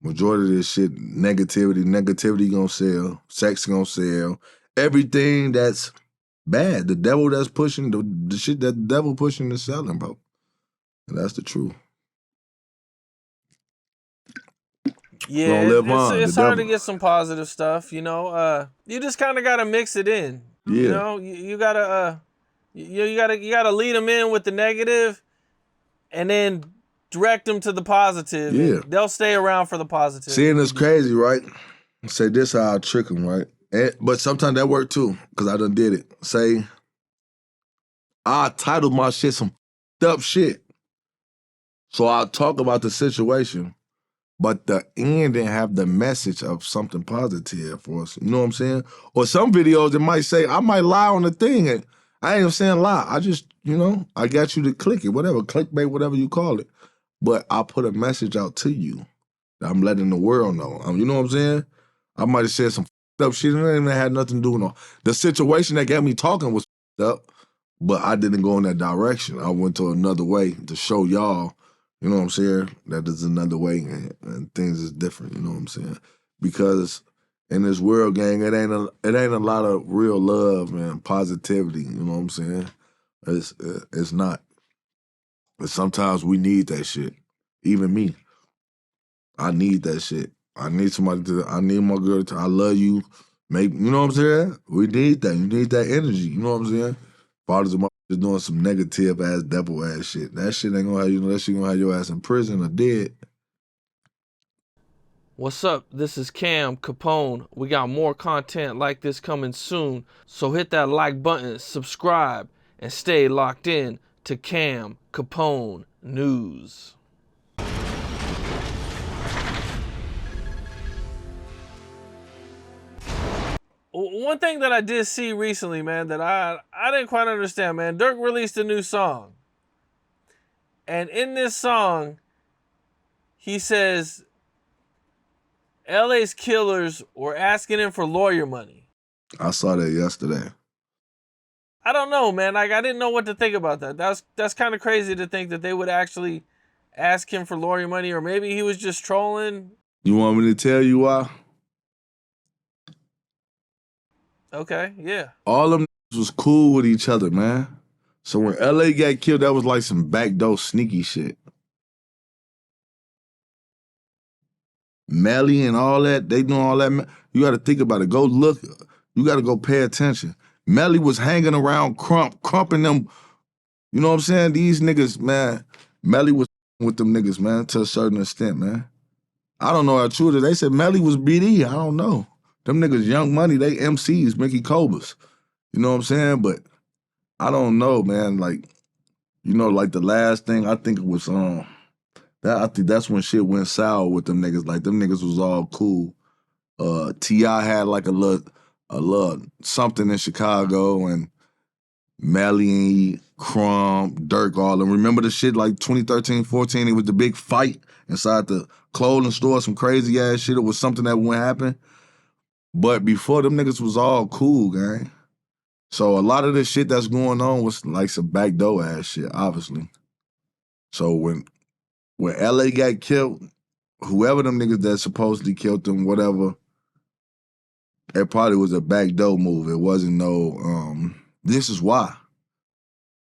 Majority of this shit, negativity gonna sell, sex gonna sell, everything that's bad. The devil that's pushing, the shit that the devil pushing is selling, bro. And that's the truth. Yeah, Gonna live on. it's hard to get some positive stuff, you know. You just kind of gotta mix it in. Yeah. You know, you gotta you gotta lead them in with the negative, and then direct them to the positive. Yeah. They'll stay around for the positive. Seeing is crazy, right? Say this how I trick them, right? But sometimes that work too, because I done did it. Say, I titled my shit some up shit. So I'll talk about the situation, but the end didn't have the message of something positive for us. You know what I'm saying? Or some videos that might say, I might lie on the thing, and I ain't saying lie. I just, I got you to click it, whatever, clickbait, whatever you call it. But I put a message out to you that I'm letting the world know. You know what I'm saying? I might have said some up shit, and it even had nothing to do with no. The situation that got me talking was up, but I didn't go in that direction. I went to another way to show y'all, you know what I'm saying, that there's another way and things is different, you know what I'm saying? Because in this world, gang, it ain't a lot of real love and positivity, you know what I'm saying? It's not. But sometimes we need that shit. Even me. I need that shit. I need my girl to, I love you. You know what I'm saying? We need that. You need that energy. You know what I'm saying? Fathers and mothers doing some negative ass, devil ass shit. That shit ain't gonna have that shit gonna have your ass in prison or dead. What's up? This is Cam Capone. We got more content like this coming soon. So hit that like button, subscribe, and stay locked in to Cam Capone News. One thing that I did see recently, man, that I didn't quite understand, man. Durk released a new song. And in this song, he says LA's killers were asking him for lawyer money. I saw that yesterday. I don't know, man. Like, I didn't know what to think about that. That's kind of crazy to think that they would actually ask him for lawyer money, or maybe he was just trolling. You want me to tell you why? Okay, yeah. All them was cool with each other, man. So when LA got killed, that was like some backdoor sneaky shit. Melly and all that, they doing all that. You got to think about it. Go look. You got to go pay attention. Melly was hanging around Crumping them. You know what I'm saying? These niggas, man. Melly was with them niggas, man, to a certain extent, man. I don't know how true it is. They said Melly was BD. I don't know. Them niggas, Young Money, they MCs, Mickey Cobras. You know what I'm saying? But I don't know, man. Like, like the last thing I think it was I think that's when shit went sour with them niggas. Like them niggas was all cool. T.I. had like a little something in Chicago, and Melly, Crump, Durk, all them. Remember the shit like 2013, 14, it was the big fight inside the clothing store, some crazy ass shit. It was something that wouldn't happen. But before, them niggas was all cool, gang. So a lot of this shit that's going on was like some backdoor ass shit, obviously. So when LA got killed, whoever them niggas that supposedly killed them, whatever, it probably was a backdoor move. It wasn't no, this is why.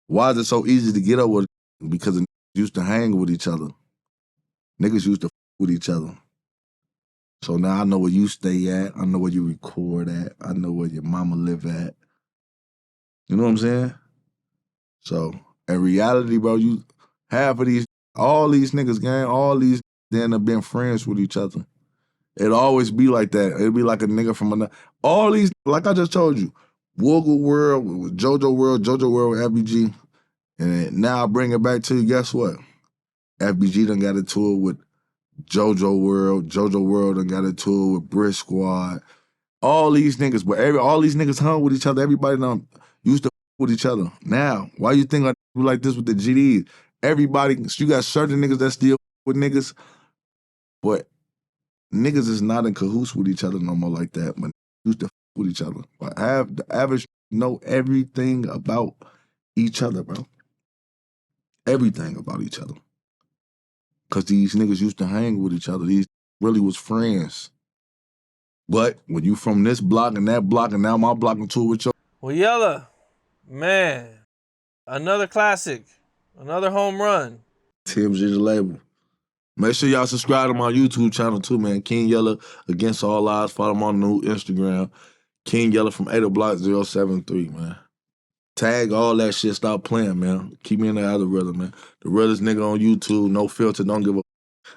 Why is it so easy to get up with because the used to hang with each other. Niggas used to with each other. So now I know where you stay at. I know where you record at. I know where your mama live at. You know what I'm saying? So in reality, bro, you half of these, all these niggas, gang, all these then have been friends with each other. It always be like that. It'd be like a nigga from another. All these, like I just told you, Woogle World with JoJo World with FBG. And now I bring it back to you, guess what? FBG done got a tour with JoJo World done got a tour with Brick Squad. All these niggas, but all these niggas hung with each other. Everybody done used to with each other. Now, why you think I do like this with the GDs? Everybody, you got certain niggas that still with niggas, but niggas is not in cahoots with each other no more like that, but used to with each other. But have the average know everything about each other, bro. Everything about each other. Cause these niggas used to hang with each other. These really was friends. But when you from this block and that block and now my block into it with your Well, Yella, man, another classic, another home run. Tim's the label. Make sure y'all subscribe to my YouTube channel too, man. King Yella Against All Odds. Follow him on the new Instagram. King Yella from 8 Block 073, man. Tag all that shit. Stop playing, man. Keep me in the algorithm, man. The realest nigga on YouTube. No filter. Don't give a.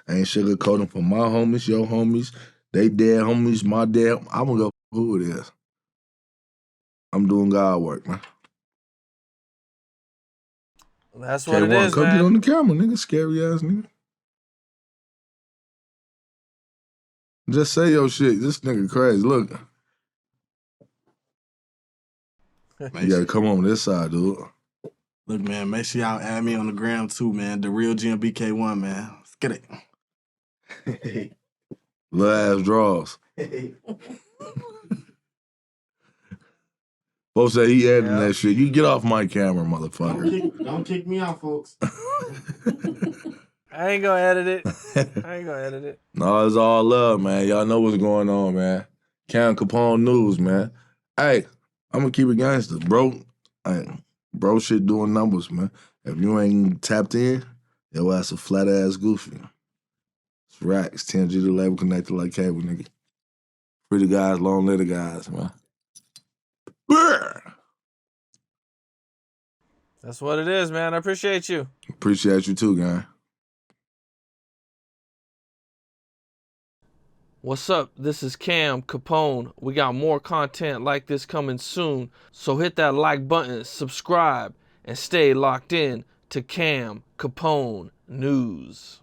I ain't sugarcoating for my homies, your homies. They dead homies, my dead. I'm gonna go who it is. I'm doing God work, man. That's what it K1, is, come man. get on the camera, nigga. Scary ass nigga. Just say your shit. This nigga crazy. Look. You gotta come on this side, dude. Look, man, make sure y'all add me on the gram too, man. The real GMBK1, man. Let's get it. Little ass draws. Folks say he adding that shit. You get off my camera, motherfucker. Don't kick me out, folks. I ain't gonna edit it. No, it's all love, man. Y'all know what's going on, man. Capone News, man. Hey, I'm gonna keep it gangster, bro. Hey, bro shit doing numbers, man. If you ain't tapped in, your ass a flat ass goofy. It's racks. 10G the label connected like cable, nigga. Free the guys, long live the guys, man. That's what it is, man. I appreciate you. Appreciate you too, guy. What's up? This is Cam Capone. We got more content like this coming soon, so hit that like button, subscribe, and stay locked in to Cam Capone News.